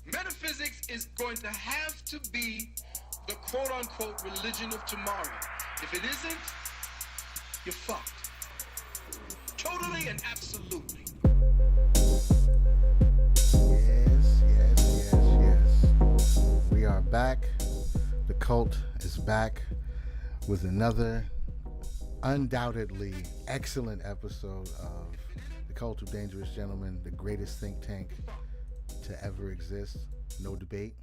Metaphysics is going to have to be the quote-unquote religion of tomorrow. If it isn't, you're fucked. Totally and absolutely. Yes. We are back. The cult is back with another undoubtedly excellent episode of The Cult of Dangerous Gentlemen, the greatest think tank to ever exist. No debate.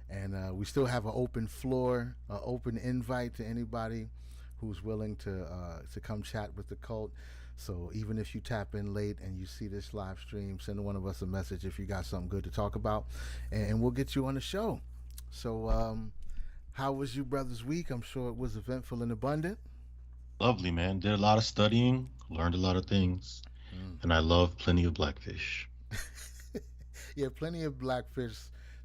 And we still have an open floor, an open invite to anybody who's willing to come chat with the cult. So even if you tap in late and you see this live stream, send one of us a message if you got something good to talk about, and we'll get you on the show. So how was you brother's week? I'm sure it was eventful and abundant. Lovely, man. Did a lot of studying, learned a lot of things, and I love plenty of blackfish. Yeah, plenty of blackfish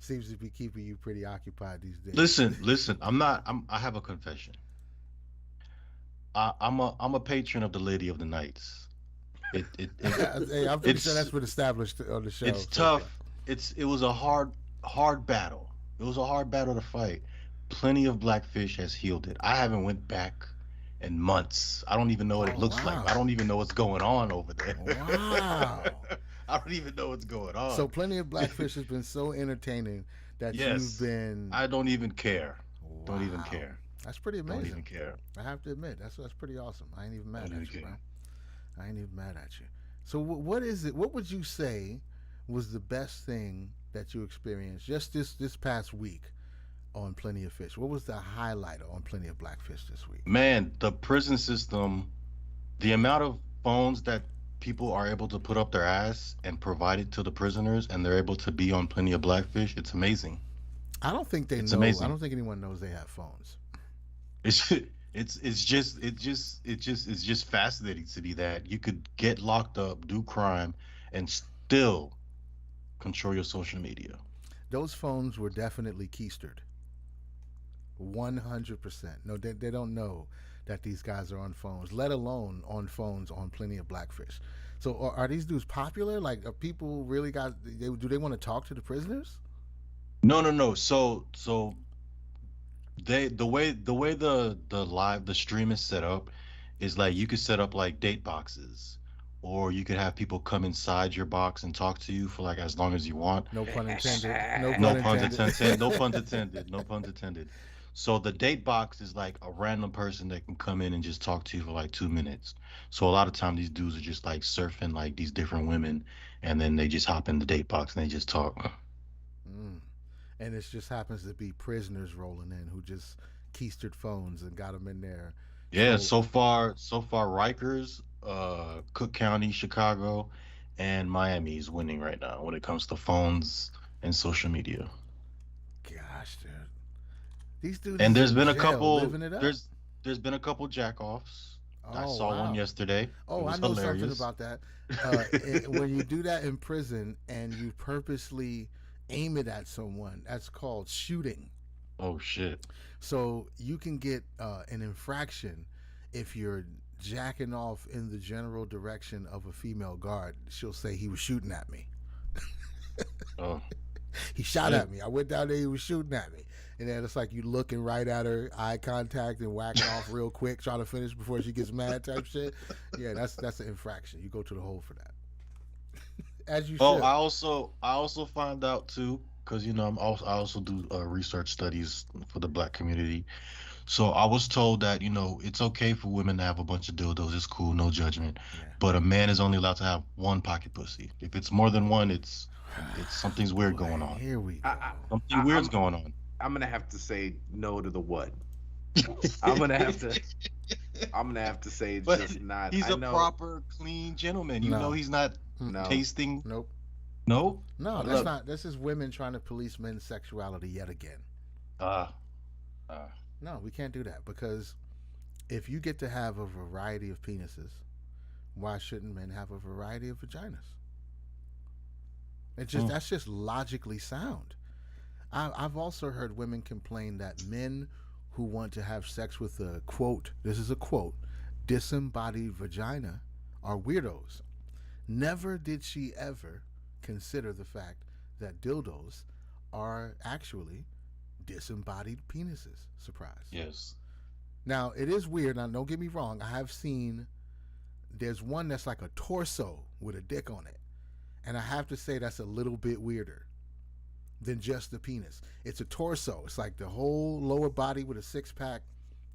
seems to be keeping you pretty occupied these days. Listen. I have a confession. I'm a patron of the Lady of the Nights. Hey, I'm pretty sure that's been established on the show. It's tough. It was a hard battle. It was a hard battle to fight. Plenty of blackfish has healed it. I haven't went back in months. I don't even know what it looks like. I don't even know what's going on over there. Wow. I don't even know what's going on. So plenty of blackfish has been so entertaining that you've been. I don't even care. Wow. Don't even care. That's pretty amazing. Don't even care. I have to admit, that's pretty awesome. I ain't even mad Don't at even you, care. bro. I ain't even mad at you. So what is it? What would you say was the best thing that you experienced just this past week on Plenty of Fish? What was the highlight on Plenty of Blackfish this week? Man, the prison system, the amount of phones that people are able to put up their ass and provide it to the prisoners, and they're able to be on Plenty of Blackfish, it's amazing. I don't think they know. Amazing. I don't think anyone knows they have phones. It's just fascinating to me that you could get locked up, do crime, and still control your social media. Those phones were definitely keistered. 100%. No, they don't know that these guys are on phones, let alone on phones on Plenty of Blackfish. So are these dudes popular? Like, are people really do they want to talk to the prisoners? No. So the stream is set up is like you could set up like date boxes, or you could have people come inside your box and talk to you for like as long as you want. No pun intended. No puns intended. No puns intended. No puns intended. So the date box is like a random person that can come in and just talk to you for like 2 minutes. So a lot of time these dudes are just like surfing like these different women, and then they just hop in the date box and they just talk. Mm. And it just happens to be prisoners rolling in who just keistered phones and got them in there. Yeah, so far Rikers, Cook County, Chicago, and Miami is winning right now when it comes to phones and social media. Gosh, dude. These dudes And there's in been a jail couple living it up. there's been a couple jack-offs. I Oh, saw one wow. yesterday. It Oh, I was know hilarious. something about that. When you do that in prison and you purposely aim it at someone, that's called shooting. Oh shit. So you can get an infraction if you're jacking off in the general direction of a female guard. She'll say he was shooting at me. Oh. He shot Yeah. at me. I went down there. He was shooting at me. And then it's like you looking right at her, eye contact, and whacking off real quick, trying to finish before she gets mad, type shit. Yeah, that's an infraction. You go to the hole for that, as you Oh, should. I also find out too, because I also do research studies for the black community. So I was told that it's okay for women to have a bunch of dildos. It's cool, no judgment. Yeah. But a man is only allowed to have one pocket pussy. If it's more than one, it's something's weird Boy, going on. Here we go. Something weird's going on. I'm gonna have to say no to the what. I'm gonna have to. I'm gonna have to say it's But just not. he's I a know, proper, clean gentleman. You No. know he's not No. tasting. Nope. No. No, that's Look. not. This is women trying to police men's sexuality yet again. Uh, uh, No, we can't do that because if you get to have a variety of penises, why shouldn't men have a variety of vaginas? That's just logically sound. I've also heard women complain that men who want to have sex with a quote, this is a quote, disembodied vagina are weirdos. Never did she ever consider the fact that dildos are actually disembodied penises. Surprise. Yes. Now, it is weird. Now, don't get me wrong. I have seen, there's one that's like a torso with a dick on it. And I have to say that's a little bit weirder than just the penis. It's a torso. It's like the whole lower body with a six-pack,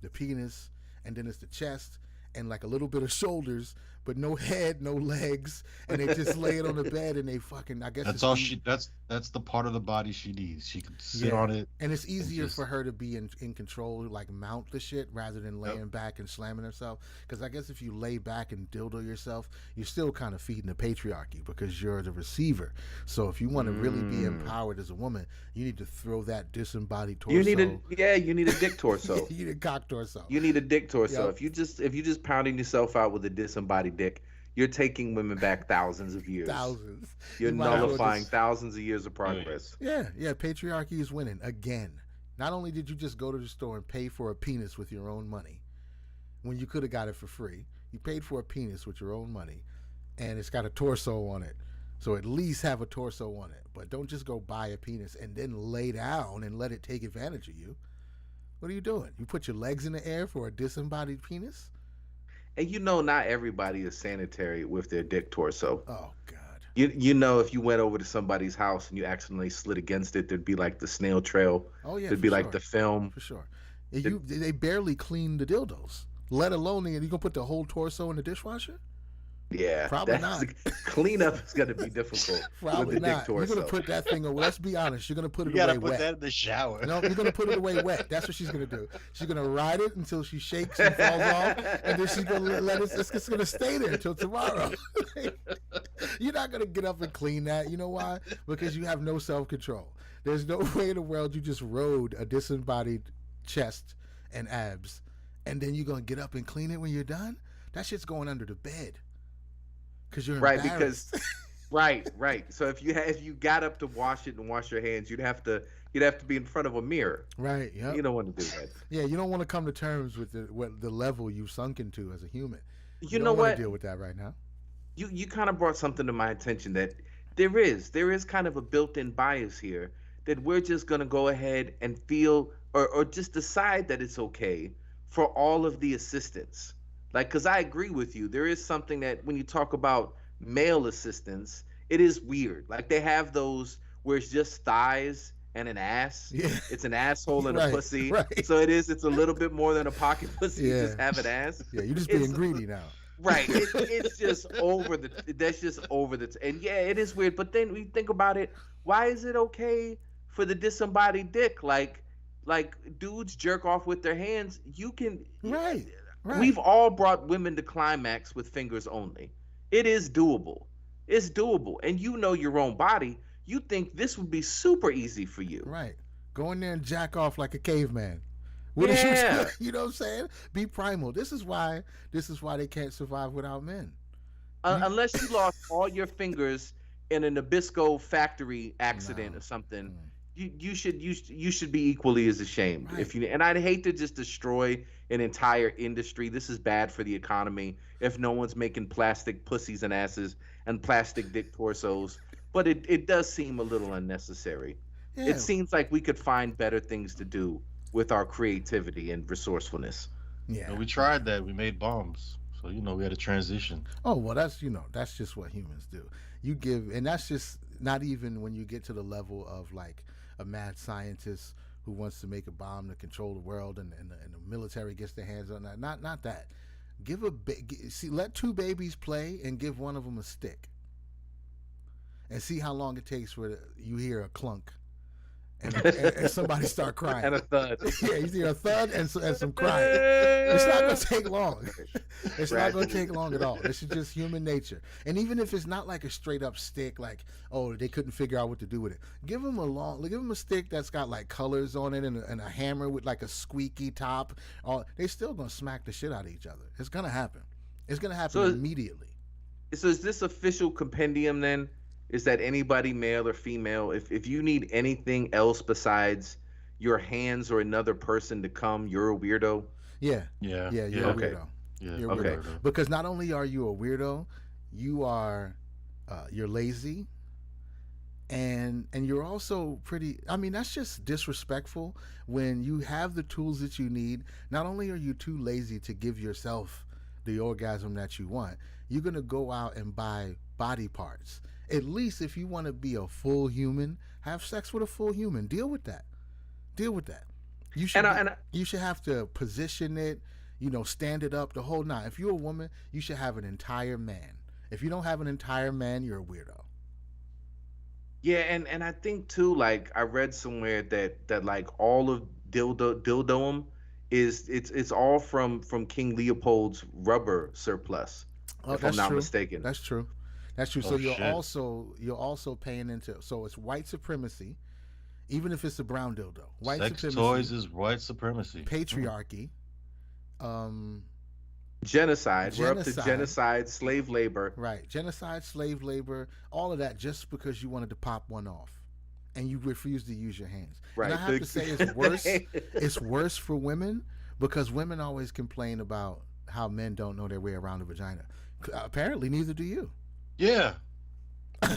the penis, and then it's the chest, and like a little bit of shoulders, but no head, no legs, and they just lay it on the bed and they fucking, I guess That's all she. That's the part of the body she needs. She can sit on it, and it's easier for her to be in control, like mount the shit rather than laying back and slamming herself. Because I guess if you lay back and dildo yourself, you're still kind of feeding the patriarchy because you're the receiver. So if you want to really be empowered as a woman, you need to throw that disembodied torso. You need a dick torso. You need a cock torso. You need a dick torso. Yep. If you just pounding yourself out with a disembodied dick, you're taking women back thousands of years. Thousands. You're nullifying thousands of years of progress. Yeah. Patriarchy is winning again. Not only did you just go to the store and pay for a penis with your own money, when you could have got it for free, you paid for a penis with your own money, and it's got a torso on it. So at least have a torso on it. But don't just go buy a penis and then lay down and let it take advantage of you. What are you doing? You put your legs in the air for a disembodied penis? And not everybody is sanitary with their dick torso. Oh, God. If you went over to somebody's house and you accidentally slid against it, there'd be like the snail trail. Oh, yeah. There'd be like the film. For sure. They barely clean the dildos, let alone you going to put the whole torso in the dishwasher? Yeah, probably not. Cleanup is going to be difficult. Probably with the not. Dick torso. You're going to put that thing away. Let's be honest. You're going to put it you away gotta put wet. that in the shower. No, you're going to put it away wet. That's what she's going to do. She's going to ride it until she shakes and falls off, and then she's going to let it. It's going to stay there until tomorrow. You're not going to get up and clean that. You know why? Because you have no self-control. There's no way in the world you just rode a disembodied chest and abs, and then you're going to get up and clean it when you're done. That shit's going under the bed. Because you're embarrassed. Right. So if you got up to wash it and wash your hands, you'd have to be in front of a mirror. Right. Yeah. You don't want to do that. Yeah, you don't want to come to terms with the level you've sunk into as a human. You don't know want what? to deal with that right now. You kind of brought something to my attention that there is kind of a built-in bias here that we're just gonna go ahead and feel or just decide that it's okay for all of the assistants. Like, because I agree with you, there is something that when you talk about male assistants, it is weird. Like, they have those where it's just thighs and an ass. Yeah. It's an asshole and a pussy. Right. So it's a little bit more than a pocket pussy. Yeah. You just have an ass. Yeah, you're just being greedy now. Right. It's just over that's just over the and yeah, it is weird. But then we think about it, why is it okay for the disembodied dick? Like dudes jerk off with their hands. You can Right. We've all brought women to climax with fingers only. It is doable. It's doable. And you know your own body. You think this would be super easy for you. Right. Go in there and jack off like a caveman. Yeah. You know what I'm saying? Be primal. This is why they can't survive without men. Unless you lost all your fingers in a Nabisco factory accident or something. You should be equally as ashamed. Right. And I'd hate to just destroy an entire industry. This is bad for the economy if no one's making plastic pussies and asses and plastic dick torsos. But it does seem a little unnecessary. Yeah. It seems like we could find better things to do with our creativity and resourcefulness. Yeah. We tried that. We made bombs. So, we had a transition. Oh, well, that's just what humans do. You give, and that's just not even when you get to the level of like a mad scientist who wants to make a bomb to control the world, and the military gets their hands on that. Not that. Let two babies play and give one of them a stick, and see how long it takes for you hear a clunk, and somebody start crying. And a thud. Yeah, you hear a thud and some crying. It's not going to take long. It's not going to take long at all. This is just human nature. And even if it's not like a straight up stick, like, oh, they couldn't figure out what to do with it, give them a stick that's got like colors on it and a hammer with like a squeaky top. They still going to smack the shit out of each other. It's going to happen. It's going to happen immediately. So is this official compendium then? Is that anybody, male or female, if you need anything else besides your hands or another person to come, you're a weirdo? Yeah. You're a weirdo. Yeah. You're a weirdo. Because not only are you a weirdo, you're lazy, and you're also pretty, I mean, that's just disrespectful when you have the tools that you need. Not only are you too lazy to give yourself the orgasm that you want, you're going to go out and buy body parts. At least if you want to be a full human, have sex with a full human. Deal with that. You should you should have to position it, stand it up, the whole nine. If you're a woman, you should have an entire man. If you don't have an entire man, you're a weirdo. Yeah, and I think too, like I read somewhere that like all of dildoum it's all from King Leopold's rubber surplus, if I'm not mistaken. That's true. So you're also paying into, so it's white supremacy, even if it's a brown dildo. White Sex supremacy, toys is white supremacy. patriarchy, Genocide. We're up to genocide, slave labor. right? Genocide, slave labor, all of that, just because you wanted to pop one off, and you refuse to use your hands. Right. And I have to say, it's worse. It's worse for women because women always complain about how men don't know their way around a vagina. Apparently, neither do you. Yeah.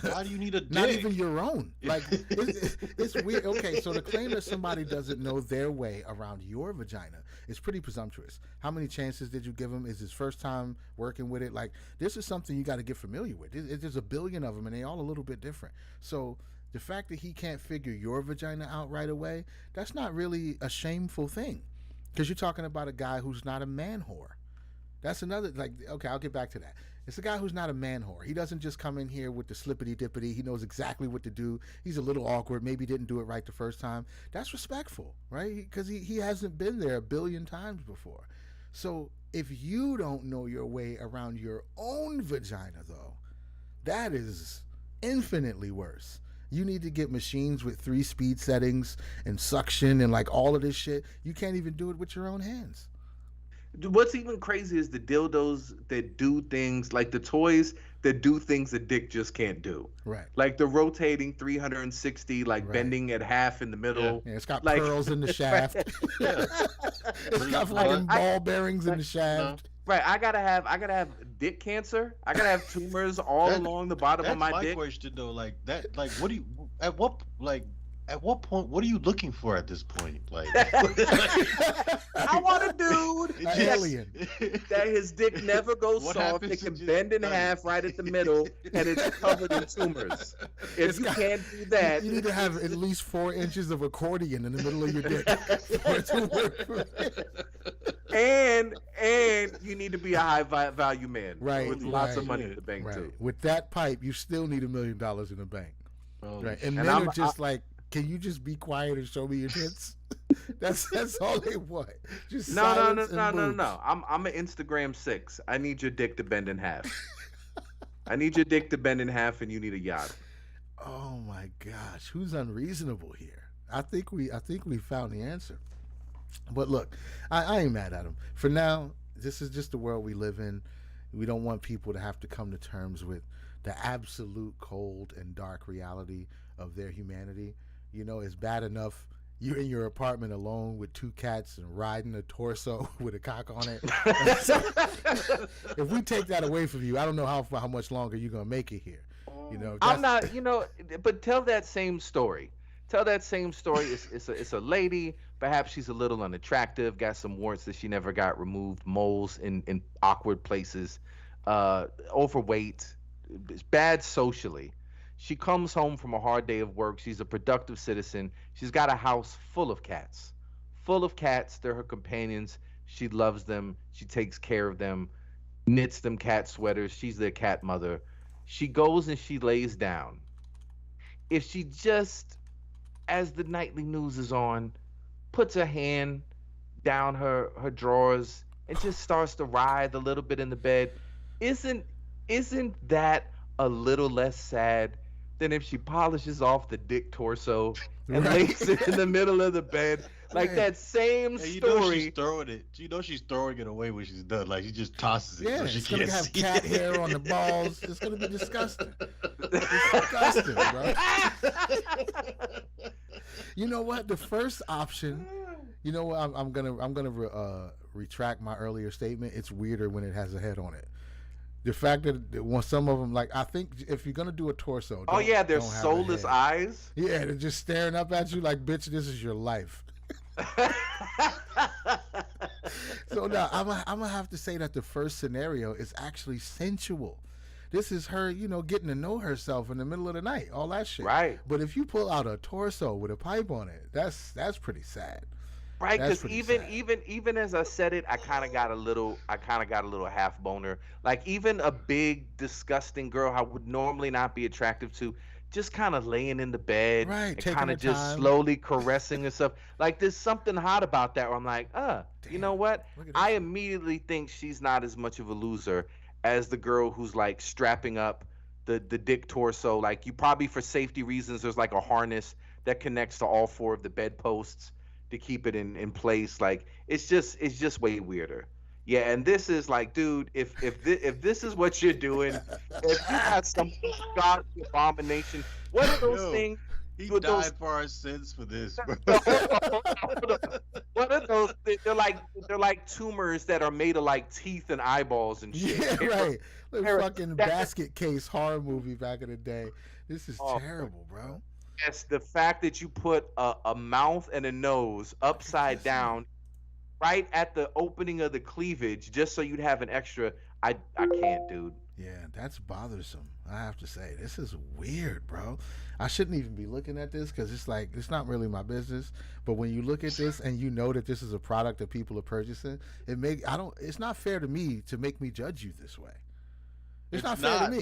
Why do you need a dick? Not even your own. Like, it's weird. Okay, so the claim that somebody doesn't know their way around your vagina is pretty presumptuous. How many chances did you give him? Is his first time working with it? Like, this is something you got to get familiar with. There's a billion of them, and they all a little bit different. So the fact that he can't figure your vagina out right away, that's not really a shameful thing, because you're talking about a guy who's not a man whore. That's another, like, okay, I'll get back to that. It's a guy who's not a man whore. He doesn't just come in here with the slippity dippity. He knows exactly what to do. He's a little awkward. Maybe didn't do it right the first time. That's respectful, right? Because he hasn't been there a billion times before. So if you don't know your way around your own vagina, though, that is infinitely worse. You need to get machines with 3-speed settings and suction and like all of this shit. You can't even do it with your own hands. What's even crazy is the dildos that do things, like the toys that do things a dick just can't do. Right. Like the rotating 360, like Right. bending at half in the middle. Yeah, it's got Like- pearls in the shaft. Yeah. It's got fucking ball bearings in the shaft. Right, I gotta have dick cancer. I gotta have tumors all along the bottom of That's my dick. question though. Like that. Like, what do you? At what? Like, at what point? What are you looking for at this point? Like, I want a dude An that, alien. that his dick never goes What soft. happens It can if you- bend in half right at the middle, and it's covered in tumors. If you can't do that, You need to have at least 4 inches of accordion in the middle of your dick for it to work. and you need to be a high value man, Right, with lots of right, money in the bank Right. too. With that pipe, you still need $1 million in the bank. oh, Right. And And men I'm- are just like, can you just be quiet and show me your tits? That's all they want. Just No. silence and boobs. I'm an Instagram 6. I need your dick to bend in half. I need your dick to bend in half, and you need a yacht. Oh my gosh, who's unreasonable here? I think we found the answer. But look, I ain't mad at him. For now, this is just the world we live in. We don't want people to have to come to terms with the absolute cold and dark reality of their humanity. It's bad enough you're in your apartment alone with 2 cats and riding a torso with a cock on it. If we take that away from you, I don't know how much longer you're gonna make it here. I'm not, but tell that same story. Tell that same story. It's a lady. Perhaps she's a little unattractive, got some warts that she never got removed, moles in awkward places, overweight, bad socially. She comes home from a hard day of work. She's a productive citizen. She's got a house full of cats. They're her companions. She loves them. She takes care of them, knits them cat sweaters. She's their cat mother. She goes and she lays down. If she just, as the nightly news is on, puts her hand down her drawers and just starts to writhe a little bit in the bed, isn't that a little less sad than if she polishes off the dick torso and lays it in the middle of the bed? Like that same Hey, story. she's throwing it. She's throwing it away when she's done. Like, she just tosses it. Yeah, so she it's gonna can't have see cat it. hair on the balls. It's gonna be disgusting. It's disgusting, bro. You know what? The first option. You know what? I'm gonna retract my earlier statement. It's weirder when it has a head on it. The fact that when some of them, like, I think if you're gonna do a torso, Oh yeah, their don't have a soulless head. eyes. Yeah, they're just staring up at you like, bitch, this is your life. So now I'm gonna have to say that the first scenario is actually sensual. This is her, getting to know herself in the middle of the night, all that shit. Right. But if you pull out a torso with a pipe on it, that's pretty sad. Right, That's because pretty even sad. even as I said it, I kind of got a little half boner. Like even a big disgusting girl I would normally not be attractive to, just kind of laying in the bed Right, and taking kind her of just time. slowly caressing herself. Like there's something hot about that where I'm like, you know Damn, what? look at I this one. immediately think she's not as much of a loser as the girl who's like strapping up the dick torso. Like you probably for safety reasons, there's like a harness that connects to all four of the bedposts to keep it in place. Like it's just way weirder. Yeah, and this is like, dude, if this is what you're doing, if you got some godly abomination, what are those Yo, things? he With those, died for our sins for this, bro. hold on, hold on, hold on. What are those? They're like tumors that are made of like teeth and eyeballs and shit. Yeah, right. Like They're- fucking that- basket case horror movie back in the day. This is Oh, terrible, bro. Yes, the fact that you put a mouth and a nose upside this down right at the opening of the cleavage just so you'd have an extra. I can't, dude. Yeah, that's bothersome. I have to say, this is weird, bro. I shouldn't even be looking at this because it's like it's not really my business. But when you look at this and you know that this is a product that people are purchasing, It's not fair to me to make me judge you this way. It's not fair to me.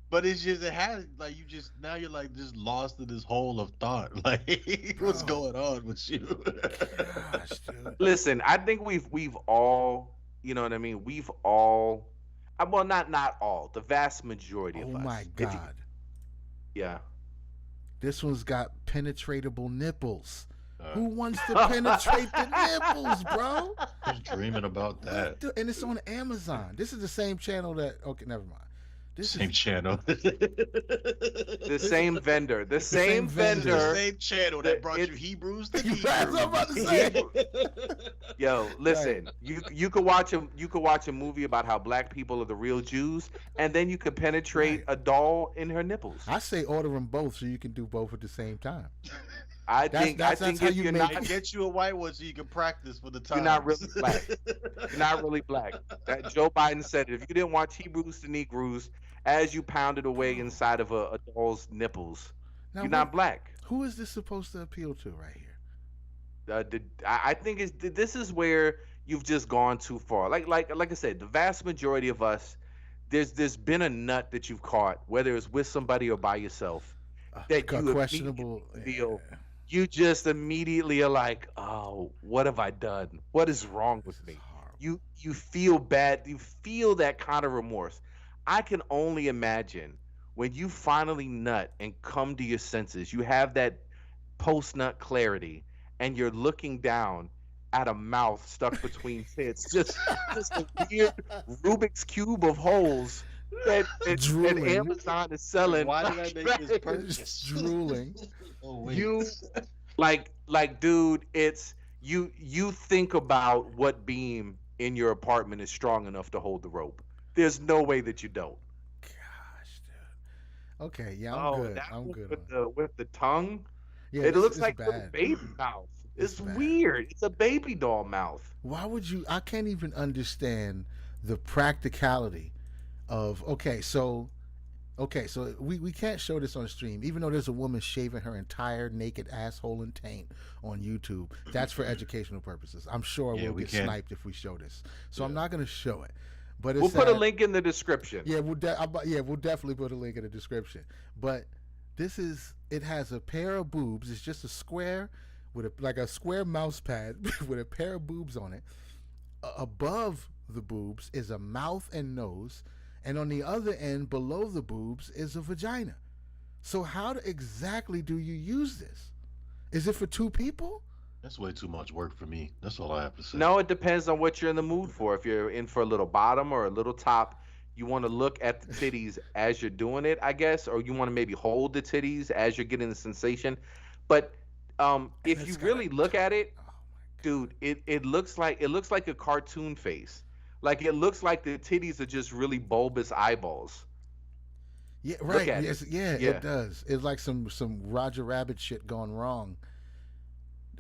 But it's just it has like you just now you're like just lost in this hole of thought. Like what's Bro. going on with you? Gosh, dude. Listen, I think we've all, you know what I mean. We've all, well, not all, the vast majority of Oh us. my If you- god, yeah. this one's got penetratable nipples. Uh, Who wants to penetrate the nipples, bro? Who's dreaming about that? Dude, and it's on Amazon. This is the same channel that. Okay, never mind. This Same is channel. The same vendor. The same same vendor. The vendor. same channel that brought It- you Hebrews to That's what I'm about to Hebrews. say. Yo, listen. You could watch a movie about how black people are the real Jews, and then you could penetrate Right. a doll in her nipples. I say order them both so you can do both at the same time. I That's- think that's how if you you're make not it. Get you a white one so you can practice for the time. You're not really black. You're not really black. That Joe Biden said it. If you didn't watch Hebrews to Negroes as you pounded away inside of a doll's nipples, Now, you're not black. who is this supposed to appeal to right here? I think this is where you've just gone too far. Like I said, the vast majority of us, there's been a nut that you've caught, whether it's with somebody or by yourself, that A you questionable. immediately feel. You just immediately are like, oh, what have I done? What is wrong with me? You feel bad. You feel that kind of remorse. I can only imagine when you finally nut and come to your senses. You have that post nut clarity, and you're looking down at a mouth stuck between tits, just a weird Rubik's cube of holes that Drooling. Amazon is selling. Why did I make this It's purchase? drooling. Oh wait. You like dude, it's you think about what beam in your apartment is strong enough to hold the rope. There's no way that you don't. Gosh, dude. Okay, yeah, I'm good. that I'm one good. with the tongue. Yeah, It looks it's like a bad. baby mouth. It's It's bad. weird. It's a baby doll mouth. Why would you? I can't even understand the practicality of. So we can't show this on stream, even though there's a woman shaving her entire naked asshole and taint on YouTube. That's for educational purposes. I'm sure Yeah, we'll we get can't. sniped if we show this. So I'm Yeah. not going to show it. But We'll it's put a sad. link in the description. Yeah, we'll definitely put a link in the description. But it has a pair of boobs. It's just a square with a square mouse pad with a pair of boobs on it. Above the boobs is a mouth and nose, and on the other end, below the boobs, is a vagina. So how exactly do you use this? Is it for two people? That's way too much work for me. That's all I have to say. No, it depends on what you're in the mood for. If you're in for a little bottom or a little top, you want to look at the titties as you're doing it, I guess, or you want to maybe hold the titties as you're getting the sensation. But if it's you got really a look at it, Oh my God. dude, it looks like a cartoon face. Like it looks like the titties are just really bulbous eyeballs. Yeah, right. at Yes, it. yeah, Yeah. it does. It's like some Roger Rabbit shit gone wrong.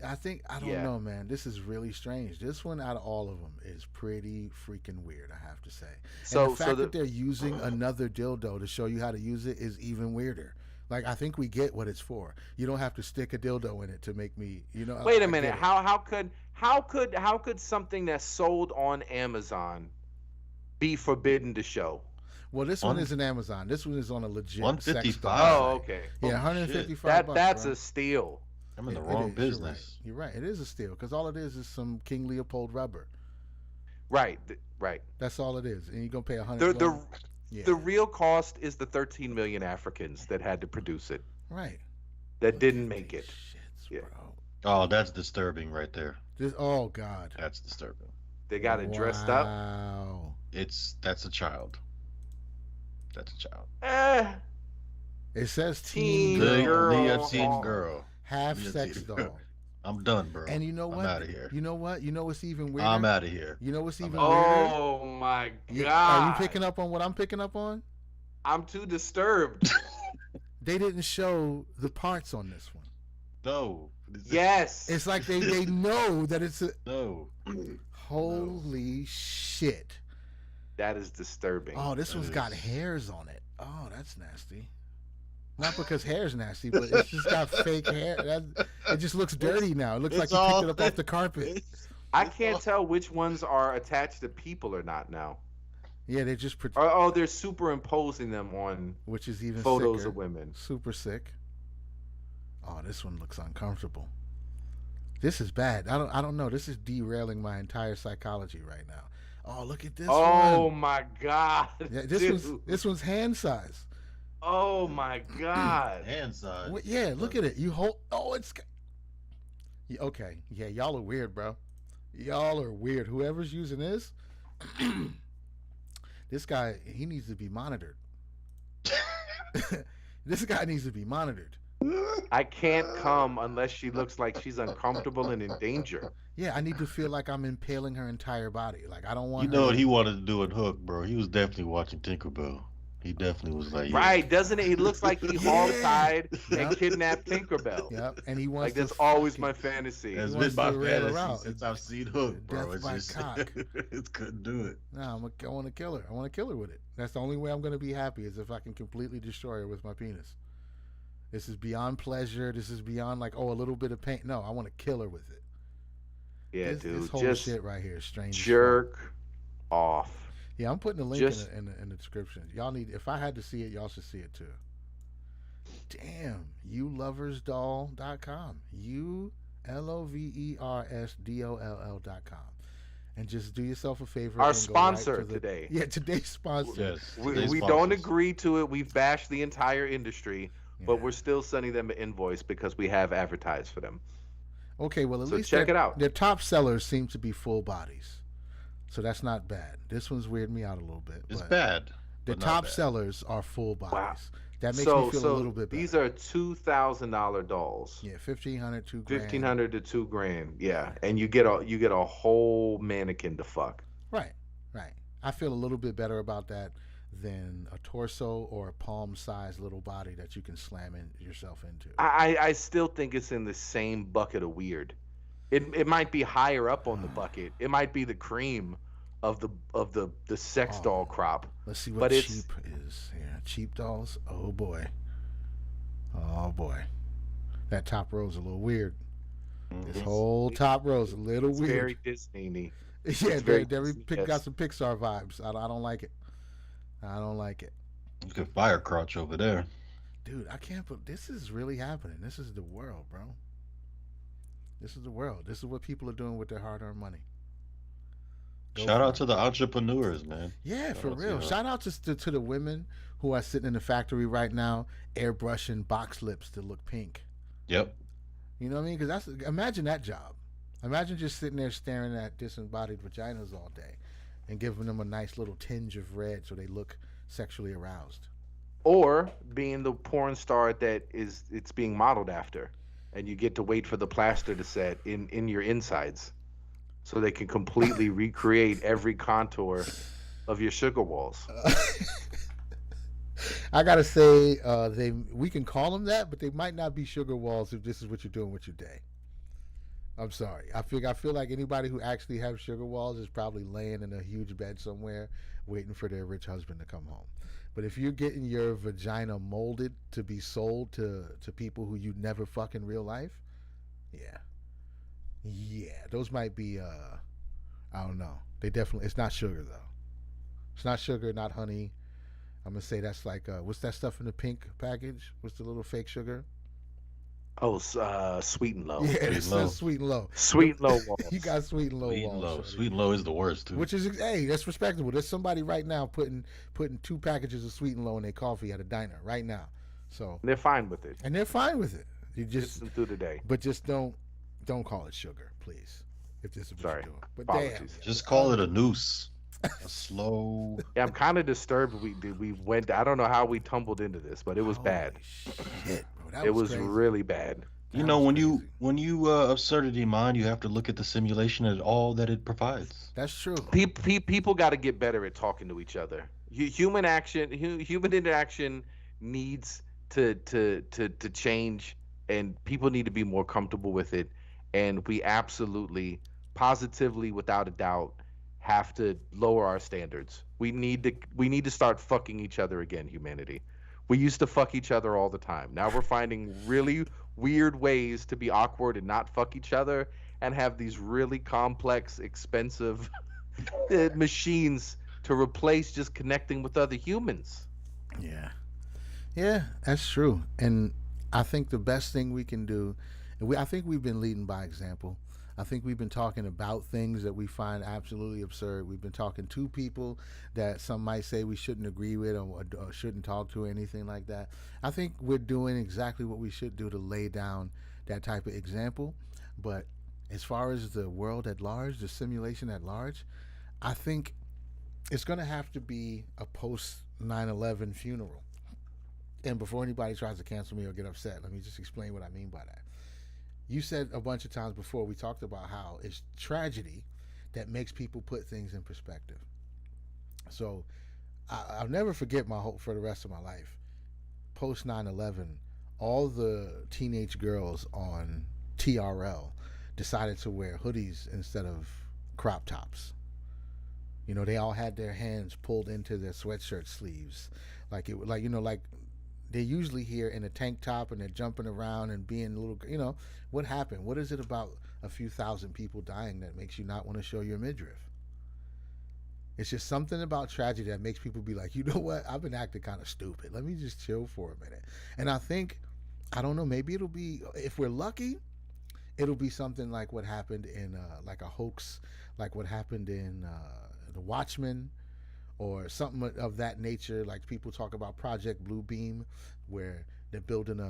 I don't Yeah. know, man. This is really strange. This one out of all of them is pretty freaking weird, I have to say. And the fact that they're using another dildo to show you how to use it is even weirder. Like I think we get what it's for. You don't have to stick a dildo in it to make me, Wait a I minute. get it. How could something that's sold on Amazon be forbidden to show? Well, this one isn't Amazon. This one is on a legit sex doll 155. site. Oh, okay. Yeah, Holy 155 bucks. That's bro. a steal. I'm in the It wrong is, business. You're right. It is a steal because all it is some King Leopold rubber. Right. That's all it is, and you're gonna pay The yeah, the real cost is the 13 million Africans that had to produce it right. that Look didn't at make these it. shits, Yeah. bro. Oh, that's disturbing right there. Oh God. That's disturbing. They got it dressed up. Wow. That's a child. That's a child. Eh, It says Teen teen girl. Leah teen girl. half Leah sex teen doll. girl. I'm done, bro. And you know what? I'm out of here. You know what? You know what's even weirder? I'm out of here. You know what's even weirder? Oh my Are god! you picking up on what I'm picking up on? I'm too disturbed. They didn't show the parts on this one. No. Yes. It's like they know that it's a No. holy shit. That is disturbing. Oh, this That one's got is- hairs on it. Oh, that's nasty. Not because hair's nasty, but it's just got fake hair. It just looks dirty now. It looks like it's you picked all- it up off the carpet. I can't tell which ones are attached to people or not now. Yeah, they just Oh, they're superimposing them on which is even photos sicker. of women. Super sick. Oh, this one looks uncomfortable. This is bad. I don't know. This is derailing my entire psychology right now. Oh, look at this Oh one. my god. Yeah, dude. this one's hand size. Oh my god. Hand size. Yeah, look at it. You hold. Oh, it's. Yeah, okay. Yeah, y'all are weird, bro. Y'all are weird. Whoever's using this, this guy, he needs to be monitored. This guy needs to be monitored. I can't come unless she looks like she's uncomfortable and in danger. Yeah, I need to feel like I'm impaling her entire body. Like I don't want. You know her... what he wanted to do in Hook, bro? He was definitely watching Tinkerbell. He definitely was like, yeah. Right, doesn't it? He looks like he hog-tied Yep. and kidnapped Tinkerbell. Yep, and he wants Like that's to always fucking- my fantasy. It's He been wants my to rail her fantasy out. since I've seen Hook, bro. Death It's by just cock. it couldn't do it. No, I want to kill her. I want to kill her with it. That's the only way I'm going to be happy is if I can completely destroy her with my penis. This is beyond pleasure. This is beyond like, oh, a little bit of pain. No, I want to kill her with it. Yeah, this dude, whole just shit right here is strange. as fuck. jerk off. Yeah, I'm putting a link Just- in the description. Y'all need, if I had to see it, y'all should see it too. Damn, youloversdoll.com. ULOVERSDOLL.com. And just do yourself a favor. Our and go sponsor right to today. Yeah, today's sponsor. Yes. We today's don't sponsors. agree to it. We've bashed the entire industry, but Yeah. we're still sending them an invoice because we have advertised for them. Okay, well, at So least check their- it out. Their top sellers seem to be full bodies. So that's not bad. This one's weirded me out a little bit. It's but bad. The but not top bad. sellers are full bodies. Wow. That makes me feel a little bit better. these are $2,000 dolls. Yeah, $1,500, $2,000. 1,500 to $2,000. Yeah, and you get a whole mannequin to fuck. Right, right. I feel a little bit better about that than a torso or a palm-sized little body that you can slam yourself into. I still think it's in the same bucket of weird. It might be higher up on the bucket. It might be the cream of the sex Oh. doll crop. Let's see what but it's- cheap is. Yeah, cheap dolls. Oh boy. Oh boy. That top row's a little weird. This Mhm. whole top row's a little It's weird. very Disney-y. Yeah, very they Disney-esque. got some Pixar vibes. I don't like it. I don't like it. You can fire crotch over there. Dude, I can't put this is really happening. This is the world, bro. This is the world. This is what people are doing with their hard-earned money. Go Shout for out it. to the entrepreneurs, man. Yeah, Shout for out to real. y'all. Shout out to the women who are sitting in the factory right now, airbrushing box lips to look pink. Yep. You know what I mean? Because imagine that job. Imagine just sitting there staring at disembodied vaginas all day, and giving them a nice little tinge of red so they look sexually aroused. Or being the porn star that it's being modeled after, and you get to wait for the plaster to set in your insides. so they can completely recreate every contour of your sugar walls. I gotta say, we can call them that, but they might not be sugar walls if this is what you're doing with your day. I'm sorry. I feel like anybody who actually has sugar walls is probably laying in a huge bed somewhere, waiting for their rich husband to come home. But if you're getting your vagina molded to be sold to people who you never fuck in real life, yeah, those might be. I don't know. They definitely. It's not sugar though. It's not sugar, not honey. I'm gonna say that's like what's that stuff in the pink package? What's the little fake sugar? Oh, sweet and low. Yeah, Sweet it and low. says sweet and low. Sweet and low walls. You got sweet and low Sweet and walls. low. shorty. Sweet and low is the worst too. Which is hey, that's respectable. There's somebody right now putting 2 packages of sweet and low in their coffee at a diner right now. So They're fine with it. and they're fine with it. You Gets just them through the day. but just don't call it sugar, please. If this is what Sorry. you're doing. But Apologies. Just call it a noose. A slow. Yeah, I'm kind of disturbed. We went. I don't know how we tumbled into this, but it was bad. Shit, bro. That It was crazy. really bad. You That know, was when crazy. you absurdity mind, you have to look at the simulation and all that it provides. That's true. People got to get better at talking to each other. Human interaction needs to change, and people need to be more comfortable with it. And we absolutely, positively, without a doubt, have to lower our standards. We need to start fucking each other again, humanity. We used to fuck each other all the time. Now we're finding really weird ways to be awkward and not fuck each other, and have these really complex, expensive machines to replace just connecting with other humans. Yeah, that's true. And I think the best thing we can do, I think we've been leading by example. I think we've been talking about things that we find absolutely absurd. We've been talking to people that some might say we shouldn't agree with or shouldn't talk to or anything like that. I think we're doing exactly what we should do to lay down that type of example. But as far as the world at large, the simulation at large, I think it's going to have to be a post 9/11 funeral. And before anybody tries to cancel me or get upset, let me just explain what I mean by that. You said a bunch of times before, we talked about how it's tragedy that makes people put things in perspective. So I'll never forget my hope for the rest of my life. Post 9/11, all the teenage girls on TRL decided to wear hoodies instead of crop tops. You know, they all had their hands pulled into their sweatshirt sleeves, like they're usually here in a tank top and they're jumping around and being little. What happened? What is it about a few thousand people dying that makes you not want to show your midriff? It's just something about tragedy that makes people be like, you know what? I've been acting kind of stupid. Let me just chill for a minute. And I don't know, maybe it'll be, if we're lucky, it'll be something like what happened in, like a hoax, like what happened in The Watchmen, or something of that nature. Like people talk about Project Bluebeam, where they're building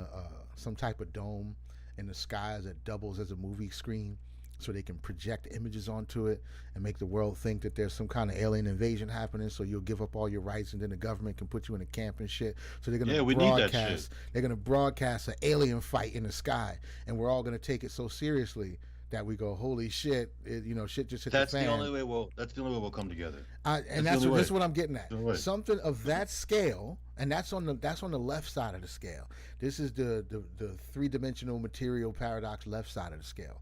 some type of dome in the skies that doubles as a movie screen, so they can project images onto it and make the world think that there's some kind of alien invasion happening. So you'll give up all your rights, and then the government can put you in a camp and shit. So they're gonna we need that shit. They're gonna broadcast an alien fight in the sky, and we're all gonna take it so seriously that we go, holy shit! Shit just hit the fan. That's the only way we'll come together. That's what I'm getting at. Right. Something of that scale, and that's on the left side of the scale. This is the 3-dimensional material paradox left side of the scale.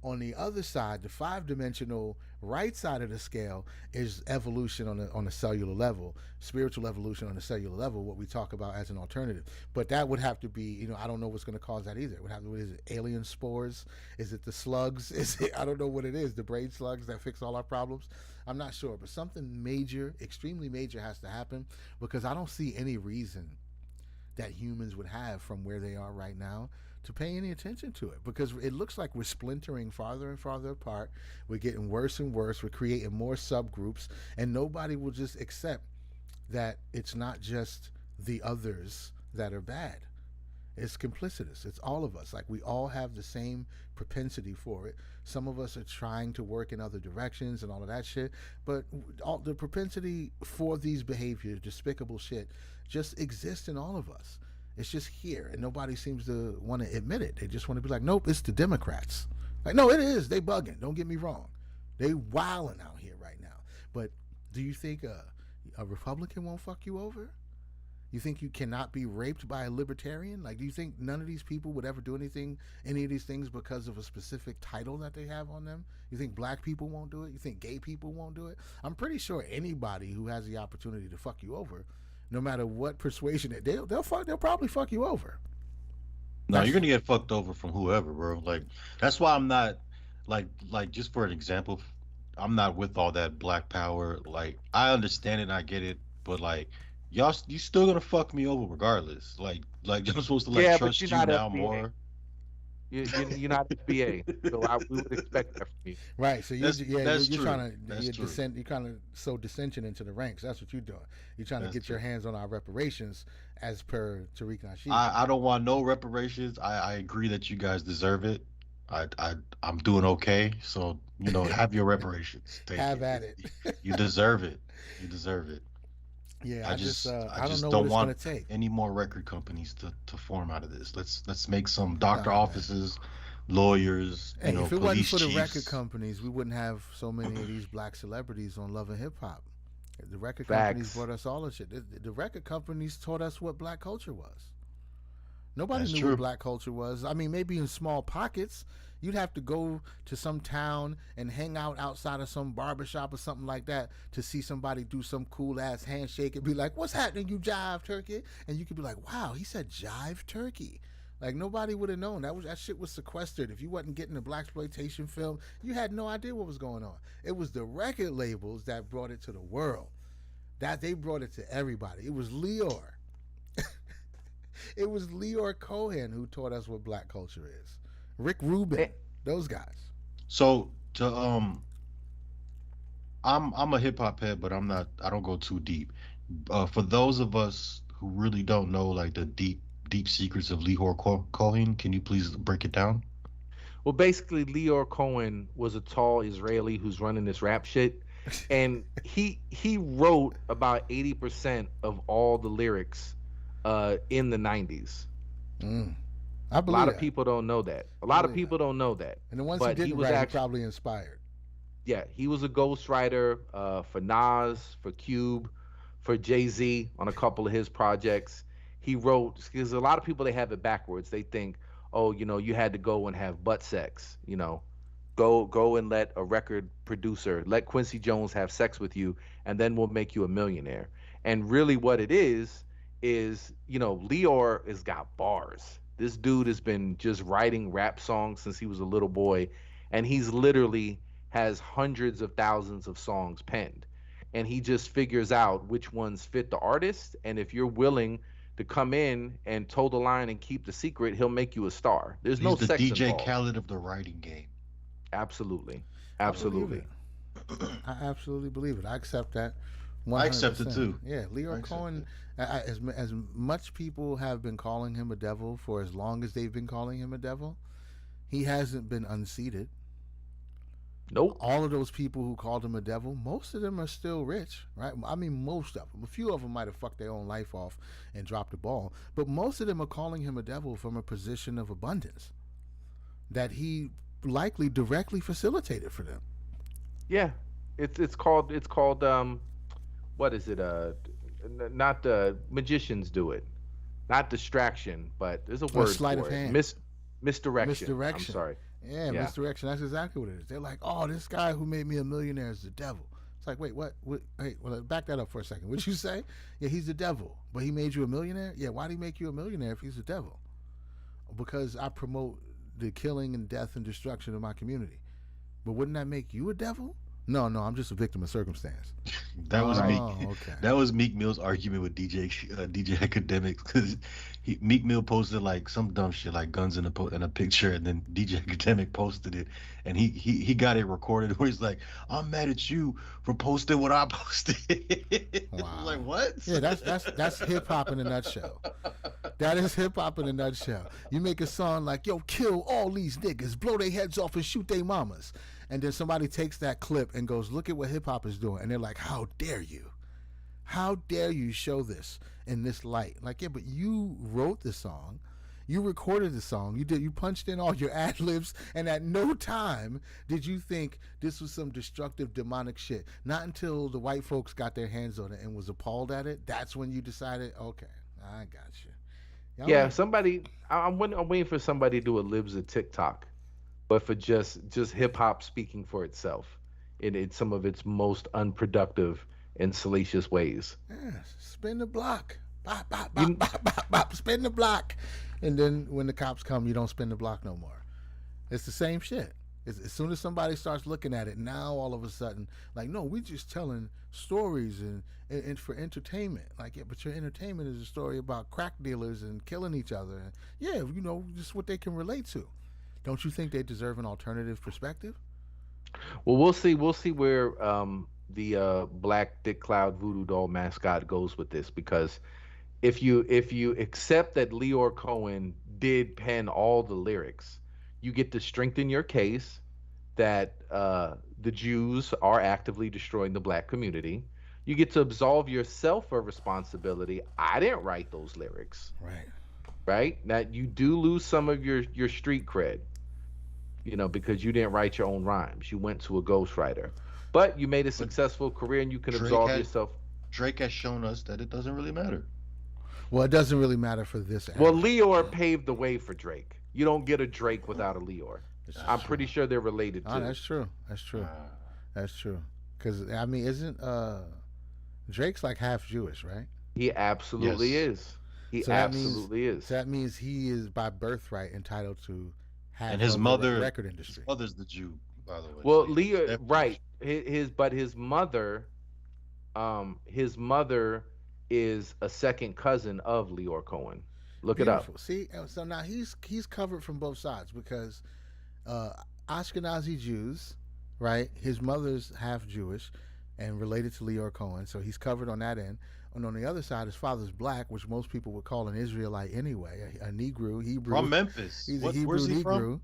On the other side, the 5-dimensional right side of the scale is evolution on a cellular level, spiritual evolution on a cellular level, what we talk about as an alternative. But that would have to be, I don't know what's going to cause that either. It would have to, what is it, alien spores? Is it the slugs? I don't know what it is, the brain slugs that fix all our problems? I'm not sure, but something major, extremely major has to happen, because I don't see any reason that humans would have from where they are right now to pay any attention to it, because it looks like we're splintering farther and farther apart. We're getting worse and worse. We're creating more subgroups, and nobody will just accept that it's not just the others that are bad. It's complicitous. It's all of us. Like, we all have the same propensity for it. Some of us are trying to work in other directions and all of that shit, but all the propensity for these behaviors, despicable shit, just exists in all of us. It's just here, and nobody seems to want to admit it. They just want to be like, nope, it's the Democrats. Like, no, it is. They bugging. Don't get me wrong. They wilding out here right now. But do you think a Republican won't fuck you over? You think you cannot be raped by a libertarian? Like, do you think none of these people would ever do any of these things because of a specific title that they have on them? You think black people won't do it? You think gay people won't do it? I'm pretty sure anybody who has the opportunity to fuck you over, no matter what persuasion, they'll probably fuck you over. No, you're gonna get fucked over from whoever, bro. Like that's why I'm not like just for an example, I'm not with all that black power. Like I understand it, and I get it, but like you still gonna fuck me over regardless. Like I'm supposed to like trust you now FBA. more. You're not FBA, so we would expect that from you. Right. So you're true. trying to That's true. you're kind of sow dissension into the ranks. That's what you're doing. You're trying to get your hands on our reparations, as per Tariq Nasheed. I don't want no reparations. I agree that you guys deserve it. I'm doing okay. So have your reparations. Have at it. You deserve it. You deserve it. Yeah, I just don't want what it's gonna take. any more record companies to form out of this. Let's make some doctor offices, lawyers. Hey, if it wasn't for the chiefs. record companies, we wouldn't have so many of these black celebrities on Love and Hip Hop. The record companies brought us all this shit. The record companies taught us what black culture was. Nobody knew what black culture was. I mean, maybe in small pockets. You'd have to go to some town and hang out outside of some barbershop or something like that to see somebody do some cool ass handshake and be like, "What's happening, you jive turkey?" And you could be like, "Wow, he said jive turkey." Like nobody would have known. That shit was sequestered. If you wasn't getting a blaxploitation film, you had no idea what was going on. It was the record labels that brought it to the world. That they brought it to everybody. It was Lyor. It was Lyor Cohen who taught us what black culture is. Rick Rubin, those guys. So I'm a hip hop head, but I don't go too deep. For those of us who really don't know like the deep secrets of Lyor Cohen, can you please break it down? Well, basically, Lyor Cohen was a tall Israeli who's running this rap shit, and he wrote about 80% of all the lyrics in the 90s. I believe a lot that. of people don't know that. A lot of people don't know that. And the ones who didn't write, he probably inspired. Yeah, he was a ghostwriter for Nas, for Cube, for Jay-Z on a couple of his projects. He wrote, because a lot of people, they have it backwards. They think, oh, you had to go and have butt sex. Go and let a record producer, let Quincy Jones have sex with you, and then we'll make you a millionaire. And really what it is, Lyor has got bars. This dude has been just writing rap songs since he was a little boy, and he's literally has hundreds of thousands of songs penned. And he just figures out which ones fit the artist, and if you're willing to come in and toe the line and keep the secret, he'll make you a star. There's no sex involved. He's the DJ involved. Khaled of the writing game. Absolutely. I absolutely believe it. I accept that. 100%. I accept it too. Yeah, Lyor Cohen, as much people have been calling him a devil for as long as they've been calling him a devil, he hasn't been unseated. Nope. All of those people who called him a devil, most of them are still rich, right? I mean, most of them. A few of them might have fucked their own life off and dropped the ball, but most of them are calling him a devil from a position of abundance that he likely directly facilitated for them. Yeah, it's called what is it? Not the magicians do it, not distraction, but there's a word sleight for of it. hand. Misdirection. I'm sorry. Yeah, misdirection. That's exactly what it is. They're like, oh, this guy who made me a millionaire is the devil. It's like, wait, what? Hey, well, back that up for a second. What'd you say? Yeah, he's the devil, but he made you a millionaire? Yeah, why'd he make you a millionaire if he's the devil? Because I promote the killing and death and destruction of my community. But wouldn't that make you a devil? No, I'm just a victim of circumstance. That was Meek. Okay. That was Meek Mill's argument with DJ Academics, because Meek Mill posted like some dumb shit like guns in a picture, and then DJ Academic posted it, and he got it recorded where he's like, "I'm mad at you for posting what I posted." Wow. Like what? Yeah, that's hip hop in a nutshell. That is hip hop in a nutshell. You make a song like, "Yo, kill all these niggas, blow their heads off and shoot their mamas." And then somebody takes that clip and goes, "Look at what hip hop is doing." And they're like, "How dare you? How dare you show this in this light?" Like, yeah, but you wrote the song. You recorded the song. You punched in all your ad libs, and at no time did you think this was some destructive demonic shit. Not until the white folks got their hands on it and was appalled at it. That's when you decided, okay, I got you. Yeah, somebody. I'm waiting for somebody to do a libs of TikTok, but for just hip hop speaking for itself in some of its most unproductive and salacious ways. Yeah, spin the block. Bop, bop, bop, bop, bop, bop, spin the block. And then when the cops come, you don't spin the block no more. It's the same shit. As soon as somebody starts looking at it, now all of a sudden, like, no, we're just telling stories and for entertainment. Like, yeah, but your entertainment is a story about crack dealers and killing each other. And yeah, just what they can relate to. Don't you think they deserve an alternative perspective? Well, we'll see. We'll see where the Black Dick Cloud Voodoo Doll mascot goes with this, because if you accept that Lyor Cohen did pen all the lyrics, you get to strengthen your case that the Jews are actively destroying the black community. You get to absolve yourself of responsibility. I didn't write those lyrics. Right? Now you do lose some of your street cred, because you didn't write your own rhymes. You went to a ghostwriter. But you made a successful career, and you can absolve yourself. Drake has shown us that it doesn't really matter. Well, it doesn't really matter for this. Well, Lyor paved the way for Drake. You don't get a Drake without a Lyor. I'm pretty sure they're related too. Oh, that's true. That's true. Because I mean, isn't Drake's like half Jewish, right? He absolutely is. He absolutely is. So that means he is by birthright entitled to half. And his mother, the record industry. His mother's the Jew, by the way. Well, Lyor, right? His mother is a second cousin of Lyor Cohen. Look Beautiful. It up. See, so now he's covered from both sides, because Ashkenazi Jews, right? His mother's half Jewish and related to Lyor Cohen, so he's covered on that end. And on the other side, his father's black, which most people would call an Israelite anyway, a Negro, Hebrew. From Memphis. He's a Hebrew Negro. From?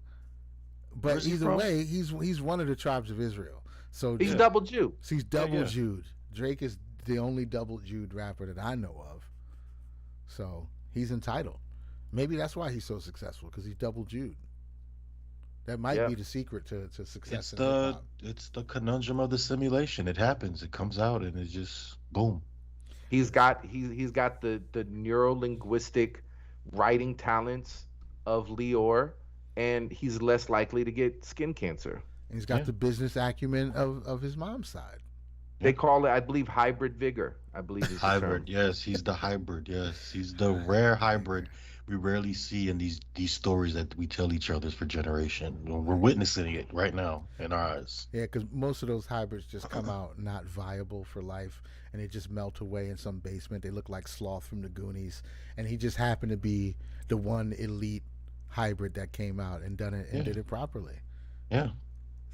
But either way, he's one of the tribes of Israel. So he's double Jew. So he's double Jewed. Drake is the only double Jewed rapper that I know of. So he's entitled. Maybe that's why he's so successful, because he's double Jewed. That might be the secret to success. It's the conundrum of the simulation. It happens. It comes out, and it just boom. He's got the neuro-linguistic writing talents of Lyor, and he's less likely to get skin cancer. And he's got the business acumen of his mom's side. They call it, I believe, hybrid vigor. I believe is the hybrid. term. Yes, he's the hybrid. Yes, he's the rare hybrid we rarely see in these stories that we tell each other for generation. We're witnessing it right now in our eyes. Yeah, because most of those hybrids just come out not viable for life, and they just melt away in some basement. They look like Sloth from the Goonies, and he just happened to be the one elite hybrid that came out and done it and did it properly. Yeah.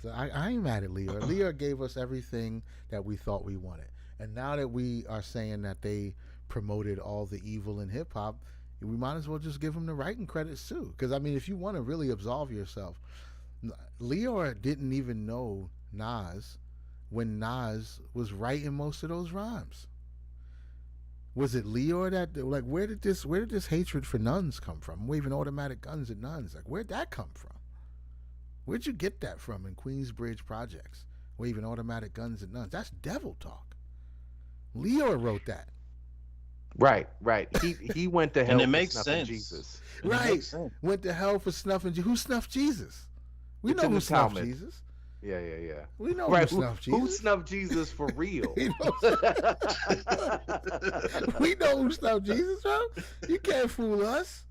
So I ain't mad at Lyor. Lyor gave us everything that we thought we wanted. And now that we are saying that they promoted all the evil in hip hop, we might as well just give them the writing credits too. Because I mean, if you want to really absolve yourself, Lyor didn't even know Nas when Nas was writing most of those rhymes. Was it Lyor that, like, where did this hatred for nuns come from? Waving automatic guns at nuns. Like, where'd that come from? Where'd you get that from in Queensbridge projects? Waving automatic guns at nuns. That's devil talk. Lyor wrote that. Right. He went to hell and it for makes snuffing sense. Jesus. Right. Went to hell for snuffing. Who snuffed Jesus? We know who snuffed Jesus. Yeah. We know who snuffed Jesus. Who snuffed Jesus for real? We know who snuffed Jesus, bro. You can't fool us.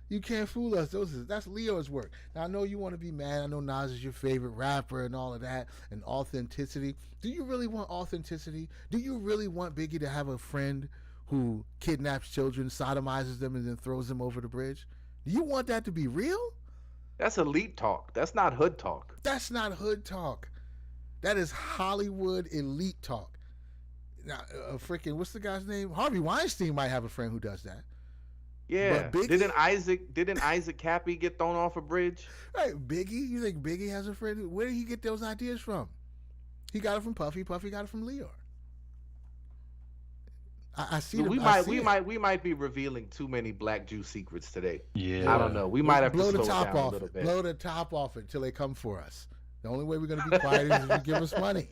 You can't fool us. That's Lyor's work. Now, I know you want to be mad. I know Nas is your favorite rapper and all of that, and authenticity. Do you really want authenticity? Do you really want Biggie to have a friend who kidnaps children, sodomizes them, and then throws them over the bridge? Do you want that to be real? That's elite talk. That's not hood talk. That's not hood talk. That is Hollywood elite talk. Now, what's the guy's name? Harvey Weinstein might have a friend who does that. Yeah. Biggie, didn't Isaac Cappy get thrown off a bridge? Right, Biggie. You think Biggie has a friend? Where did he get those ideas from? He got it from Puffy. Puffy got it from Lyor. I see We them. I might see we it. might we might be revealing too many Black Jew secrets today. Yeah. I don't know. We might have to Blow the slow it top down a off little it. bit. Blow the top off it till they come for us. The only way we're gonna be quiet is if you give us money.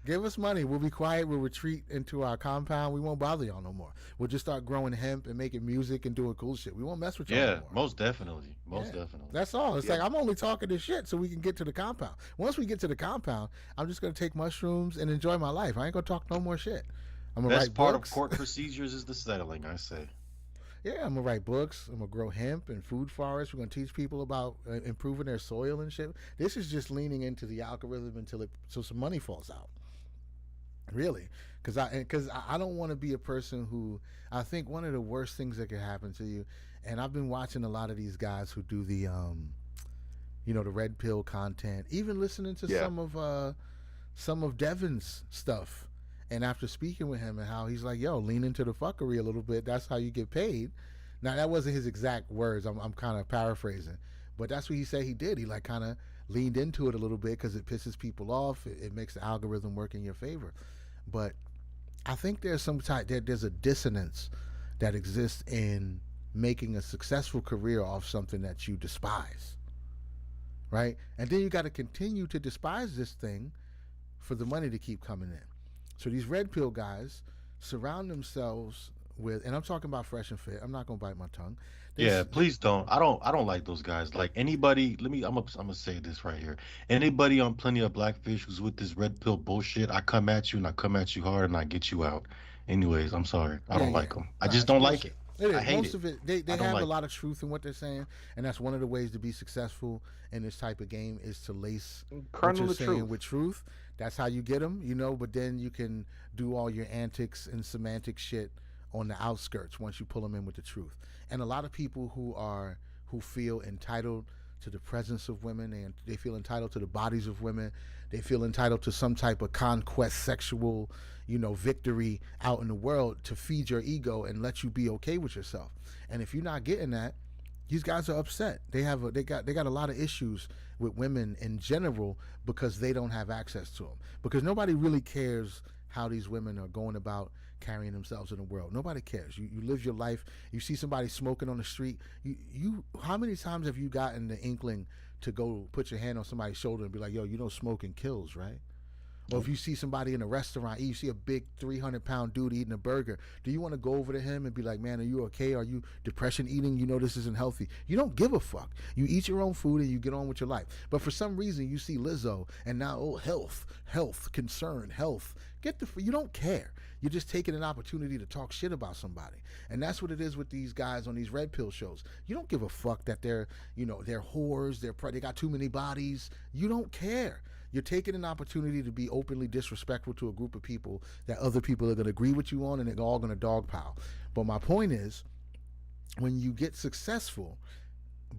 Give us money. We'll be quiet. We'll retreat into our compound. We won't bother y'all no more. We'll just start growing hemp and making music and doing cool shit. We won't mess with y'all no Yeah, more. most definitely. Most Yeah. definitely. That's all. It's Yeah. like I'm only talking this shit so we can get to the compound. Once we get to the compound, I'm just gonna take mushrooms and enjoy my life. I ain't gonna talk no more shit. I'm gonna Best write part books. of court procedures is the settling, I say. Yeah, I'm gonna write books. I'm gonna grow hemp and food forests. We're gonna teach people about improving their soil and shit. This is just leaning into the algorithm until so some money falls out. Really, because I don't want to be a person who, I think one of the worst things that could happen to you, and I've been watching a lot of these guys who do the the red pill content, even listening to some of Devin's stuff. And after speaking with him and how he's like, yo, lean into the fuckery a little bit. That's how you get paid. Now, that wasn't his exact words. I'm kind of paraphrasing. But that's what he said he did. He like kind of leaned into it a little bit because it pisses people off. It makes the algorithm work in your favor. But I think there's there's a dissonance that exists in making a successful career off something that you despise. Right? And then you got to continue to despise this thing for the money to keep coming in. So these red pill guys surround themselves with, and I'm talking about Fresh and Fit. I'm not gonna bite my tongue. Yeah, please don't. I don't like those guys. Like anybody, I'm gonna say this right here. Anybody on Plenty of Blackfish who's with this red pill bullshit, I come at you and I come at you hard and I get you out. Anyways, I'm sorry. I don't like them. I just don't like it. It is. I hate Most it. of it, they don't have like a lot of truth in what they're saying, and that's one of the ways to be successful in this type of game is to lace what Kernel you're of saying truth. with truth. That's how you get them, but then you can do all your antics and semantic shit on the outskirts once you pull them in with the truth. And a lot of people who feel entitled to the presence of women, and they feel entitled to the bodies of women, they feel entitled to some type of conquest, sexual, victory out in the world to feed your ego and let you be okay with yourself. And if you're not getting that, these guys are upset. They got a lot of issues with women in general because they don't have access to them. Because nobody really cares how these women are going about carrying themselves in the world. Nobody cares. You live your life. You see somebody smoking on the street. You how many times have you gotten the inkling to go put your hand on somebody's shoulder and be like, yo, smoking kills, right? Or if you see somebody in a restaurant, you see a big 300-pound dude eating a burger, do you want to go over to him and be like, man, are you okay? Are you depression eating? This isn't healthy. You don't give a fuck. You eat your own food and you get on with your life. But for some reason, you see Lizzo and now, health, concern, health. You don't care. You're just taking an opportunity to talk shit about somebody. And that's what it is with these guys on these red pill shows. You don't give a fuck that they're whores, they got too many bodies. You don't care. You're taking an opportunity to be openly disrespectful to a group of people that other people are going to agree with you on, and they're all going to dogpile. But my point is, when you get successful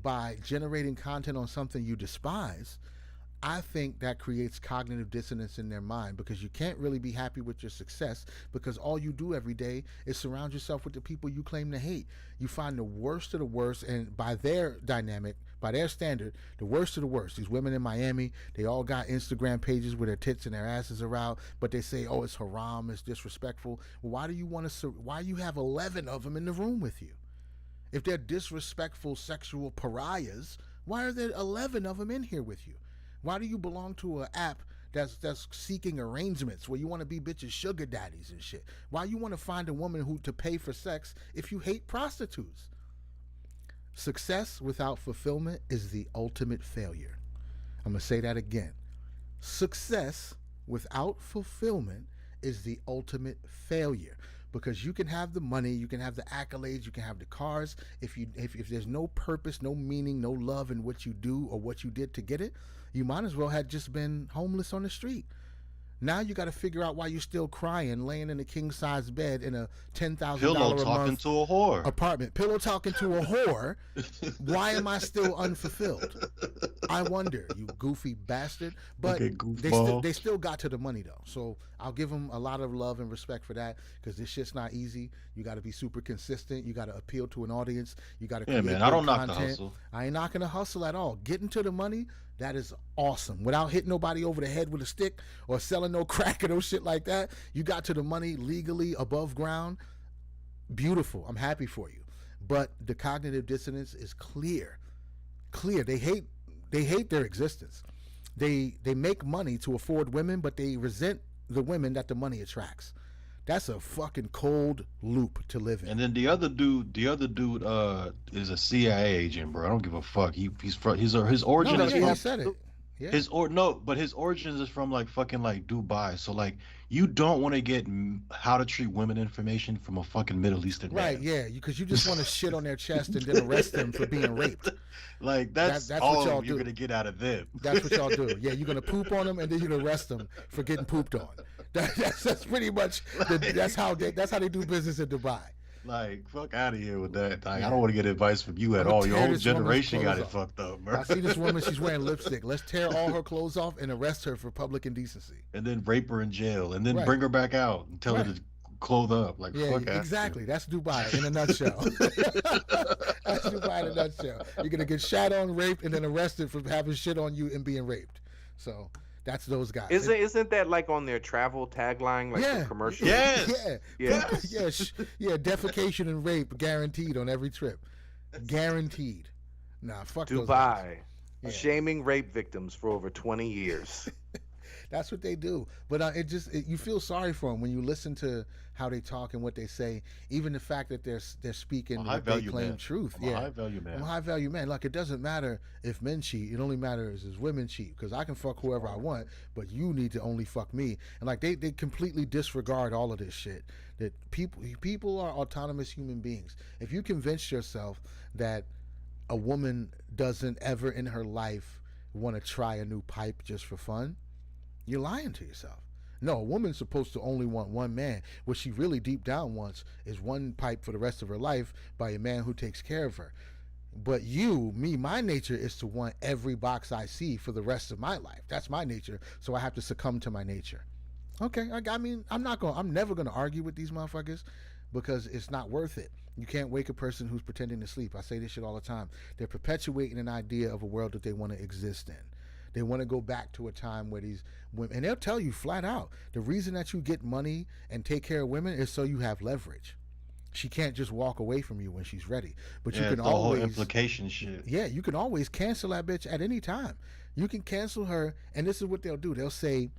by generating content on something you despise, I think that creates cognitive dissonance in their mind, because you can't really be happy with your success because all you do every day is surround yourself with the people you claim to hate. You find the worst of the worst, and by their dynamic, by their standard, the worst of the worst. These women in Miami, they all got Instagram pages where their tits and their asses are out, but they say, oh, it's haram, it's disrespectful. Well, why do you have 11 of them in the room with you? If they're disrespectful sexual pariahs, why are there 11 of them in here with you? Why do you belong to an app that's seeking arrangements where you want to be bitches sugar daddies and shit? Why you want to find a woman to pay for sex if you hate prostitutes? Success without fulfillment is the ultimate failure. I'm going to say that again. Success without fulfillment is the ultimate failure. Because you can have the money, you can have the accolades, you can have the cars. If there's no purpose, no meaning, no love in what you do or what you did to get it, you might as well have just been homeless on the street. Now you got to figure out why you're still crying, laying in a king-size bed in a $10,000 Pillow a talking month to a whore. apartment. Pillow talking to a whore. Why am I still unfulfilled? I wonder, you goofy bastard. But Okay, goofball. they still got to the money, though. So I'll give them a lot of love and respect for that, because this shit's not easy. You got to be super consistent. You got to appeal to an audience. You got to create man, I don't knock the content. hustle. I ain't knocking the hustle at all. Getting to the money, that is awesome. Without hitting nobody over the head with a stick or selling no crack or no shit like that, you got to the money legally above ground. Beautiful. I'm happy for you. But the cognitive dissonance is clear. They hate their existence. They make money to afford women, but they resent the women that the money attracts. That's a fucking cold loop to live in. And then the other dude is a CIA agent, bro. I don't give a fuck. His origin No, is yeah, from he said it. Yeah. but his origins is from like fucking like Dubai. So like you don't want to get how to treat women information from a fucking Middle Eastern Right, man. yeah, because you just want to shit on their chest and then arrest them for being raped. Like that's what all y'all you're do. gonna get out of them. That's what y'all do. Yeah, you're gonna poop on them and then you're gonna arrest them for getting pooped on. That's pretty much that's how they do business in Dubai. Like, fuck out of here with that. Like, Yeah. I don't want to get advice from you at I'ma all. Your tear whole this woman's generation got clothes it off. fucked up, bro. I see this woman, she's wearing lipstick. Let's tear all her clothes off and arrest her for public indecency. And then rape her in jail, and then Right. bring her back out and tell her Right. to clothe up. Like, Yeah, fuck out. exactly. That's Dubai in a nutshell. That's Dubai in a nutshell. You're gonna get shot on, raped, and then arrested for having shit on you and being raped. So that's those guys. Isn't that like on their travel tagline, like Yeah. the commercial? Yes. Yeah. Yes. Yeah, defecation and rape guaranteed on every trip. Guaranteed. Nah, fuck those guys. Dubai, Yeah. shaming rape victims for over 20 years. That's what they do. But you feel sorry for them when you listen to how they talk and what they say. Even the fact that they're speaking A what high they value claim man. truth. I'm a high value man. I'm a high value man. Like, it doesn't matter if men cheat. It only matters if women cheat. Because I can fuck whoever I want, but you need to only fuck me. And like they completely disregard all of this shit. That people are autonomous human beings. If you convince yourself that a woman doesn't ever in her life want to try a new pipe just for fun, you're lying to yourself. No, a woman's supposed to only want one man. What she really deep down wants is one pipe for the rest of her life by a man who takes care of her. But my nature is to want every box I see for the rest of my life. That's my nature, so I have to succumb to my nature. Okay, I mean, I'm never gonna argue with these motherfuckers because it's not worth it. You can't wake a person who's pretending to sleep. I say this shit all the time. They're perpetuating an idea of a world that they want to exist in. They want to go back to a time where these women, and they'll tell you flat out, the reason that you get money and take care of women is so you have leverage. She can't just walk away from you when she's ready. But you can the always whole implication shit. Yeah, you can always cancel that bitch at any time. You can cancel her, and this is what they'll do. They'll say,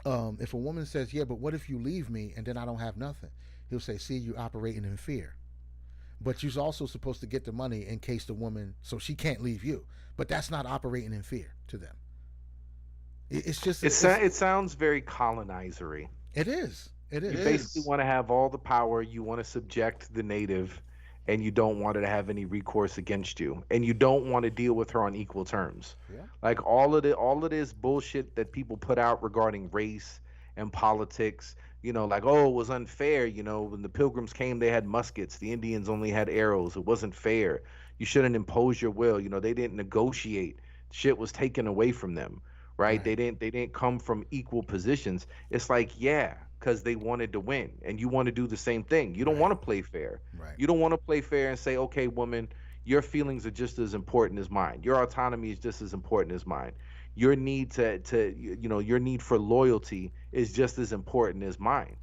if a woman says, yeah, but what if you leave me and then I don't have nothing? He'll say, see, you're operating in fear. But you're also supposed to get the money in case the woman, so she can't leave you. But that's not operating in fear to them. It's just... It sounds very colonizery. It is. It is. You basically want to have all the power. You want to subject the native, and you don't want her to have any recourse against you, and you don't want to deal with her on equal terms. Yeah. Like all of this bullshit that people put out regarding race and politics. Like, oh, it was unfair. When the Pilgrims came, they had muskets. The Indians only had arrows. It wasn't fair. You shouldn't impose your will. They didn't negotiate. Shit was taken away from them, right? They didn't come from equal positions. It's like, yeah, because they wanted to win, and you want to do the same thing. You don't want to play fair. Right. You don't want to play fair and say, okay, woman, your feelings are just as important as mine. Your autonomy is just as important as mine. Your need your need for loyalty is just as important as mine.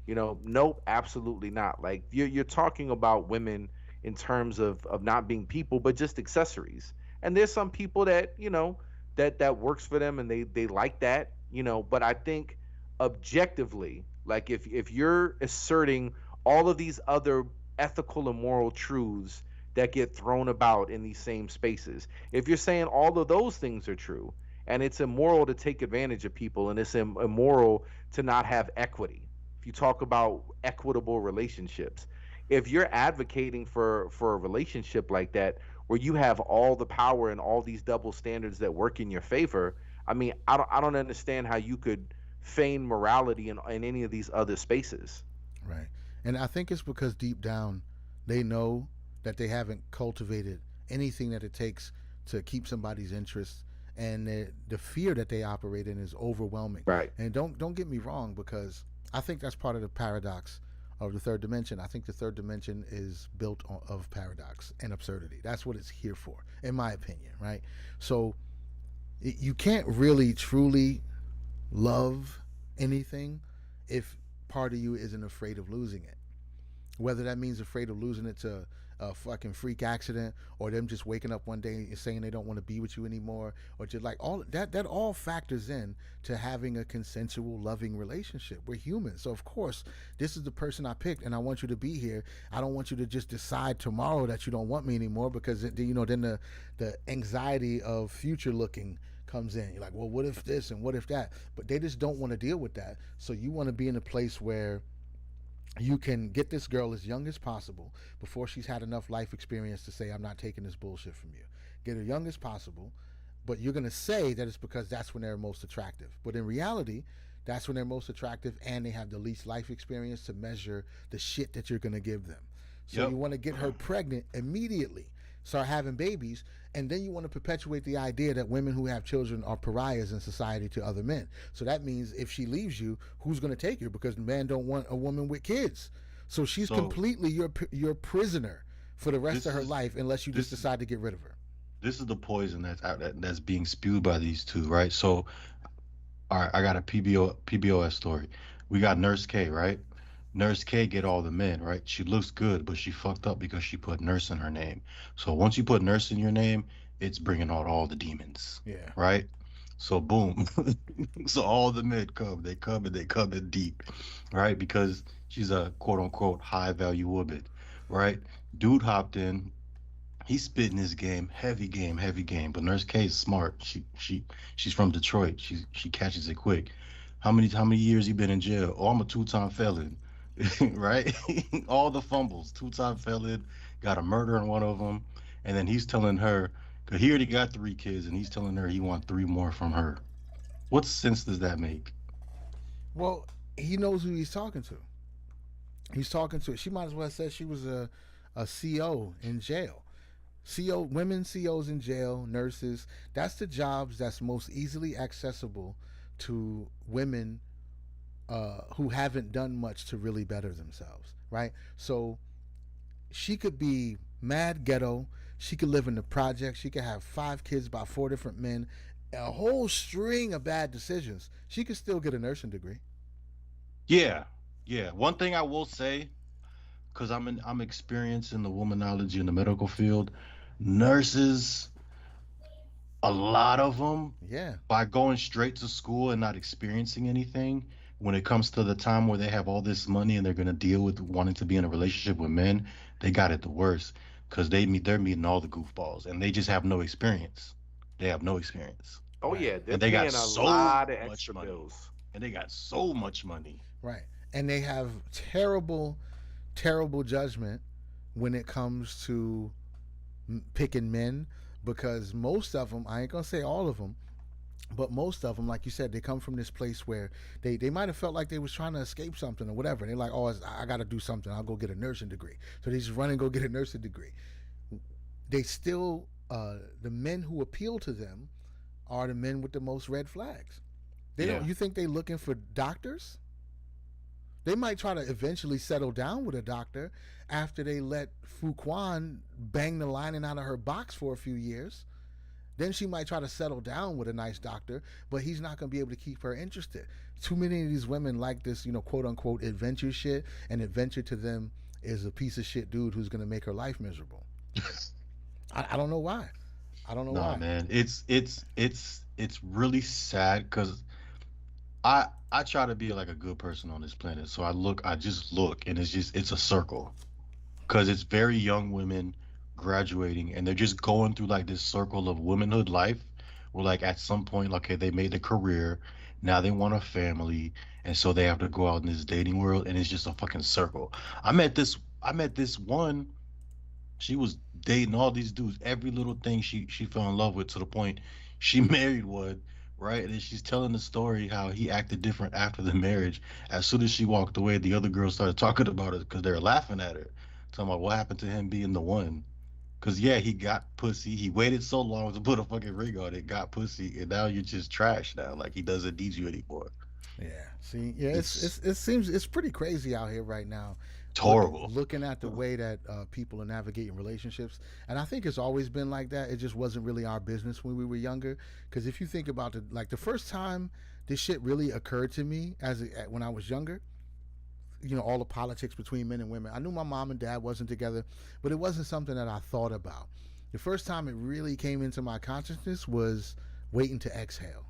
Nope, absolutely not. Like you're talking about women in terms of not being people, but just accessories. And there's some people that, that works for them and they like that, but I think objectively, like if you're asserting all of these other ethical and moral truths that get thrown about in these same spaces, if you're saying all of those things are true, and it's immoral to take advantage of people, and it's immoral to not have equity. If you talk about equitable relationships, if you're advocating for a relationship like that, where you have all the power and all these double standards that work in your favor, I mean, I don't understand how you could feign morality in any of these other spaces. Right. And I think it's because deep down, they know that they haven't cultivated anything that it takes to keep somebody's interest. And the fear that they operate in is overwhelming. Right. And don't get me wrong, because I think that's part of the paradox of the third dimension. I think the third dimension is built of paradox and absurdity. That's what it's here for, in my opinion, right? So You can't really truly love anything if part of you isn't afraid of losing it. Whether that means afraid of losing it to a fucking freak accident, or them just waking up one day and saying they don't want to be with you anymore, or just like all that all factors in to having a consensual loving relationship. We're human, so of course this is the person I picked and I want you to be here. I don't want you to just decide tomorrow that you don't want me anymore, because then the anxiety of future looking comes in. You're like, well, what if this and what if that? But they just don't want to deal with that. So you want to be in a place where you can get this girl as young as possible before she's had enough life experience to say, I'm not taking this bullshit from you. Get her young as possible, but you're going to say that it's because that's when they're most attractive. But in reality, that's when they're most attractive and they have the least life experience to measure the shit that you're going to give them. So you want to get her pregnant immediately, start having babies, and then you want to perpetuate the idea that women who have children are pariahs in society to other men. So that means if she leaves you, who's going to take her? Because men don't want a woman with kids. So she's completely your prisoner for the rest of her life unless you just decide to get rid of her. This is the poison that's being spewed by these two, right? So, all right, I got a PBOS story. We got Nurse K, right? Nurse K get all the men, right? She looks good, but she fucked up because she put nurse in her name. So once you put nurse in your name, it's bringing out all the demons. Yeah. Right? So boom. So all the men come. They come and they come in deep. Right? Because she's a quote unquote high value woman. Right? Dude hopped in. He's spitting his game, heavy game, heavy game. But Nurse K is smart. She's from Detroit. She catches it quick. How many years he been in jail? Oh, I'm a two-time felon. Right? All the fumbles, two-time felon, got a murder in one of them, and then he's telling her, cause he already got 3 kids, and he's telling her he want 3 more from her. What sense does that make? Well, he knows who he's talking to. He's talking to. She might as well have said she was a CO in jail. CO women COs in jail, nurses. That's the jobs that's most easily accessible to women who haven't done much to really better themselves, right? So she could be mad ghetto. She could live in the project. She could have 5 kids by 4 different men, a whole string of bad decisions. She could still get a nursing degree. Yeah, yeah. One thing I will say, because I'm experienced in the womanology in the medical field, nurses, a lot of them, Yeah, by going straight to school and not experiencing anything, when it comes to the time where they have all this money and they're going to deal with wanting to be in a relationship with men, they got it the worst, because they're meeting all the goofballs and they just have no experience. They have no experience. Oh right, yeah, they're And they got paying a so lot of much extra money. bills. And they got so much money. right. And they have terrible, terrible judgment when it comes to picking men, because most of them, I ain't gonna say all of them, but most of them, like you said, they come from this place where they might have felt like they was trying to escape something or whatever. They're like, oh, I got to do something. I'll go get a nursing degree. So they just run and go get a nursing degree. They still, the men who appeal to them are the men with the most red flags. They Yeah. don't. You think they looking for doctors? They might try to eventually settle down with a doctor after they let Fuquan bang the lining out of her box for a few years. Then she might try to settle down with a nice doctor, but he's not going to be able to keep her interested. Too many of these women like this, quote unquote adventure shit, and adventure to them is a piece of shit dude who's going to make her life miserable. I don't know why. I don't know Nah, why. man. It's really sad because I try to be like a good person on this planet. So I just look and it's a circle. Because it's very young women graduating and they're just going through like this circle of womanhood life where like at some point, like, okay, they made a career, now they want a family, and so they have to go out in this dating world and it's just a fucking circle. I met this one, she was dating all these dudes, every little thing she fell in love with, to the point she married one, right? And then she's telling the story how he acted different after the marriage. As soon as she walked away, the other girls started talking about it because they were laughing at her, talking about what happened to him being the one. Cause yeah, he got pussy. He waited so long to put a fucking ring on it, got pussy, and now you're just trash now. Like he doesn't need you anymore. Yeah. See, yeah, It's it seems it's pretty crazy out here right now It's horrible. Looking at the way that people are navigating relationships, and I think it's always been like that. It just wasn't really our business when we were younger. Because if you think about the first time this shit really occurred to me when I was younger, all the politics between men and women. I knew my mom and dad wasn't together, but it wasn't something that I thought about. The first time it really came into my consciousness was Waiting to Exhale.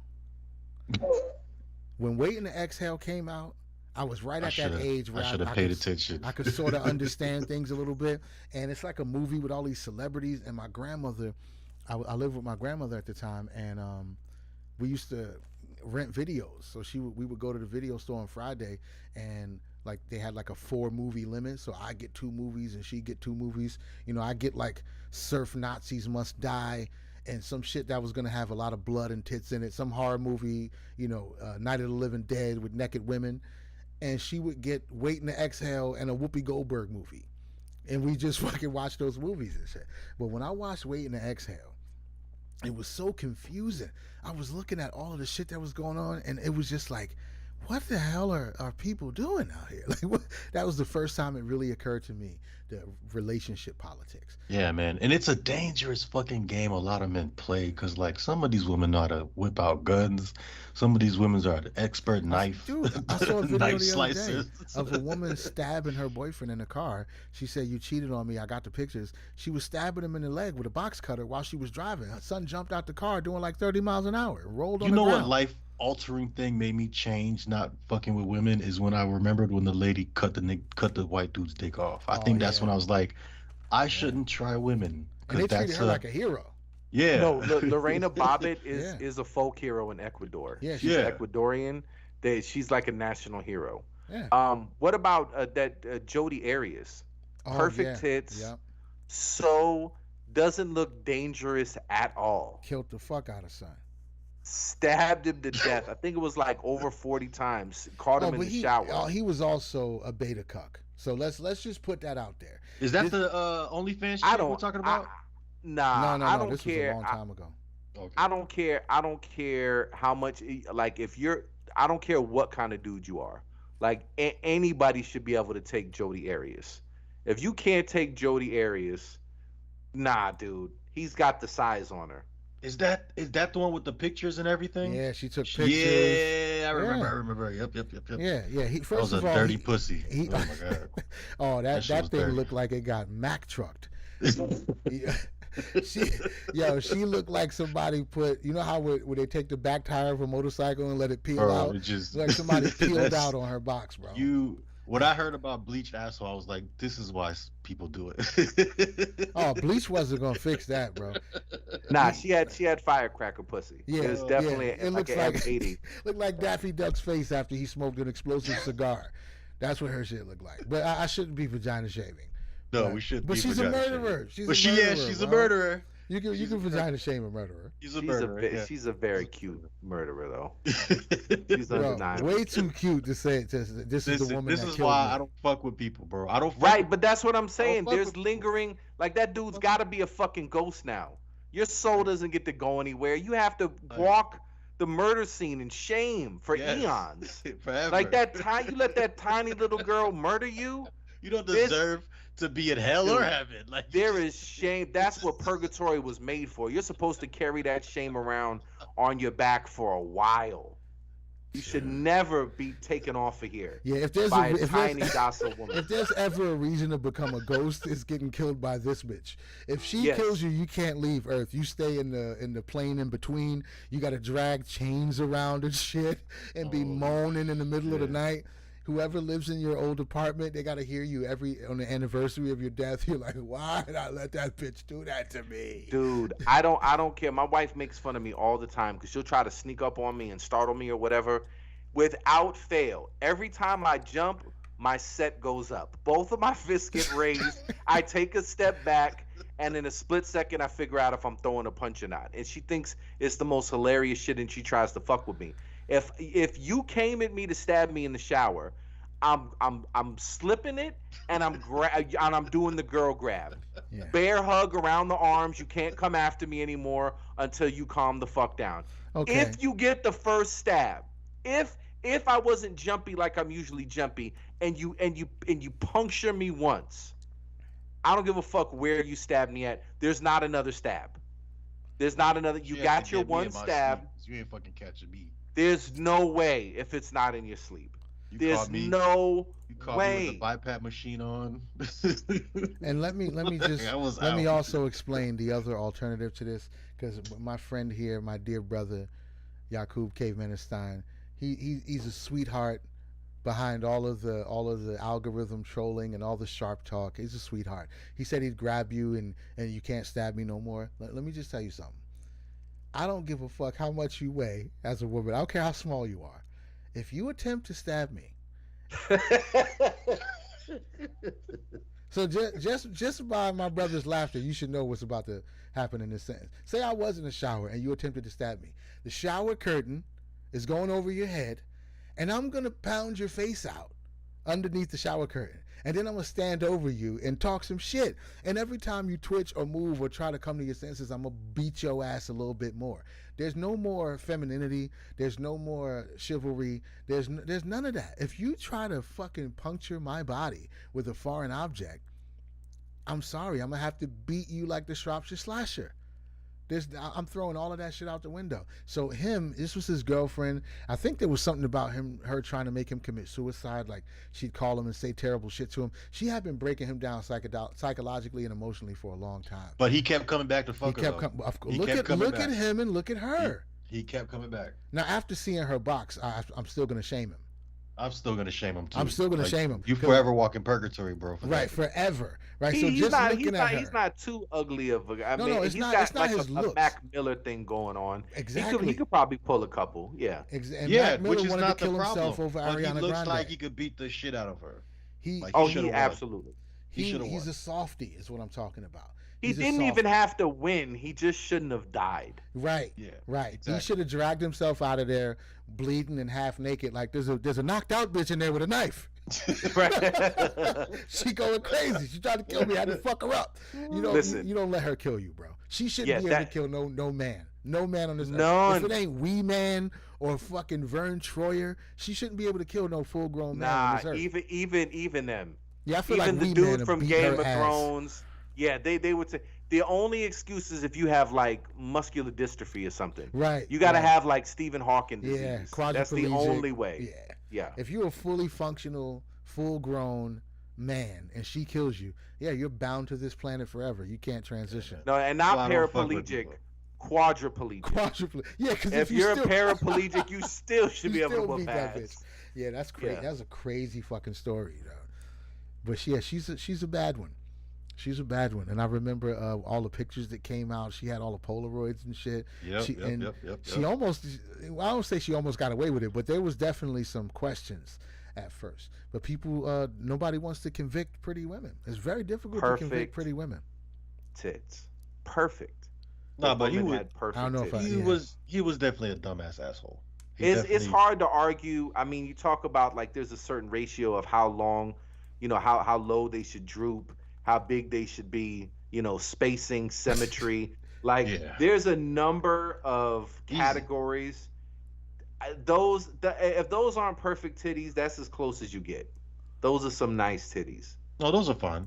When Waiting to Exhale came out, I was right at that age where I should have paid attention. I could sort of understand things a little bit. And it's like a movie with all these celebrities. And my grandmother, I lived with my grandmother at the time, and we used to rent videos. So we would go to the video store on Friday, and like they had like a 4-movie limit. So I get 2 movies and she get 2 movies. I get like Surf Nazis Must Die and some shit that was going to have a lot of blood and tits in it. Some horror movie, Night of the Living Dead with naked women. And she would get Waiting to Exhale and a Whoopi Goldberg movie. And we just fucking watched those movies and shit. But when I watched Waiting to Exhale, it was so confusing. I was looking at all of the shit that was going on, and it was just like, what the hell are people doing out here? Like, that was the first time it really occurred to me, the relationship politics. Yeah, man. And it's a dangerous fucking game a lot of men play, because like some of these women know how to whip out guns. Some of these women are expert knife. Dude, I saw a video knife the other slicers. day of a woman stabbing her boyfriend in a car. She said, "You cheated on me. I got the pictures." She was stabbing him in the leg with a box cutter while she was driving. Her son jumped out the car doing like 30 miles an hour, rolled on the ground. You know what life-altering thing made me change not fucking with women is when I remembered when the lady cut the white dude's dick off. I think that's when I was like, I shouldn't try women. And they treated her like a hero. Yeah. No, Lorena Bobbitt is a folk hero in Ecuador. Yeah, she's Ecuadorian. She's like a national hero. Yeah. What about that Jodi Arias? Perfect tits. Yep. So doesn't look dangerous at all. Killed the fuck out of son. Stabbed him to death. I think it was like over 40 times. Caught him in the shower. He was also a beta cuck. So let's just put that out there. Is that the OnlyFans shit we're talking about? No, I don't this care. was a long time ago. Okay. I don't care how much. Like I don't care what kind of dude you are. Like anybody should be able to take Jodi Arias. If you can't take Jodi Arias, nah, dude, he's got the size on her. Is that the one with the pictures and everything? Yeah, she took pictures. Yeah, I remember. Yep. Yeah. That was a dirty pussy. Oh my god. Oh, that thing looked like it got Mack trucked. She looked like somebody put, how when they take the back tire of a motorcycle and let it peel out? Like somebody peeled out on her box, bro. When I heard about bleached asshole, I was like, this is why people do it. Oh, bleach wasn't gonna fix that, bro. Nah, she had firecracker pussy. Yeah, it was definitely it like an F80. Looked like Daffy Duck's face after he smoked an explosive cigar. That's what her shit looked like. But I shouldn't be vagina shaving. No, we shouldn't. But she's a murderer. She's a murderer. You can vagina shame a murderer. She's a very cute murderer, though. She's undeniable. Way too cute to say it. This is the woman. This is why I don't fuck with people, bro. I don't. But that's what I'm saying. There's lingering. Like that dude's got to be a fucking ghost now. Your soul doesn't get to go anywhere. You have to walk the murder scene in shame for eons. Forever. Like you let that tiny little girl murder you. You don't deserve to be in hell or heaven. Like there is shame. That's what purgatory was made for. You're supposed to carry that shame around on your back for a while. You should never be taken off of here. Yeah, if there's by a tiny docile woman. If there's ever a reason to become a ghost, it's getting killed by this bitch. If she kills you, you can't leave Earth. You stay in the plane in between. You got to drag chains around and shit and be moaning in the middle of the night. Whoever lives in your old apartment, they got to hear you on the anniversary of your death. You're like, why did I let that bitch do that to me? Dude, I don't care. My wife makes fun of me all the time because she'll try to sneak up on me and startle me or whatever. Without fail, every time I jump, my set goes up. Both of my fists get raised. I take a step back, and in a split second, I figure out if I'm throwing a punch or not. And she thinks it's the most hilarious shit, and she tries to fuck with me. If you came at me to stab me in the shower, I'm slipping it and I'm doing the girl grab. Yeah. Bear hug around the arms. You can't come after me anymore until you calm the fuck down. Okay. If you get the first stab, if if I wasn't jumpy like I'm usually jumpy, and you puncture me once, I don't give a fuck where you stab me at. There's not another stab. There's not another. You got your one stab. You ain't fucking catching me. There's no way if it's not in your sleep. There's no way. Me with the BiPAP machine on. And let me also explain the other alternative to this, because my friend here, my dear brother, Yakub Cavemanstein, he's a sweetheart behind all of the algorithm trolling and all the sharp talk. He's a sweetheart. He said he'd grab you and you can't stab me no more. Let me just tell you something. I don't give a fuck how much you weigh as a woman. I don't care how small you are. If you attempt to stab me, so just by my brother's laughter, you should know what's about to happen in this sentence. Say I was in the shower and you attempted to stab me. The shower curtain is going over your head, and I'm gonna pound your face out underneath the shower curtain, and then I'm gonna stand over you and talk some shit. And every time you twitch or move or try to come to your senses, I'm gonna beat your ass a little bit more. There's no more femininity. There's no more chivalry. There's none of that. If you try to fucking puncture my body with a foreign object, I'm sorry. I'm gonna have to beat you like the Shropshire Slasher. I'm throwing all of that shit out the window. So this was his girlfriend. I think there was something about her trying to make him commit suicide. Like she'd call him and say terrible shit to him. She had been breaking him down psychologically and emotionally for a long time. But he kept coming back to fuck her. Look at him and look at her. He kept coming back. Now after seeing her box, I'm still gonna shame him. I'm still gonna shame him too. I'm still gonna shame him. You forever walk in purgatory, bro. Right, forever. Right. He's not too ugly of a guy. No, it's not like his looks. A Mac Miller thing going on. Exactly. He could probably pull a couple. Yeah. And Mac Miller which is wanted not to kill the problem. himself over but Ariana he looks Grande. like he could beat the shit out of her. He absolutely. He's a softie, is what I'm talking about. He didn't even have to win. He just shouldn't have died. Right. Yeah. Right. Exactly. He should have dragged himself out of there, bleeding and half naked. Like there's a knocked out bitch in there with a knife. She going crazy. She tried to kill me. I had to fuck her up. You don't let her kill you, bro. She shouldn't be able to kill no man. No man on this earth. If it ain't Wee Man or fucking Vern Troyer, she shouldn't be able to kill no full grown man on this earth. Even them. Yeah, I feel even like the Wee dude Man from beat Game her of ass. Thrones. Yeah, they would say the only excuse is if you have like muscular dystrophy or something. Right. You got to have like Stephen Hawking disease. Yeah, that's the only way. Yeah. If you're a fully functional, full-grown man and she kills you, you're bound to this planet forever. You can't transition. No, and not paraplegic. Quadriplegic. Yeah, because if you're a paraplegic, you still should be able to whoop that bitch. Yeah, that's crazy. Yeah. That's a crazy fucking story, though. But she's a bad one. She's a bad one. And I remember all the pictures that came out. She had all the Polaroids and shit. She almost, I don't say she almost got away with it, but there was definitely some questions at first. But people, nobody wants to convict pretty women. It's very difficult to convict pretty women. Tits. Perfect. No, but he was definitely a dumbass asshole. It's hard to argue. I mean, you talk about like there's a certain ratio of how long, how low they should droop, how big they should be, spacing, symmetry. There's a number of categories. If those aren't perfect titties, that's as close as you get. Those are some nice titties. No, those are fun.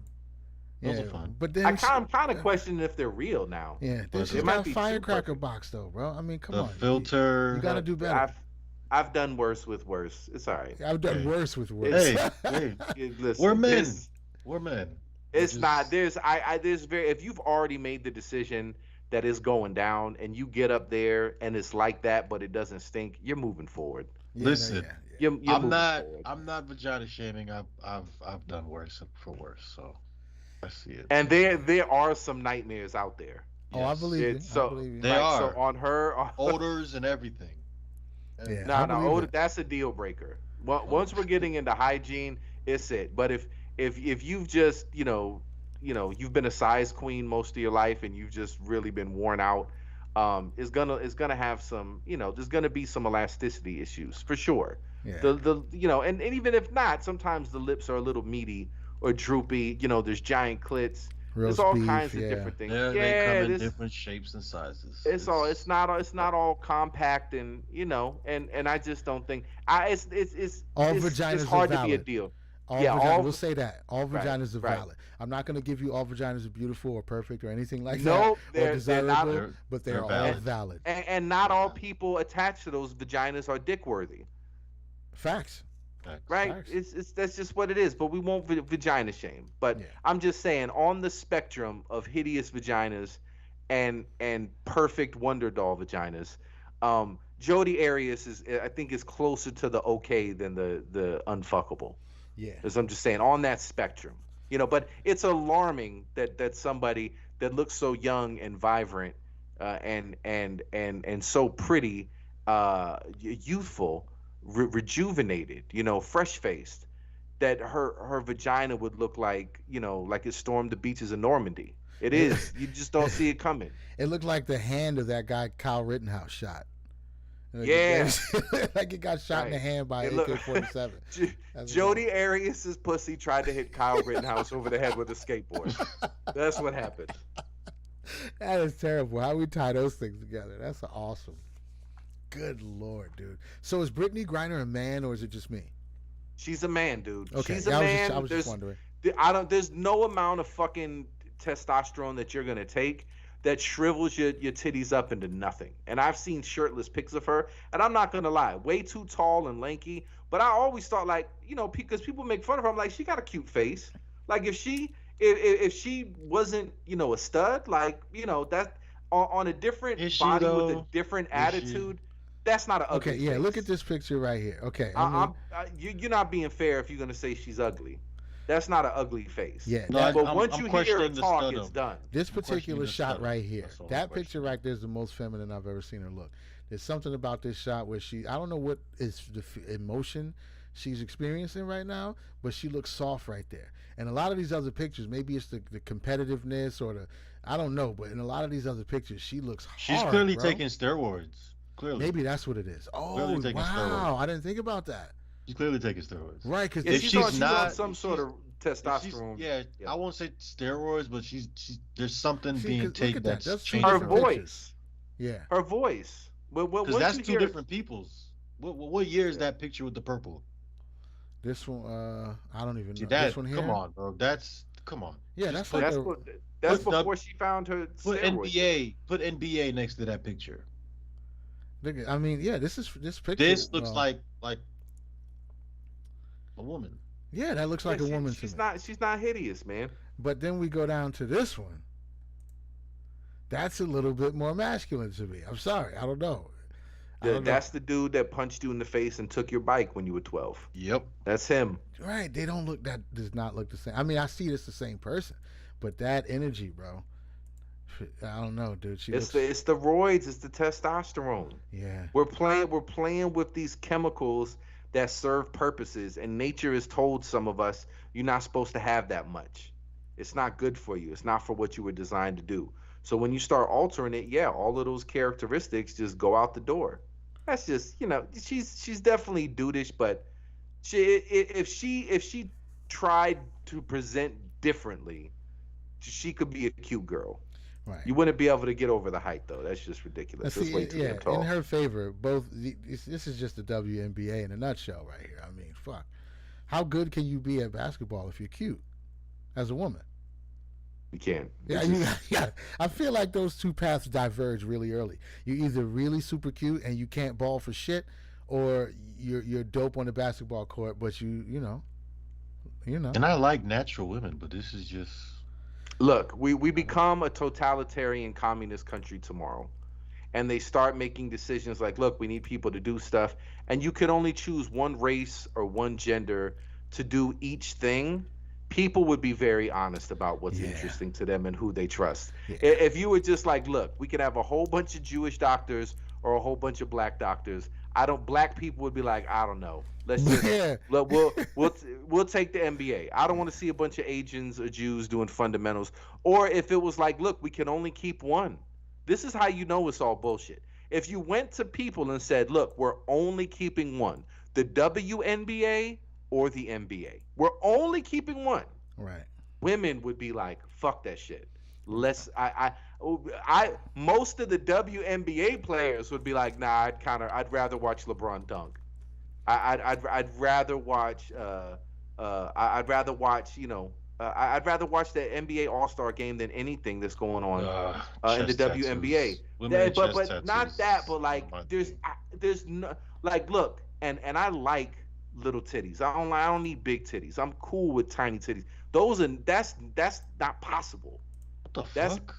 Those are fun. But then I'm kind of questioning if they're real now. Yeah, it might be firecracker box though, bro. I mean, come on. The filter. You gotta do better. I've done worse with worse. It's all right. I've done worse with worse. Hey, listen, we're men. We're men. It's not. There's if you've already made the decision that it's going down and you get up there and it's like that, but it doesn't stink, you're moving forward. Listen, you're I'm not vagina shaming. I've done worse for worse, so I see it. And there are some nightmares out there. Oh, yes. I believe it. So they are. So on her odors and everything. Yeah, no, that's a deal breaker. Well, once we're getting into hygiene, it's it. But if you've just you've been a size queen most of your life and you've just really been worn out, it's gonna have some, there's gonna be some elasticity issues for sure. Yeah. And even if not, sometimes the lips are a little meaty or droopy. There's giant clits. Roast all beef, kinds of yeah. different things. They come in different shapes and sizes. It's not all compact, and and I just don't think All it's vaginas hard are to be a valid. deal. All Yeah, vaginas. We'll say that all right, vaginas are right. valid. I'm not going to give you all vaginas are beautiful or perfect or anything like Nope, that or they're desirable, not, but they're all valid. valid. and not all people attached to those vaginas are dick worthy. Facts. Right? Facts. It's that's just what it is. But we won't vagina shame. But Yeah. I'm just saying, on the spectrum of hideous vaginas and perfect wonder doll vaginas, Jodi Arias I think is closer to the okay than the unfuckable. Yeah. As I'm just saying, on that spectrum, But it's alarming that somebody that looks so young and vibrant, and so pretty, youthful, rejuvenated, fresh faced, that her vagina would look like like it stormed the beaches of Normandy. It is. You just don't see it coming. It looked like the hand of that guy Kyle Rittenhouse shot. Yeah. Like it got shot in the Right. hand by It AK-47. Jodi Arias' pussy tried to hit Kyle Rittenhouse over the head with a skateboard. That's what happened. That is terrible. How we tie those things together? That's awesome. Good Lord, dude. So is Brittany Griner a man or is it just me? She's a man, dude. Okay, She's a yeah, man. I was just wondering. There's no amount of fucking testosterone that you're gonna take that shrivels your titties up into nothing. And I've seen shirtless pics of her, and I'm not gonna lie, way too tall and lanky. But I always thought, like, because people make fun of her, I'm like, she got a cute face. Like if she wasn't, a stud, like, that on a different body with a different attitude, that's not an ugly Okay, yeah, face. look at this picture right here. Okay, you're not being fair if you're gonna say she's ugly. That's not an ugly face. Yeah, but once you hear her talk, it's done. This particular shot right here, That's all I'm that picture right there is the most feminine I've ever seen her look. There's something about this shot where I don't know what is the emotion she's experiencing right now, but she looks soft right there. And a lot of these other pictures, maybe it's the competitiveness or I don't know, but in a lot of these other pictures, she looks hard. She's clearly bro. taking steroids. Clearly. Maybe that's what it is. Oh, wow. Steroids. I didn't think about that. She's clearly taking steroids. Right, because if she's on some sort of testosterone. Yeah, I won't say steroids, but there's something being taken that's changing her voice. Yeah, her voice. Because that's two different people's. What year is that picture with the purple? This one, I don't even know. This one here. Come on, bro. Come on. Yeah, that's before she found her. Put steroids. Put NBA next to that picture. I mean, yeah, this picture. This looks like a woman. Yeah, that looks like a woman. She's not hideous, man. But then we go down to this one. That's a little bit more masculine to me. I'm sorry, I don't know. That's the dude that punched you in the face and took your bike when you were 12. Yep, that's him. Right? They don't look. That does not look the same. I mean, I see it's the same person, but that energy, bro. I don't know, dude. It's the roids. It's the testosterone. Yeah. We're playing with these chemicals that serve purposes, and nature has told some of us you're not supposed to have that much. It's not good for you. It's not for what you were designed to do. So when you start altering it, yeah, all of those characteristics just go out the door. That's just, she's definitely dudeish, but if she tried to present differently, she could be a cute girl. Right. You wouldn't be able to get over the height, though. That's just ridiculous. That's way too damn tall. In her favor, this is just the WNBA in a nutshell right here. I mean, fuck. How good can you be at basketball if you're cute as a woman? You can. Yeah, I feel like those two paths diverge really early. You're either really super cute and you can't ball for shit, or you're dope on the basketball court, but you know. And I like natural women, but this is just. Look, we become a totalitarian communist country tomorrow, and they start making decisions like, look, we need people to do stuff, and you can only choose one race or one gender to do each thing. People would be very honest about what's interesting to them and who they trust. Yeah. If you were just like, look, we could have a whole bunch of Jewish doctors or a whole bunch of black doctors. Black people would be like, I don't know. Let's just look, we'll take the NBA. I don't want to see a bunch of Asians or Jews doing fundamentals. Or if it was like, look, we can only keep one. This is how you know it's all bullshit. If you went to people and said, look, we're only keeping one, the WNBA or the NBA. We're only keeping one. Right. women would be like, "Fuck that shit." Most of the WNBA players would be like, "Nah, I'd rather watch LeBron dunk. I'd rather watch I'd rather watch I'd rather watch the NBA All-Star game than anything that's going on in the WNBA. But not that, but like there's no, like, look, and I like little titties. I don't need big titties. I'm cool with tiny titties. That's not possible. What the That's fuck?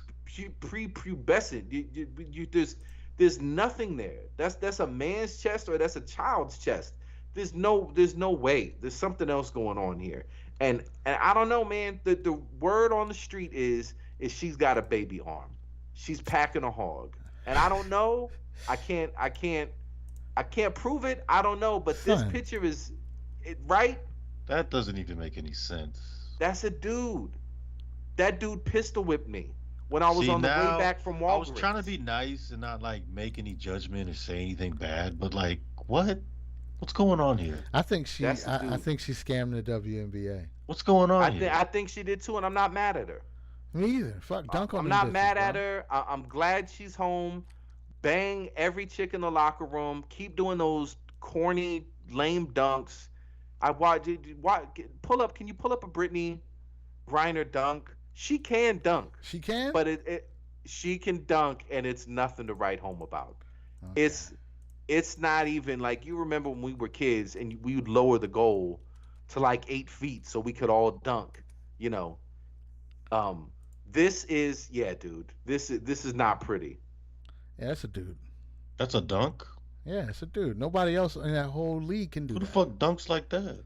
prepubescent. There's nothing there. That's a man's chest or that's a child's chest. There's no way. There's something else going on here. And I don't know, man. The word on the street is she's got a baby arm. She's packing a hog. And I don't know. I can't prove it. I don't know, but this picture is right? That doesn't even make any sense. That's a dude. That dude pistol whipped me when I was on the way back from Walgreens. I was trying to be nice and not like make any judgment or say anything bad, but like, what? What's going on here? I think she scammed the WNBA. What's going on here? I think she did too, and I'm not mad at her. Me either. Fuck, dunk on I'm not mad at her. I'm glad she's home. Bang every chick in the locker room. Keep doing those corny, lame dunks. Pull up. Can you pull up a Brittany Griner dunk? She can dunk. She can? But she can dunk, and it's nothing to write home about. Okay. It's not even like, you remember when we were kids and we would lower the goal to like 8 feet so we could all dunk, This is, dude. This is not pretty. Yeah, that's a dude. That's a dunk? Yeah, it's a dude. Nobody else in that whole league can do that. Who the fuck dunks like that?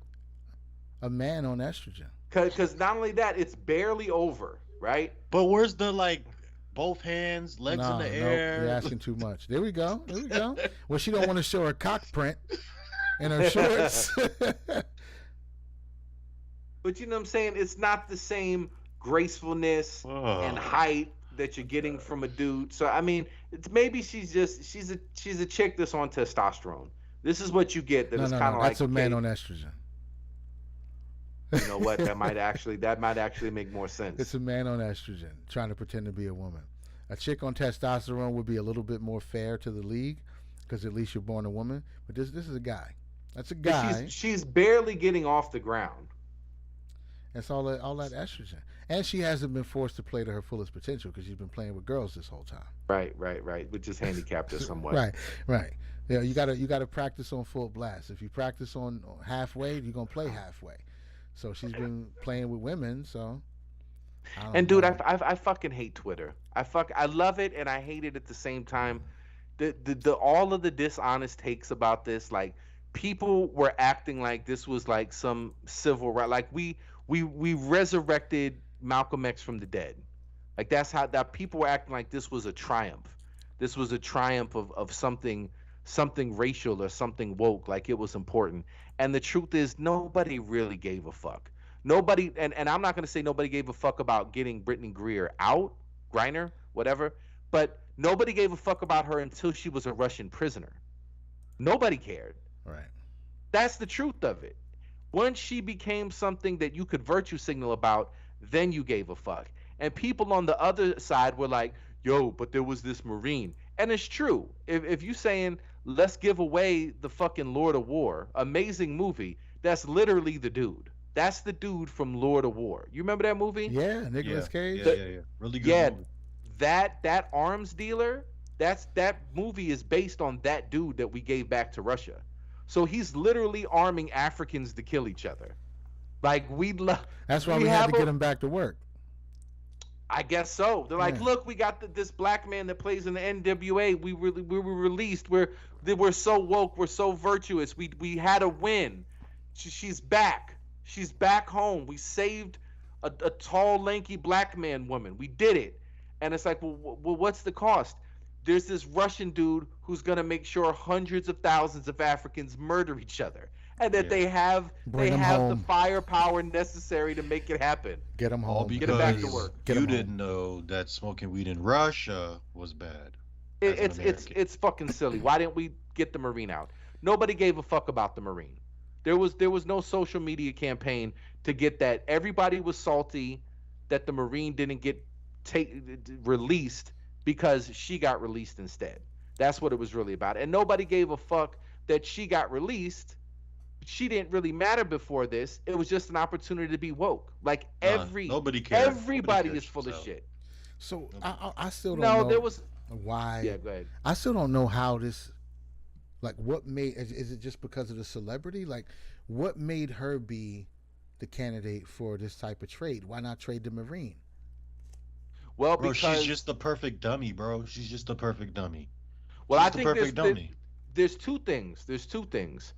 A man on estrogen. Because not only that, it's barely over, right? But where's the, like, both hands, legs in the air? You're asking too much. There we go. Well, she don't want to show her cock print in her shorts. But you know what I'm saying? It's not the same gracefulness and height that you're getting from a dude. So I mean, maybe she's a chick that's on testosterone. This is what you get. That is kind of like, that's a man on estrogen. You know what? That might actually make more sense. It's a man on estrogen trying to pretend to be a woman. A chick on testosterone would be a little bit more fair to the league because at least you're born a woman. But this is a guy. That's a guy. She's barely getting off the ground. That's all that estrogen. And she hasn't been forced to play to her fullest potential because she's been playing with girls this whole time. Right. Which has handicapped her somewhat. Right. Yeah, you gotta practice on full blast. If you practice on halfway, you're gonna play halfway. So she's been playing with women. So. And dude, I fucking hate Twitter. I love it and I hate it at the same time. The all of the dishonest takes about this, like people were acting like this was like some civil right, like we resurrected Malcolm X from the dead. Like that's how that people were acting like this was a triumph. This was a triumph of something racial or something woke, like it was important. And the truth is nobody really gave a fuck. Nobody, and I'm not going to say nobody gave a fuck about getting Brittany Griner, whatever, but nobody gave a fuck about her until she was a Russian prisoner. Nobody cared. Right. That's the truth of it. Once she became something that you could virtue signal about, then you gave a fuck. And people on the other side were like, yo, but there was this Marine. And it's true. If you saying, let's give away the fucking Lord of War, amazing movie, that's literally the dude. That's the dude from Lord of War. You remember that movie? Yeah, Nicolas Cage. Yeah. Really good movie. That arms dealer, that movie is based on that dude that we gave back to Russia. So he's literally arming Africans to kill each other. Like that's why we had to get him back to work. I guess so. They're like, look, we got this black man that plays in the NWA. We were released. We're so woke. We're so virtuous. We had a win. She's back. She's back home. We saved a tall, lanky black woman. We did it. And it's like, well, what's the cost? There's this Russian dude who's going to make sure hundreds of thousands of Africans murder each other. And that they have the firepower necessary to make it happen. Get them home. Get them back to work. You didn't know that smoking weed in Russia was bad. It's fucking silly. Why didn't we get the Marine out? Nobody gave a fuck about the Marine. There was no social media campaign to get that. Everybody was salty that the Marine didn't get take released because she got released instead. That's what it was really about. And nobody gave a fuck that she got released. She didn't really matter before this. It was just an opportunity to be woke. Like nobody cared. everybody Nobody is full of cared. shit. So I still don't No, know there was. why. Yeah, go ahead. I still don't know how this. Like, what made? Is it just because of the celebrity? Like, what made her be the candidate for this type of trade? Why not trade the Marine? Well, Bro, because she's just the perfect dummy, bro. She's just the perfect dummy. well, She's I the think perfect dummy. there's two things. There's two things.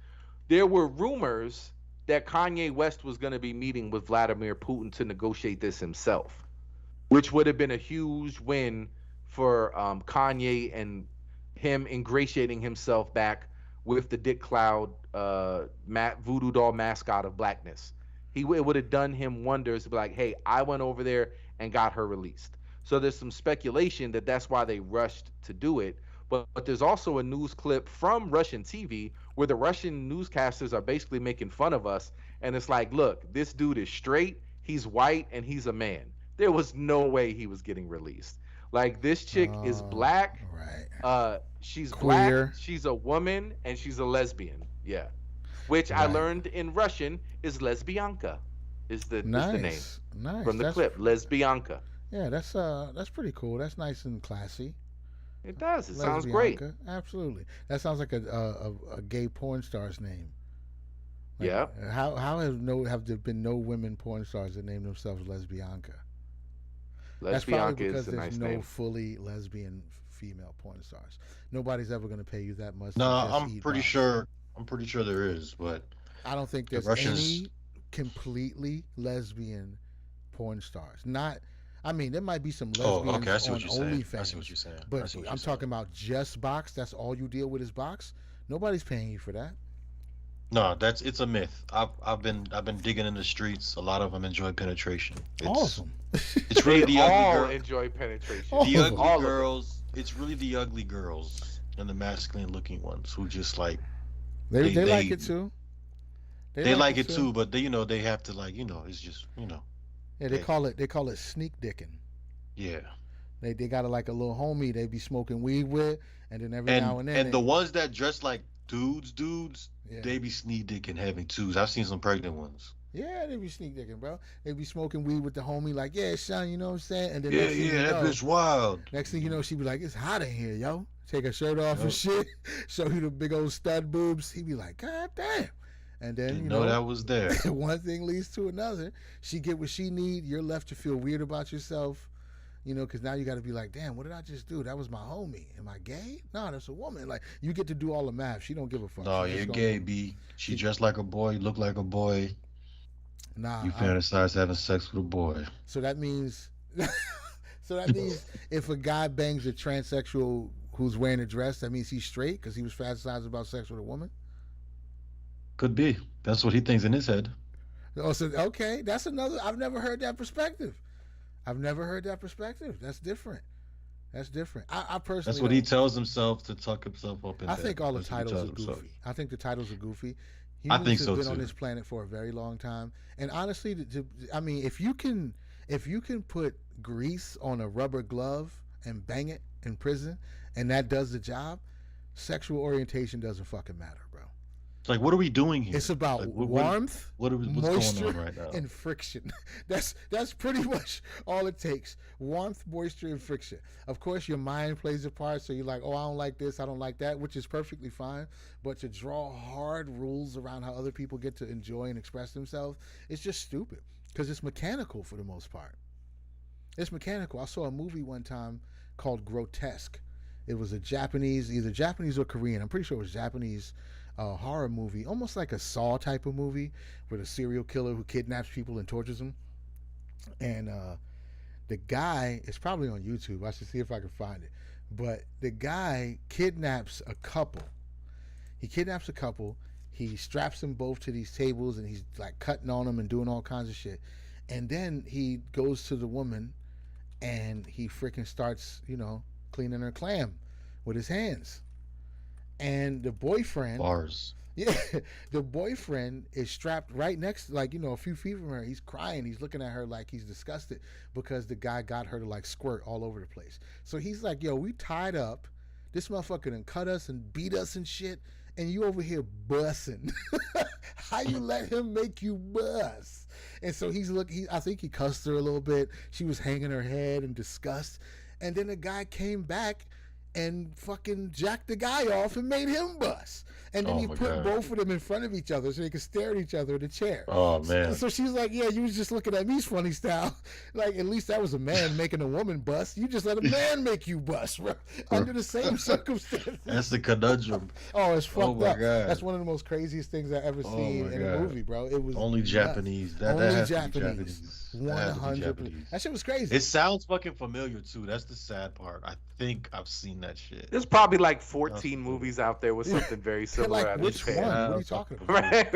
There were rumors that Kanye West was going to be meeting with Vladimir Putin to negotiate this himself, which would have been a huge win for Kanye and him ingratiating himself back with the Dick Cloud voodoo doll mascot of blackness. It would have done him wonders to be like, hey, I went over there and got her released. So there's some speculation that that's why they rushed to do it. But there's also a news clip from Russian TV where the Russian newscasters are basically making fun of us. And it's like, look, this dude is straight, he's white, and he's a man. There was no way he was getting released. Like, this chick is black. Right. She's Queer. black. She's a woman, and she's a lesbian. Yeah. Which I Right. learned in Russian is lesbianka. Is the name Nice. from the clip. Lesbianka. Yeah, that's pretty cool. That's nice and classy. It does. It sounds great. Lesbianka. Absolutely. That sounds like a gay porn star's name. Like, Yeah. How have there been no women porn stars that name themselves Lesbianka? That's probably Lesbianka because is a there's nice no name. fully lesbian female porn stars. Nobody's ever going to pay you that much. No, to just I'm eat pretty box. sure. I'm pretty sure there is, but I don't think the there's Russians. any completely lesbian porn stars. Not. I mean, there might be some Oh, lesbians okay. I see on what you're saying. I OnlyFans. see what you're saying. I But see what I'm you're saying. talking about just box. That's all you deal with is box. Nobody's paying you for that. No, it's a myth. I've been digging in the streets. A lot of them enjoy penetration. It's, Awesome. It's really They the ugly all girl. enjoy penetration. All The of them. ugly All of them. girls. It's really the ugly girls and the masculine looking ones who just like They They- like they- it too. they like it too, but they have to like it's just Yeah, they call it sneak dicking. yeah. They got like a little homie they be smoking weed with, and then every now and then And the ones that dress like dudes, yeah. they be sneak dicking having twos. I've seen some pregnant ones. Yeah, they be sneak dicking, bro. They be smoking weed with the homie, like, yeah, son, you know what I'm saying? And then Yeah, next thing you that know, bitch wild. next thing you know, she be like, it's hot in here, yo. Take her shirt off and Yup. shit, show you the big old stud boobs. He be like, God damn. And then, Didn't you know know, that was there. one thing leads to another. She get what she need. You're left to feel weird about yourself, because now you got to be like, damn, what did I just do? That was my homie. Am I gay? No, that's a woman. Like, you get to do all the math. She don't give a fuck. No, She just you're gonna- gay, B. She dressed like a boy, look like a boy. Nah. You fantasize having sex with a boy. So that means, if a guy bangs a transsexual who's wearing a dress, that means he's straight because he was fantasizing about sex with a woman. Could be. That's what he thinks in his head. Oh, so okay, that's another. I've never heard that perspective. That's different. I personally. That's what he tells himself to tuck himself up in I bed. think all the That's what he titles tells are himself. goofy. I think the titles are goofy. I Humans think have so, been on too. this planet for a very long time, and honestly, I mean, if you can put grease on a rubber glove and bang it in prison, and that does the job, sexual orientation doesn't fucking matter, bro. It's like, what are we doing here? It's about Like, warmth, what's moisture, going on right now? and friction. That's pretty much all it takes. Warmth, moisture, and friction. Of course, your mind plays a part, so you're like, oh, I don't like this, I don't like that, which is perfectly fine. But to draw hard rules around how other people get to enjoy and express themselves, it's just stupid because it's mechanical for the most part. It's mechanical. I saw a movie one time called Grotesque. It was a Japanese, either Japanese or Korean. I'm pretty sure it was Japanese horror movie, almost like a Saw type of movie with a serial killer who kidnaps people and tortures them. And the guy, it's probably on YouTube. I should see if I can find it. But the guy kidnaps a couple. He straps them both to these tables and he's like cutting on them and doing all kinds of shit. And then he goes to the woman and he freaking starts, cleaning her clam with his hands. And the boyfriend, Bars. Yeah, the boyfriend is strapped right next, like, a few feet from her. He's crying. He's looking at her like he's disgusted because the guy got her to like squirt all over the place. So he's like, "Yo, we tied up. This motherfucker done cut us and beat us and shit, and you over here bussing. How you let him make you bust?" And so I think he cussed her a little bit. She was hanging her head in disgust, and then the guy came back and fucking jacked the guy off and made him bust. And then he put both of them in front of each other so they could stare at each other in the chair. Oh, man. So she's like, "Yeah, you was just looking at me's funny style. Like, at least that was a man making a woman bust. You just let a man make you bust, bro. Under the same circumstances." That's the conundrum. Oh, it's fucked up. God. That's one of the most craziest things I've ever seen in a movie, bro. It was only nuts. Japanese. That only has Japanese. To be Japanese. 100%. That shit was crazy. It sounds fucking familiar too. That's the sad part. I think I've seen that shit. There's probably like 14 movies out there with something very similar. Like, which one? What are you talking about? Right.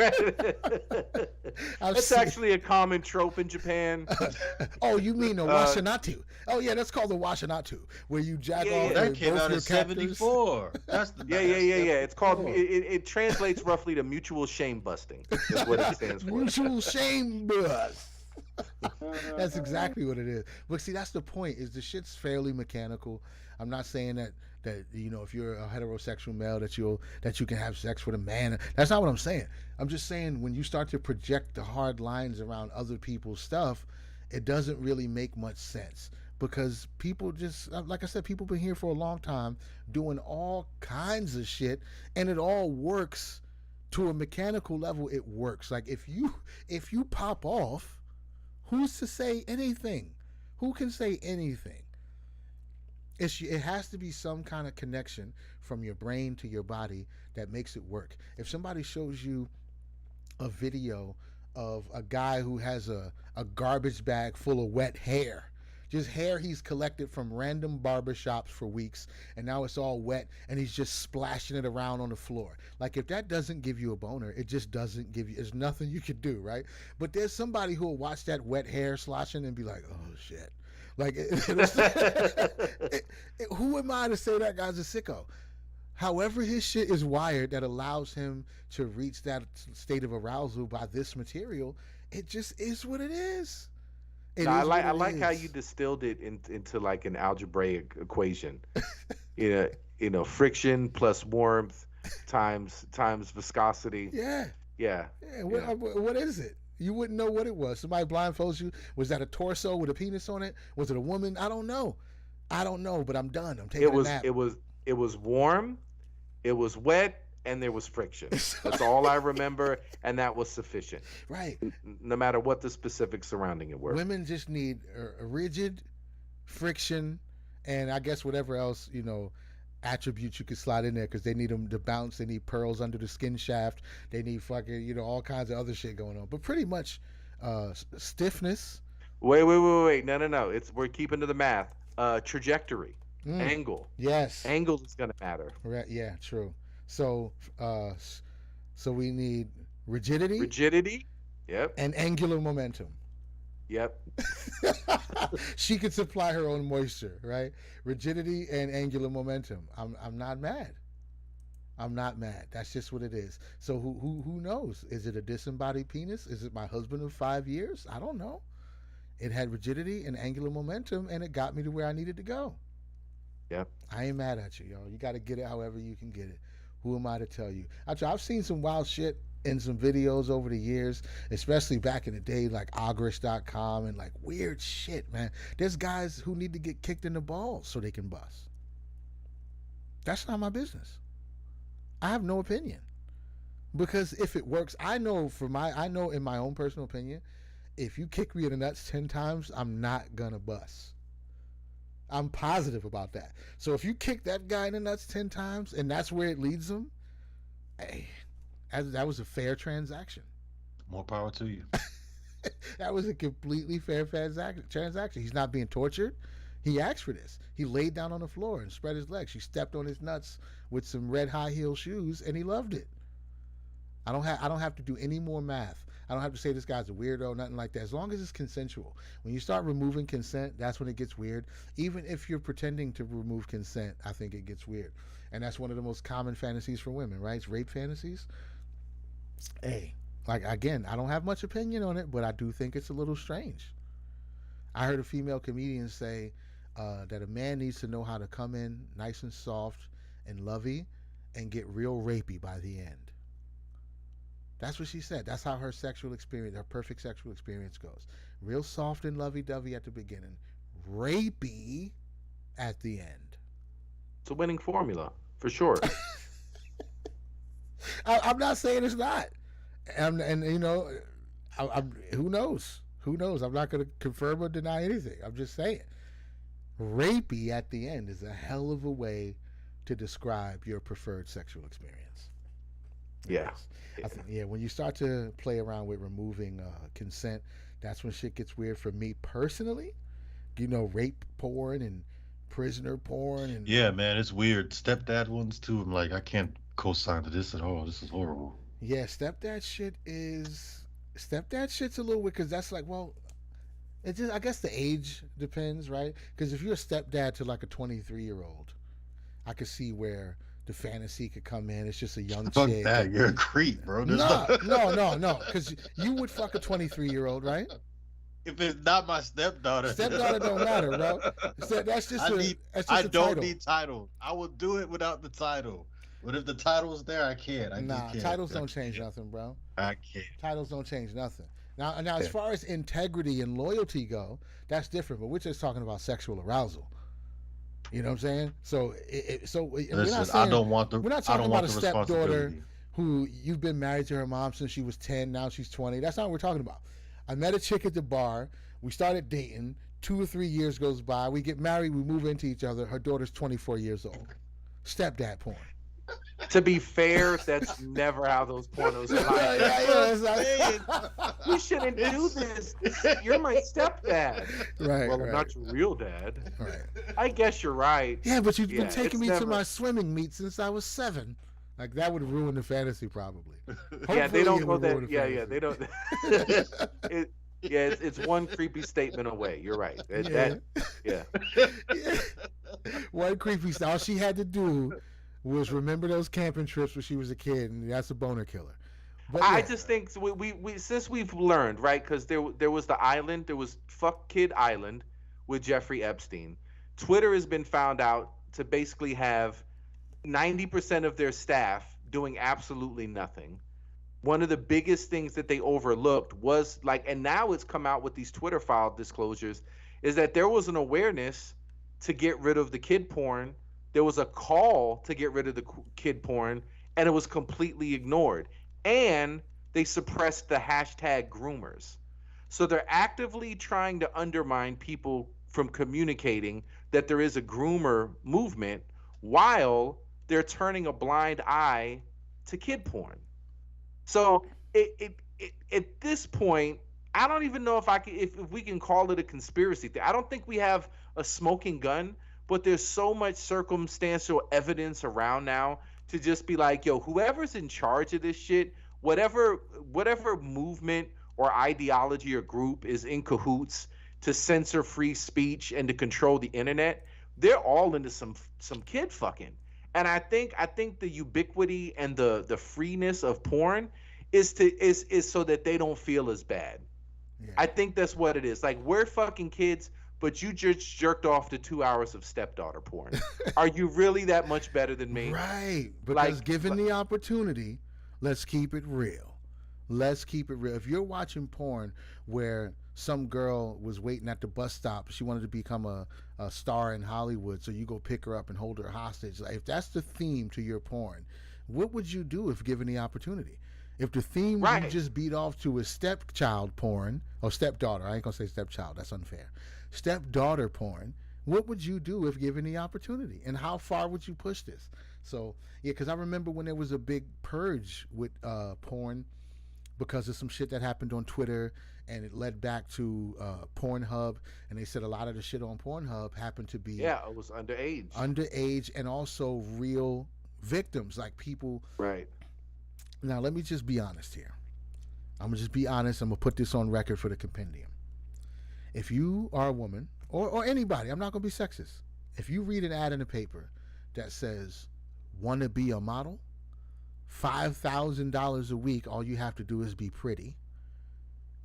It's actually a common trope in Japan. Oh, you mean the washinatu? Oh yeah, that's called the washinatu, where you jack off. That came out in '74. That's the yeah. It's called. It translates roughly to mutual shame busting. Is what it stands for. Mutual shame bust. That's exactly what it is. But see, that's the point. Is the shit's fairly mechanical. I'm not saying that if you're a heterosexual male that you can have sex with a man. That's not what I'm saying. I'm just saying when you start to project the hard lines around other people's stuff, it doesn't really make much sense. Because people just, like I said, people been here for a long time doing all kinds of shit, and it all works to a mechanical level. It works. Like if you pop off, who's to say anything? Who can say anything? It has to be some kind of connection from your brain to your body that makes it work. If somebody shows you a video of a guy who has a garbage bag full of wet hair, just hair he's collected from random barbershops for weeks, and now it's all wet, and he's just splashing it around on the floor. Like, if that doesn't give you a boner, it just doesn't give you, there's nothing you can do, right? But there's somebody who will watch that wet hair sloshing and be like, "Oh shit." Like, who am I to say that guy's a sicko? However his shit is wired that allows him to reach that state of arousal by this material, it just is what it is. I like how you distilled it into like an algebraic equation. Friction plus warmth times viscosity. Yeah. What is it? You wouldn't know what it was. Somebody blindfolds you. Was that a torso with a penis on it? Was it a woman? I don't know. But I'm done. I'm taking a nap. It was warm, it was wet, and there was friction. That's all I remember, and that was sufficient. Right. No matter what the specifics surrounding it were. Women just need a rigid, friction, and I guess whatever else, attributes you could slide in there, because they need them to bounce. They need pearls under the skin shaft. They need fucking, all kinds of other shit going on. But pretty much stiffness. Wait. No. We're keeping to the math. Trajectory. Angle. Yes. Angle is going to matter. Right. Yeah, true. So we need rigidity. Rigidity. Yep. And angular momentum. Yep. She could supply her own moisture, right? Rigidity and angular momentum. I'm not mad. That's just what it is. So who knows? Is it a disembodied penis? Is it my husband of 5 years? I don't know. It had rigidity and angular momentum, and it got me to where I needed to go. Yep. I ain't mad at you, y'all. You got to get it however you can get it. Who am I to tell you? I've seen some wild shit in some videos over the years, especially back in the day, like Ogrish.com and like weird shit, man. There's guys who need to get kicked in the balls so they can bust. That's not my business. I have no opinion. Because if it works, I know in my own personal opinion, if you kick me in the nuts 10 times, I'm not gonna bust. I'm positive about that. So if you kick that guy in the nuts 10 times and that's where it leads him, hey, that was a fair transaction. More power to you. That was a completely fair transaction. He's not being tortured. He asked for this. He laid down on the floor and spread his legs. She stepped on his nuts with some red high heel shoes, and he loved it. I don't have to do any more math. I don't have to say this guy's a weirdo, nothing like that. As long as it's consensual. When you start removing consent, that's when it gets weird. Even if you're pretending to remove consent, I think it gets weird. And that's one of the most common fantasies for women, right? It's rape fantasies. Hey, like again, I don't have much opinion on it, but I do think it's a little strange. I heard a female comedian say that a man needs to know how to come in nice and soft and lovey and get real rapey by the end. That's what she said. That's how her sexual experience, her perfect sexual experience goes. Real soft and lovey-dovey at the beginning, rapey at the end. It's a winning formula for sure. I'm not saying it's not, and you know, who knows? Who knows? I'm not going to confirm or deny anything. I'm just saying, rapey at the end is a hell of a way to describe your preferred sexual experience. Yeah. I think, when you start to play around with removing consent, that's when shit gets weird for me personally. You know, rape porn and prisoner porn and Yeah, man, it's weird. Stepdad ones too. I'm like, I can't co-sign to this at all. This is horrible. yeah, stepdad shit's a little weird because that's like, well, it just, I guess the age depends, right? Because if you're a stepdad to like a 23-year-old, I could see where the fantasy could come in. It's just a young Fuck chick. that. You're a creep, bro. No. Because you would fuck a 23-year-old, right? If it's not my stepdaughter. Stepdaughter don't matter, bro. That's just I don't title. need title. I will do it without the title. But if the title's there, I can't. Nah, titles don't change nothing, bro. I can't. Titles don't change nothing. Now, as far as integrity and loyalty go, that's different. But we're just talking about sexual arousal. You know what I'm saying? So, we're not saying, I don't want the. we're not I talking don't about want a the stepdaughter responsibility. who you've been married to her mom since she was 10. Now she's 20. That's not what we're talking about. I met a chick at the bar. We started dating. 2 or 3 years goes by. We get married. We move into each other. Her daughter's 24 years old. Stepdad porn. To be fair, that's never how those pornos are. You shouldn't do this. You're my stepdad. Right. Well, I'm not your real dad. Right. I guess you're right. Yeah, but you've been Yeah, taking it's me to never- my swimming meet since I was 7. Like that would ruin the fantasy probably. Yeah, they Hopefully don't it go would ruin that. the Yeah, fantasy. they don't. It's one creepy statement away. You're right. Yeah. One creepy stuff. All she had to do was remember those camping trips when she was a kid, and that's a boner killer. But I yeah. just think we since we've learned, right? Because there was the island, there was Fuck Kid Island with Jeffrey Epstein. Twitter has been found out to basically have 90% of their staff doing absolutely nothing. One of the biggest things that they overlooked was like, and now it's come out with these Twitter file disclosures, is that there was an awareness to get rid of the kid porn. There was a call to get rid of the kid porn, and it was completely ignored. And they suppressed the hashtag groomers. So they're actively trying to undermine people from communicating that there is a groomer movement while they're turning a blind eye to kid porn. So at this point, I don't even know if we can call it a conspiracy thing. I don't think we have a smoking gun, but there's so much circumstantial evidence around now to just be like, yo, whoever's in charge of this shit, whatever movement or ideology or group is in cahoots to censor free speech and to control the internet, they're all into some kid fucking. And I think the ubiquity and the freeness of porn is so that they don't feel as bad. Yeah. I think that's what it is. Like, we're fucking kids, but you just jerked off to 2 hours of stepdaughter porn. Are you really that much better than me? Right. Because given the opportunity, let's keep it real. Let's keep it real. If you're watching porn where some girl was waiting at the bus stop, she wanted to become a star in Hollywood, so you go pick her up and hold her hostage. Like, if that's the theme to your porn, what would you do if given the opportunity? If the theme you just beat off to is stepchild porn, or stepdaughter, I ain't gonna say stepchild, that's unfair. Stepdaughter porn, what would you do if given the opportunity? And how far would you push this? So, yeah, because I remember when there was a big purge with porn because of some shit that happened on Twitter, and it led back to Pornhub, and they said a lot of the shit on Pornhub happened to be... Yeah, it was underage. Underage, and also real victims, like people... Right. Now, let me just be honest here. I'm going to just be honest. I'm going to put this on record for the compendium. If you are a woman, or anybody, I'm not going to be sexist. If you read an ad in the paper that says, want to be a model? $5,000 a week. All you have to do is be pretty.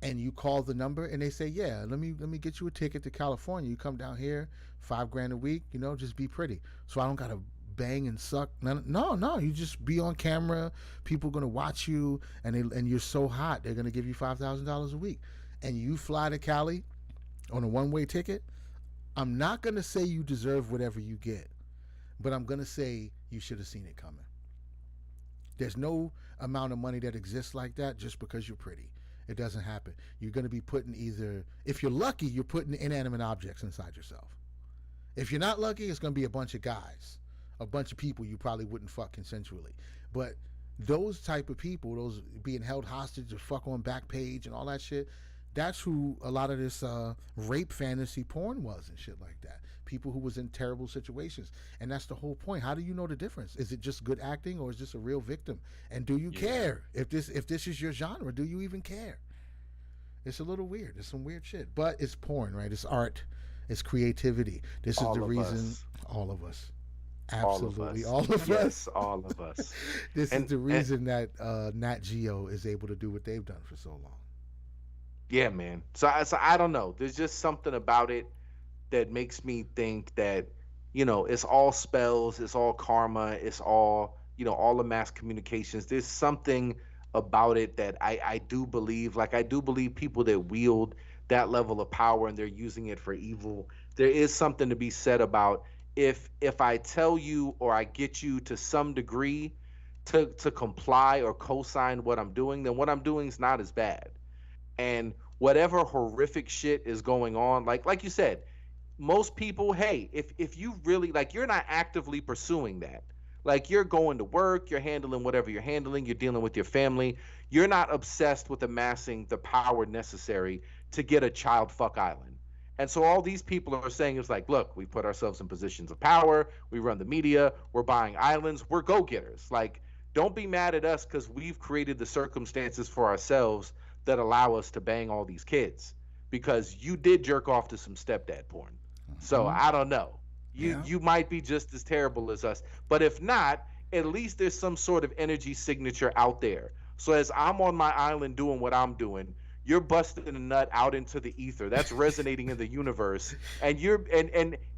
And you call the number and they say, yeah, let me get you a ticket to California. You come down here, $5,000 a week, just be pretty. So I don't gotta bang and suck. No, you just be on camera. People gonna watch you, and you're so hot, they're gonna give you $5,000 a week. And you fly to Cali on a one-way ticket. I'm not gonna say you deserve whatever you get, but I'm gonna say you should have seen it coming. There's no amount of money that exists like that just because you're pretty. It doesn't happen. You're going to be putting if you're lucky, you're putting inanimate objects inside yourself. If you're not lucky, it's going to be a bunch of guys, a bunch of people you probably wouldn't fuck consensually. But those type of people, those being held hostage or fuck on Backpage and all that shit, that's who a lot of this rape fantasy porn was and shit like that. People who was in terrible situations. And that's the whole point. How do you know the difference? Is it just good acting or is this a real victim? And do you care? If this is your genre, do you even care? It's a little weird. It's some weird shit. But it's porn, right? It's art. It's creativity. This is the reason all of us. Absolutely. All of us. Yes, all of us. This is the reason that Nat Geo is able to do what they've done for so long. Yeah, man. So I don't know. There's just something about it that makes me think that, it's all spells, it's all karma, it's all, all the mass communications. There's something about it that I do believe. Like, I do believe people that wield that level of power and they're using it for evil. There is something to be said about if I tell you or I get you to some degree to comply or co-sign what I'm doing, then what I'm doing is not as bad. And whatever horrific shit is going on, like you said, most people, hey, if you really, like, you're not actively pursuing that. Like, you're going to work, you're handling whatever you're handling, you're dealing with your family. You're not obsessed with amassing the power necessary to get a child fuck island. And so all these people are saying is like, look, we put ourselves in positions of power, we run the media, we're buying islands, we're go-getters. Like, don't be mad at us because we've created the circumstances for ourselves that allow us to bang all these kids, because you did jerk off to some stepdad porn. So I don't know. You might be just as terrible as us, but if not, at least there's some sort of energy signature out there. So as I'm on my island doing what I'm doing, you're busting a nut out into the ether. That's resonating in the universe, and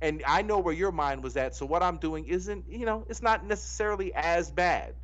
and I know where your mind was at. So what I'm doing isn't, it's not necessarily as bad.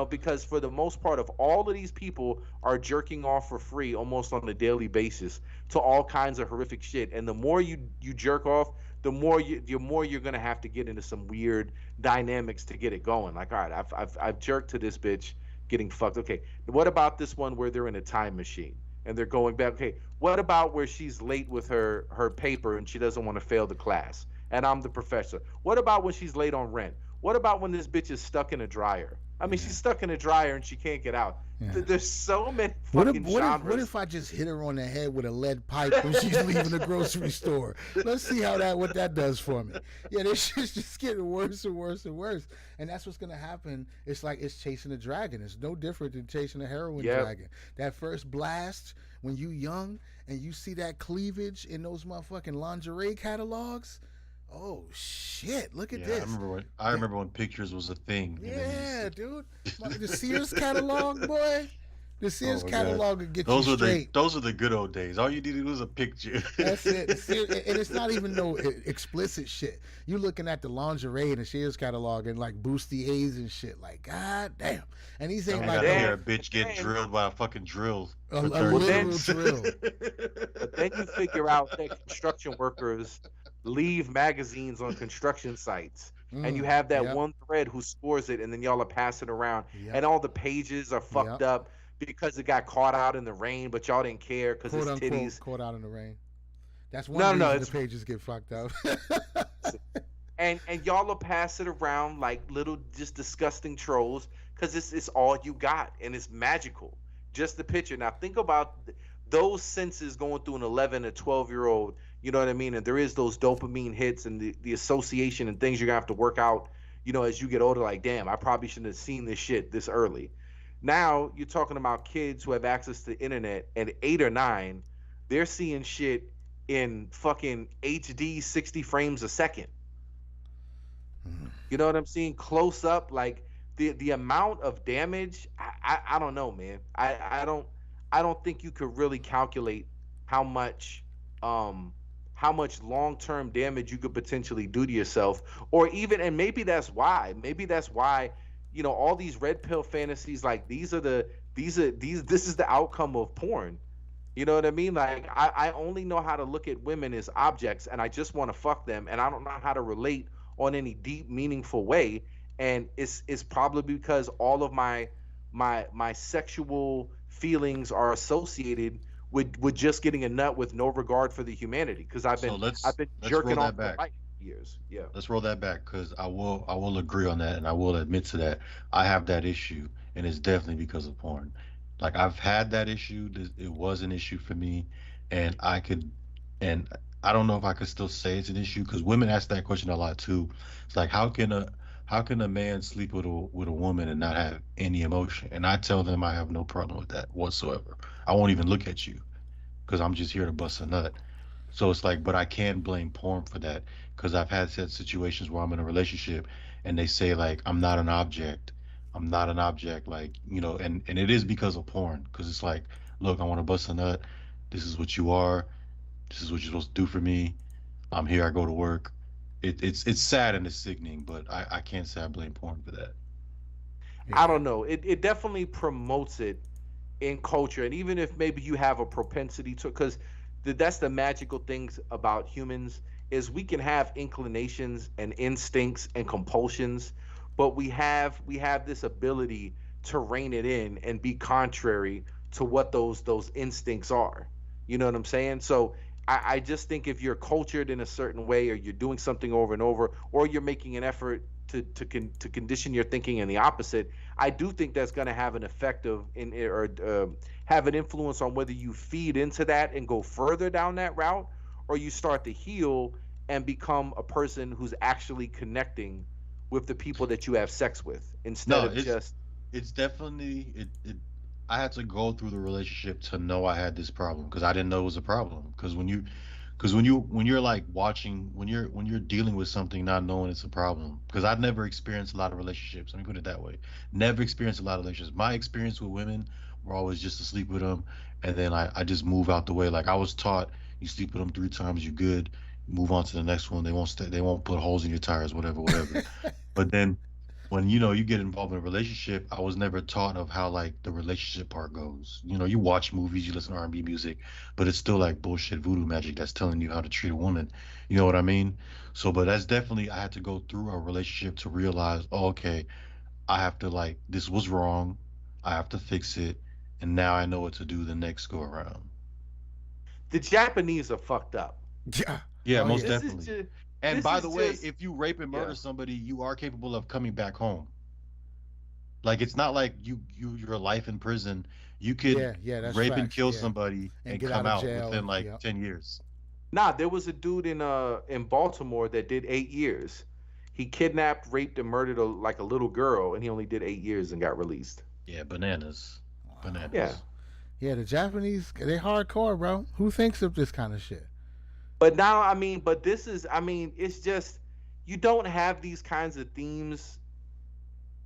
Because for the most part of all of these people are jerking off for free almost on a daily basis to all kinds of horrific shit. And the more you jerk off, the more you're going to have to get into some weird dynamics to get it going. Like, all right, I've jerked to this bitch getting fucked. Okay, what about this one where they're in a time machine and they're going back? Okay, what about where she's late with her paper and she doesn't want to fail the class and I'm the professor? What about when she's late on rent? What about when this bitch is stuck in a dryer? I mean, she's stuck in a dryer and she can't get out. Yeah. There's so many fucking genres. What if I just hit her on the head with a lead pipe when she's leaving the grocery store? Let's see what that does for me. Yeah, this shit's just getting worse and worse and worse. And that's what's going to happen. It's like it's chasing a dragon. It's no different than chasing a heroin dragon. That first blast when you young and you see that cleavage in those motherfucking lingerie catalogs. Oh shit! Look at this. I remember when pictures was a thing. Yeah, dude. The Sears catalog, boy. The Sears catalog would get you straight. Those are the good old days. All you needed was a picture. That's it. And it's not even no explicit shit. You looking at the lingerie in the Sears catalog and like bustiers and shit. Like, god damn. And these ain't like hear a bitch get drilled by a fucking drill. A literal drill. But then you figure out that construction workers leave magazines on construction sites, and you have that one thread who scores it, and then y'all are passing around, and all the pages are fucked up because it got caught out in the rain, but y'all didn't care because it's titties. Caught out in the rain. That's one reason the pages get fucked up. and y'all will pass it around like little just disgusting trolls because it's all you got, and it's magical. Just the picture. Now think about those senses going through an 11 or 12-year-old. You know what I mean? And there is those dopamine hits and the association and things you're going to have to work out, as you get older. Like, damn, I probably shouldn't have seen this shit this early. Now you're talking about kids who have access to the internet at 8 or 9. They're seeing shit in fucking HD 60 frames a second. You know what I'm saying? Close up, like the amount of damage, I don't know, man. I don't think you could really calculate how much um how much long-term damage you could potentially do to yourself, or even, and maybe that's why, all these red pill fantasies, like these this is the outcome of porn. You know what I mean? Like I only know how to look at women as objects, and I just want to fuck them, and I don't know how to relate on any deep, meaningful way. And it's probably because all of my sexual feelings are associated with just getting a nut with no regard for the humanity. Because So I've been let's roll jerking off that for back. life for years. Yeah. Let's roll that back because I will agree on that and I will admit to that. I have that issue and it's definitely because of porn. Like I've had that issue. It was an issue for me, and and I don't know if I could still say it's an issue because women ask that question a lot too. It's like how can a man sleep with a woman and not have any emotion? And I tell them I have no problem with that whatsoever. I won't even look at you because I'm just here to bust a nut. So it's like, but I can blame porn for that because I've had said situations where I'm in a relationship and they say like I'm not an object. I'm not an object, like, and it is because of porn. Because it's like, look, I want to bust a nut. This is what you are. This is what you're supposed to do for me. I'm here, I go to work. It's sad and it's sickening, but I can't say I blame porn for that. I Yeah. don't know. It definitely promotes it in culture, and even if maybe you have a propensity to, because that's the magical things about humans, is we can have inclinations and instincts and compulsions, but we have this ability to rein it in and be contrary to what those instincts are. You know what I'm saying? So I just think if you're cultured in a certain way, or you're doing something over and over, or you're making an effort to condition your thinking in the opposite, I do think that's going to have an effect of in or have an influence on whether you feed into that and go further down that route, or you start to heal and become a person who's actually connecting with the people that you have sex with instead No, of just. it's definitely I had to go through the relationship to know I had this problem because I didn't know it was a problem. When you're like watching when you're dealing with something not knowing it's a problem, because I've never experienced a lot of relationships. Let me put it that way. Never experienced a lot of relationships. My experience with women were always just to sleep with them, and then I just move out the way. Like I was taught, you sleep with them 3 times, you good. Move on to the next one. They won't stay. They won't put holes in your tires, whatever, whatever. But then when you get involved in a relationship, I was never taught of how like the relationship part goes. You watch movies, you listen to R&B music, but it's still like bullshit voodoo magic that's telling you how to treat a woman. You know what I mean? So, but that's definitely I had to go through a relationship to realize, oh, okay, I have to like this was wrong. I have to fix it, and now I know what to do the next go around. The Japanese are fucked up. Yeah. Yeah, Oh most yeah. This is definitely. just And this by is the way, just if you rape and yeah. murder somebody, you are capable of coming back home. Like it's not like your life in prison. You could Yeah. Yeah. That's rape and facts. kill Yeah. somebody And and get come out of out jail. within like Yeah. 10 years. Nah, there was a dude in Baltimore that did 8 years. He kidnapped, raped, and murdered like a little girl, and he only did 8 years and got released. Yeah, bananas, Wow. Yeah, bananas. Yeah. The Japanese, they hardcore, bro. Who thinks of this kind of shit? but now I mean, but this is I mean, it's just you don't have these kinds of themes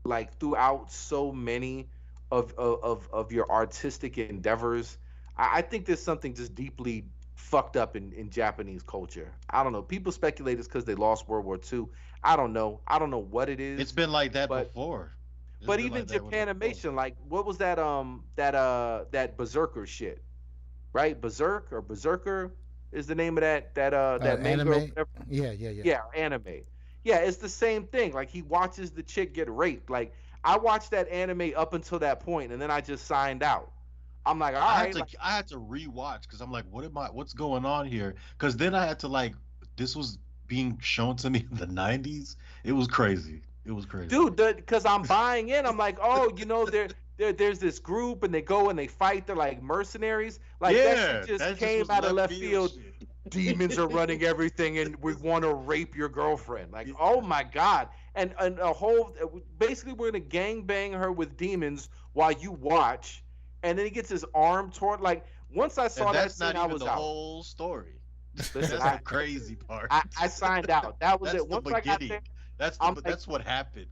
like throughout so many of your artistic endeavors. I think there's something just deeply fucked up in Japanese culture. I don't know. People speculate it's because they lost World War II. I don't know. I don't know what it It's is, been like that but before. It's but been even like that with the before. Japanimation, like what was that Berserker shit, right? Berserk or Berserker is the name of that manga or Anime. whatever. Yeah. Yeah. Yeah. Yeah, anime. Yeah, it's the same thing. Like he watches the chick get raped. Like I watched that anime up until that point, and then I just signed out. I'm like, all right, like I had to rewatch because I'm like, what's going on here? Because then I had to like this was being shown to me in the 90s. It was crazy. It was crazy. dude, because I'm buying in. I'm like, oh, there's this group, and they go and they fight. They're like mercenaries. Like that shit Yeah, just that just came was out of left left field field. shit. Demons are running everything, and we want to rape your girlfriend. Like, oh my god! And a whole basically we're gonna gang bang her with demons while you watch, and then he gets his arm torn. Like once I And saw that that's scene, not I even was the out. whole story. Listen, That's the crazy part. I signed out. That was That's it. the Once I got there, beginning. That's I'm like, that's what happened.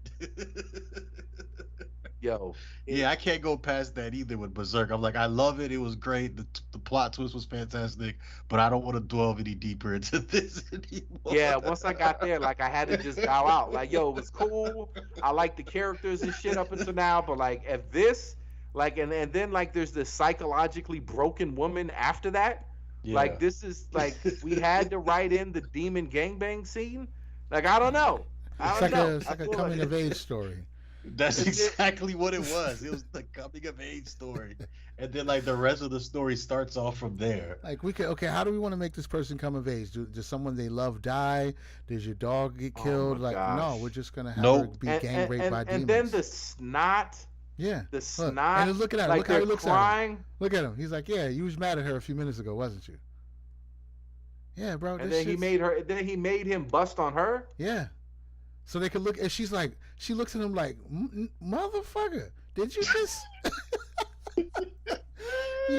Yo, Yeah, I can't go past that either with Berserk. I'm like, I love it. It was great. The plot twist was fantastic, but I don't want to delve any deeper into this anymore. yeah, once I got there, like I had to just bow out. Like, yo, it was cool. I like the characters and shit up until now, but like if this, like, and then like there's this psychologically broken woman after that. Yeah. Like this is like we had to write in the demon gangbang scene. Like I don't know. I don't know. It's like a coming of age story. That's exactly what it was. It was the coming of age story, and then like the rest of the story starts off from there. Like we could, okay, how do we want to make this person come of age? Does someone they love die? Does your dog get killed? my Like, gosh. no, we're just gonna have Nope. her be gang raped by demons. And then the snot. yeah, The Look, snot. and look at him. Like Look how he they're looks at him. crying. Look at him. He's like, yeah, you was mad at her a few minutes ago, wasn't you? Yeah, bro. And this then he shit's- made her. Then he made him bust on her. Yeah. So they could look, and she's like, she looks at him like, motherfucker, did you just? He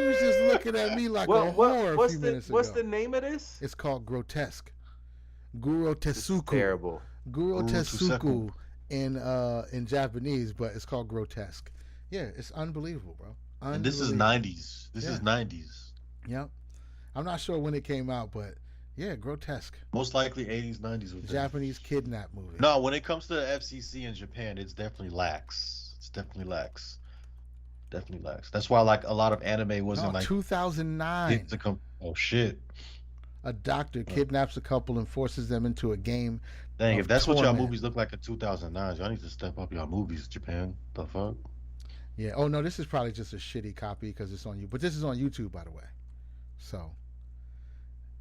was just looking at me like a whore a few minutes ago. What's the name of this? It's called Grotesque. Guro Tesuku. Terrible. Guro Guro Tesuku in Japanese, but it's called Grotesque. Yeah, it's unbelievable, bro. And this is Unbelievable. 90s. This is 90s. Yep. I'm not sure when it came out, but yeah, Grotesque. Most likely 80s, 90s. With Japanese kidnap movie. No, when it comes to the FCC in Japan, it's definitely lax. It's definitely lax. Definitely lax. That's why like a lot of anime wasn't No, like 2009. to come. Oh shit! A doctor kidnaps a couple and forces them into a game. Dang, of if that's what y'all torment. movies look like in 2009, y'all need to step up y'all movies, Japan. The fuck? Yeah. Oh no, this is probably just a shitty copy because it's on you. But this is on YouTube, by the way. So,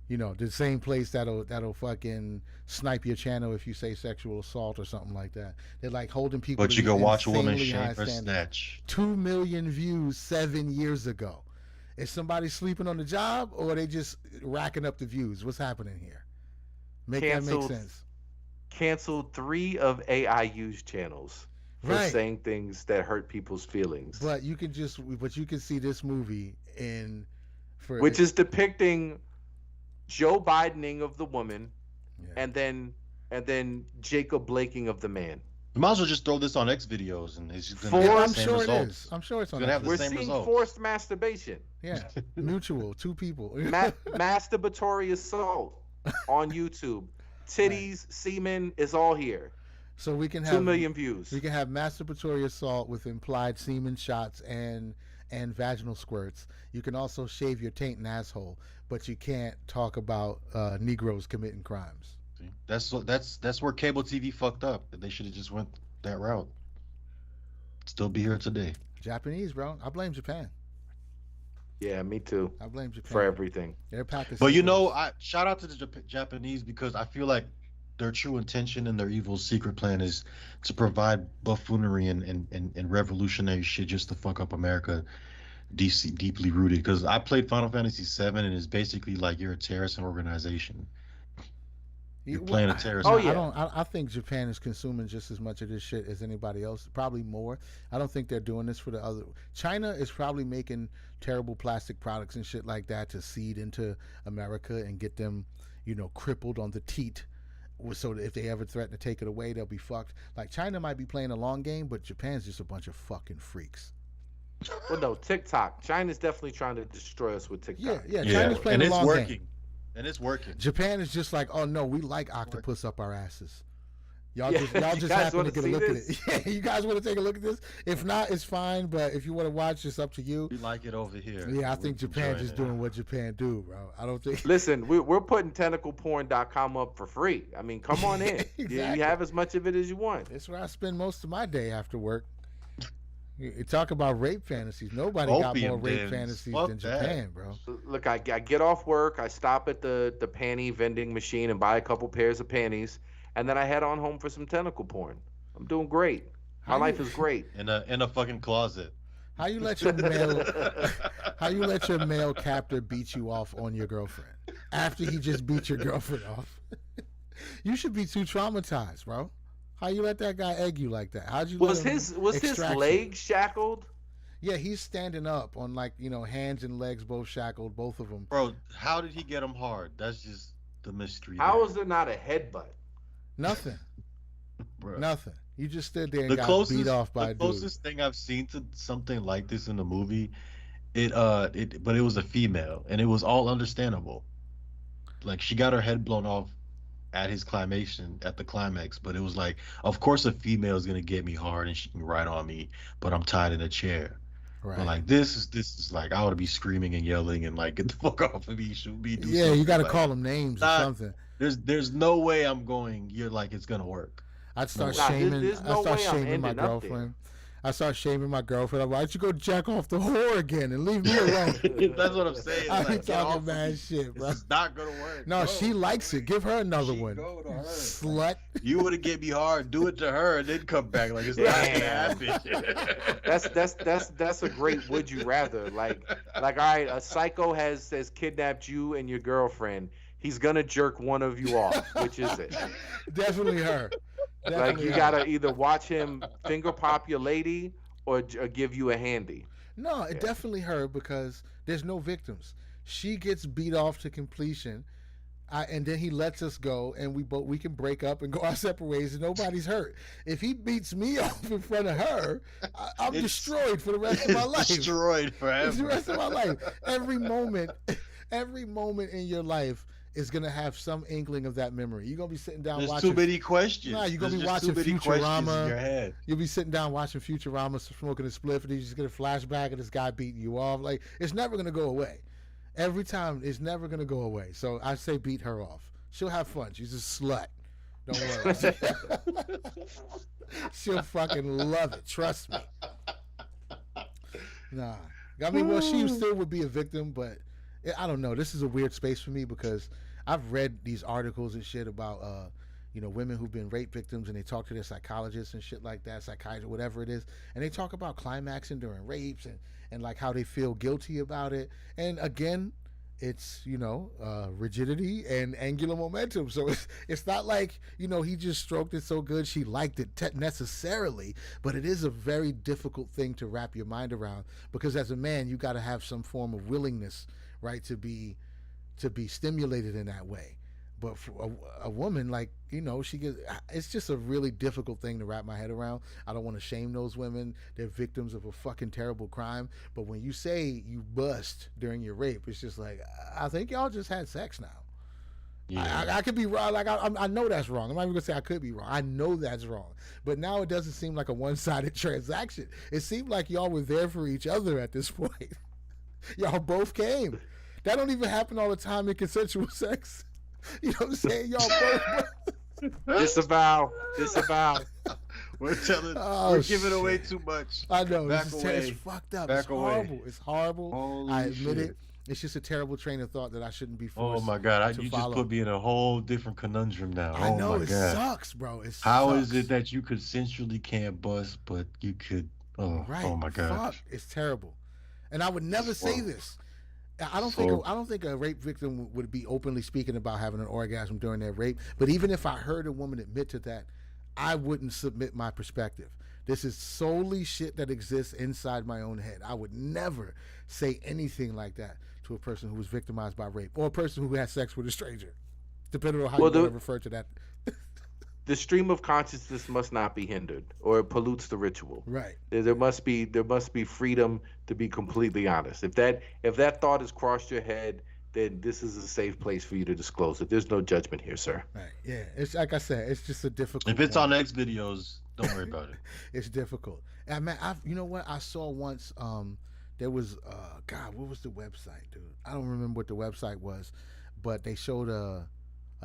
you know, the same place that'll fucking snipe your channel if you say sexual assault or something like that. They're like holding people. But to you go these watch a woman insanely high shame her standards. snatch. 2 million views 7 years ago. Is somebody sleeping on the job, or are they just racking up the views? What's happening here? That make Canceled. sense. Canceled 3 of AIU's channels for Right. saying things that hurt people's feelings. But you can see this movie Which is depicting Joe Bidening of the woman, yeah. and then Jacob Blaking of the man. You might as well just throw this on X videos and it's just gonna Four- have I'm the same sure results. it is. I'm sure it's on. Gonna have the Netflix. We're same seeing results. forced masturbation, Yeah, mutual, 2 people. masturbatory assault on YouTube. Titties, semen is all here. So we can 2 have million views. We can have masturbatory assault with implied semen shots and vaginal squirts. You can also shave your taint and asshole, but you can't talk about Negroes committing crimes. See? That's where cable TV fucked up. They should have just went that route. Still be here today. Japanese, bro. I blame Japan. Yeah, me too. I blame Japan For everything. They're Pakistan. But you know, I shout out to the Japanese because I feel like their true intention and their evil secret plan is to provide buffoonery and revolutionary shit just to fuck up America, deeply rooted. Because I played Final Fantasy VII and it's basically like you're a terrorist organization. You're playing a terrorist. Oh, I yeah. don't. I think Japan is consuming just as much of this shit as anybody else. Probably more. I don't think they're doing this for the other. China is probably making terrible plastic products and shit like that to seed into America and get them, you know, crippled on the teat. So that if they ever threaten to take it away, they'll be fucked. Like China might be playing a long game, but Japan's just a bunch of fucking freaks. Well, no, TikTok. China's definitely trying to destroy us with TikTok. Yeah. Yeah, China's playing and a it's long working. game. And it's working. Japan is just like, oh no, we like octopus up our asses. Y'all Yeah, just you just guys happen to wanna get a see look this? at it. Yeah, you guys want to take a look at this? If not, it's fine. But if you want to watch, it's up to you. We like it over here. Yeah, I We're think Japan enjoying just it. doing what Japan do, bro. I don't think. Listen, we're putting tentacleporn.com up for free. I mean, come on in. Exactly. You have as much of it as you want. That's where I spend most of my day after work. You talk about rape fantasies. Nobody got more Opium rape dens. fantasies Fuck than that. Japan, bro. Look, I get off work, I stop at the panty vending machine and buy a couple pairs of panties, and then I head on home for some tentacle porn. I'm doing great. My How life you- is great. In a fucking closet. How you let your male captor beat you off on your girlfriend after he just beat your girlfriend off? You should be too traumatized, bro. How you let that guy egg you like that? How'd you Was let him his extract you? leg shackled? Yeah, he's standing up on hands and legs both shackled, both of them. Bro, how did he get him hard? That's just the mystery. How there. is there not a headbutt? Nothing. Bro. Nothing. You just stood there and The got beat closest, off by the a dude. closest thing I've seen to something like this in the movie, but it was a female, and it was all understandable. Like she got her head blown off at his climation at the climax, but it was like, of course, a female is gonna get me hard and she can ride on me, but I'm tied in a chair. But Right. like this is like I ought to be screaming and yelling and like get the fuck off of me, shoot me, do Yeah, you something. got to Like call them names or not something. there's no way I'm going. You're like it's gonna work. I'd No start way. Nah, shaming. there's I no start way I'm shaming my ending up there. girlfriend. I start shaming my girlfriend. I'm like, why don't you go jack off the whore again and leave me alone? That's what I'm saying. I Like, be get off talking of mad me. shit, bro. This is not gonna work. No, Go. she likes it. Give her another She one. go to her. Slut. You would have get me hard, do it to her, and then come back. Like it's not Yeah. gonna happen. That's a great would you rather. Like all right, a psycho has kidnapped you and your girlfriend. He's gonna jerk one of you off. Which is it? Definitely her. Like Definitely you her. gotta either watch him finger pop your lady or give you a handy. No, it definitely her because there's no victims. She gets beat off to completion, and then he lets us go, and we can break up and go our separate ways, and nobody's hurt. If he beats me off in front of her, I'm It's- destroyed for the rest of my life. Destroyed forever. It's the rest of my life. Every moment in your life is gonna have some inkling of that memory. You're gonna be sitting down There's watching. too many questions. Nah, you're gonna There's be just watching too many questions Futurama. in your head. You'll be sitting down watching Futurama, smoking a spliff, and you just get a flashback of this guy beating you off. Like it's never gonna go away. Every time, it's never gonna go away. So I say beat her off. She'll have fun. She's a slut. Don't worry. She'll fucking love it. Trust me. Nah. I mean, well, she still would be a victim, but I don't know. This is a weird space for me because I've read these articles and shit about, women who've been rape victims, and they talk to their psychologists and shit like that, psychiatrist, whatever it is, and they talk about climaxing during rapes and like how they feel guilty about it. And again, it's rigidity and angular momentum, so it's not like he just stroked it so good she liked it necessarily, but it is a very difficult thing to wrap your mind around because as a man you got to have some form of willingness, right, to be stimulated in that way. But for a woman, like, she gets, it's just a really difficult thing to wrap my head around. I don't want to shame those women. They're victims of a fucking terrible crime. But when you say you bust during your rape, it's just like, I think y'all just had sex now. Yeah. I could be wrong. Like, I know that's wrong. I'm not even going to say I could be wrong. I know that's wrong. But now it doesn't seem like a one-sided transaction. It seemed like y'all were there for each other at this point. Y'all both came. That don't even happen all the time in consensual sex. You know what I'm saying? Y'all both. Disavow. We're Oh, we're giving away shit. too much. I know. Back It's away. fucked up. Back It's away. horrible. It's horrible. Holy I admit shit. it. It's just a terrible train of thought that I shouldn't be Oh forced my god, to you follow. just put me in a whole different conundrum now. I know. Oh my It god. sucks, bro. It How sucks. is it that you consensually can't bust, but you could? Oh, Right. oh my god. Fuck. It's terrible. And I would never say Whoa. this. I don't think a rape victim would be openly speaking about having an orgasm during their rape. But even if I heard a woman admit to that, I wouldn't submit my perspective. This is solely shit that exists inside my own head. I would never say anything like that to a person who was victimized by rape or a person who had sex with a stranger, depending on how you want to refer to that. The stream of consciousness must not be hindered, or it pollutes the ritual. Right. There must be freedom to be completely honest. If that thought has crossed your head, then this is a safe place for you to disclose it. There's no judgment here, sir. Right. Yeah. It's like I said. It's just a difficult. If it's one. on X videos, don't worry about it. It's difficult. And man, you know what? I saw once. There was God. What was the website, dude? I don't remember what the website was, but they showed a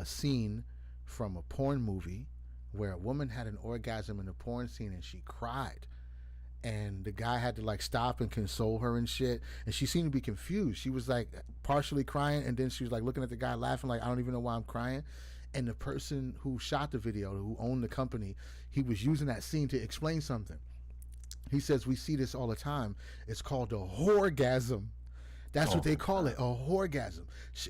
scene from a porn movie where a woman had an orgasm in a porn scene and she cried, and the guy had to like stop and console her and shit, and she seemed to be confused. She was like partially crying, and then she was like looking at the guy laughing like, I don't even know why I'm crying. And the person who shot the video, who owned the company, he was using that scene to explain something. He says, we see this all the time. It's called a whoregasm. That's what they call it, a whoregasm.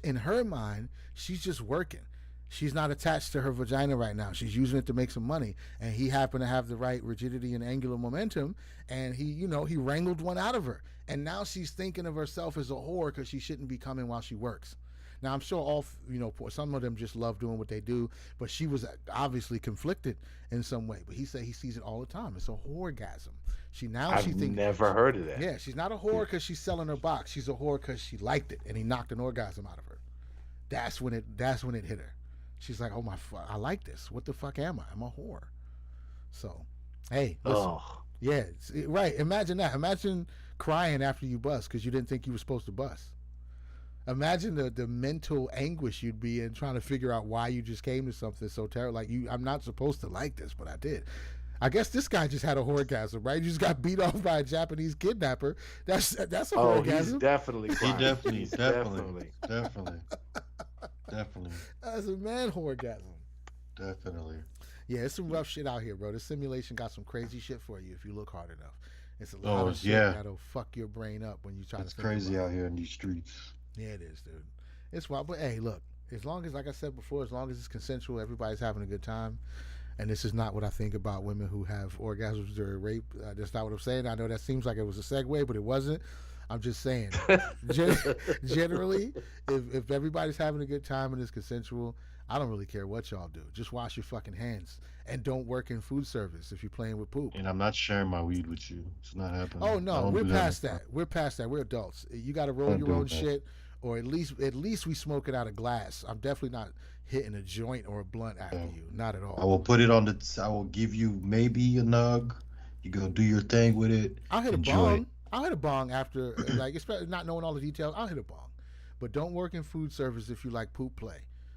In her mind, she's just working. She's not attached to her vagina right now. She's using it to make some money. And he happened to have the right rigidity and angular momentum. And he wrangled one out of her. And now she's thinking of herself as a whore because she shouldn't be coming while she works. Now I'm sure some of them just love doing what they do, but she was obviously conflicted in some way. But he said he sees it all the time. It's a whoregasm. I've never heard of that. Yeah, she's not a whore because she's selling her box. She's a whore because she liked it and he knocked an orgasm out of her. That's when it hit her. She's like, oh I like this. What the fuck am I? I'm a whore. So, hey, listen. Yeah, right. Imagine that. Imagine crying after you bust because you didn't think you were supposed to bust. Imagine the mental anguish you'd be in trying to figure out why you just came to something so terrible. Like, I'm not supposed to like this, but I did. I guess this guy just had a orgasm, right? You just got beat off by a Japanese kidnapper. That's a orgasm. He's definitely crying. Definitely. That's a man orgasm. Definitely. Yeah, it's some rough shit out here, bro. This simulation got some crazy shit for you if you look hard enough. It's a lot of shit that'll fuck your brain up when you try to think crazy about out here in these streets. Yeah, it is, dude. It's wild. But hey, look, as long as, like I said before, as long as it's consensual, everybody's having a good time. And this is not what I think about women who have orgasms during rape. That's not what I'm saying. I know that seems like it was a segue, but it wasn't. I'm just saying, generally, if everybody's having a good time and it's consensual, I don't really care what y'all do. Just wash your fucking hands and don't work in food service if you're playing with poop. And I'm not sharing my weed with you. It's not happening. Oh no, we're past that. We're past that. We're adults. You got to roll your own shit, or at least we smoke it out of glass. I'm definitely not hitting a joint or a blunt after you. Not at all. I will put it on I will give you maybe a nug. You go do your thing with it. I'll hit a bong. I'll hit a bong after, like, especially not knowing all the details. I'll hit a bong, but don't work in food service if you like poop play.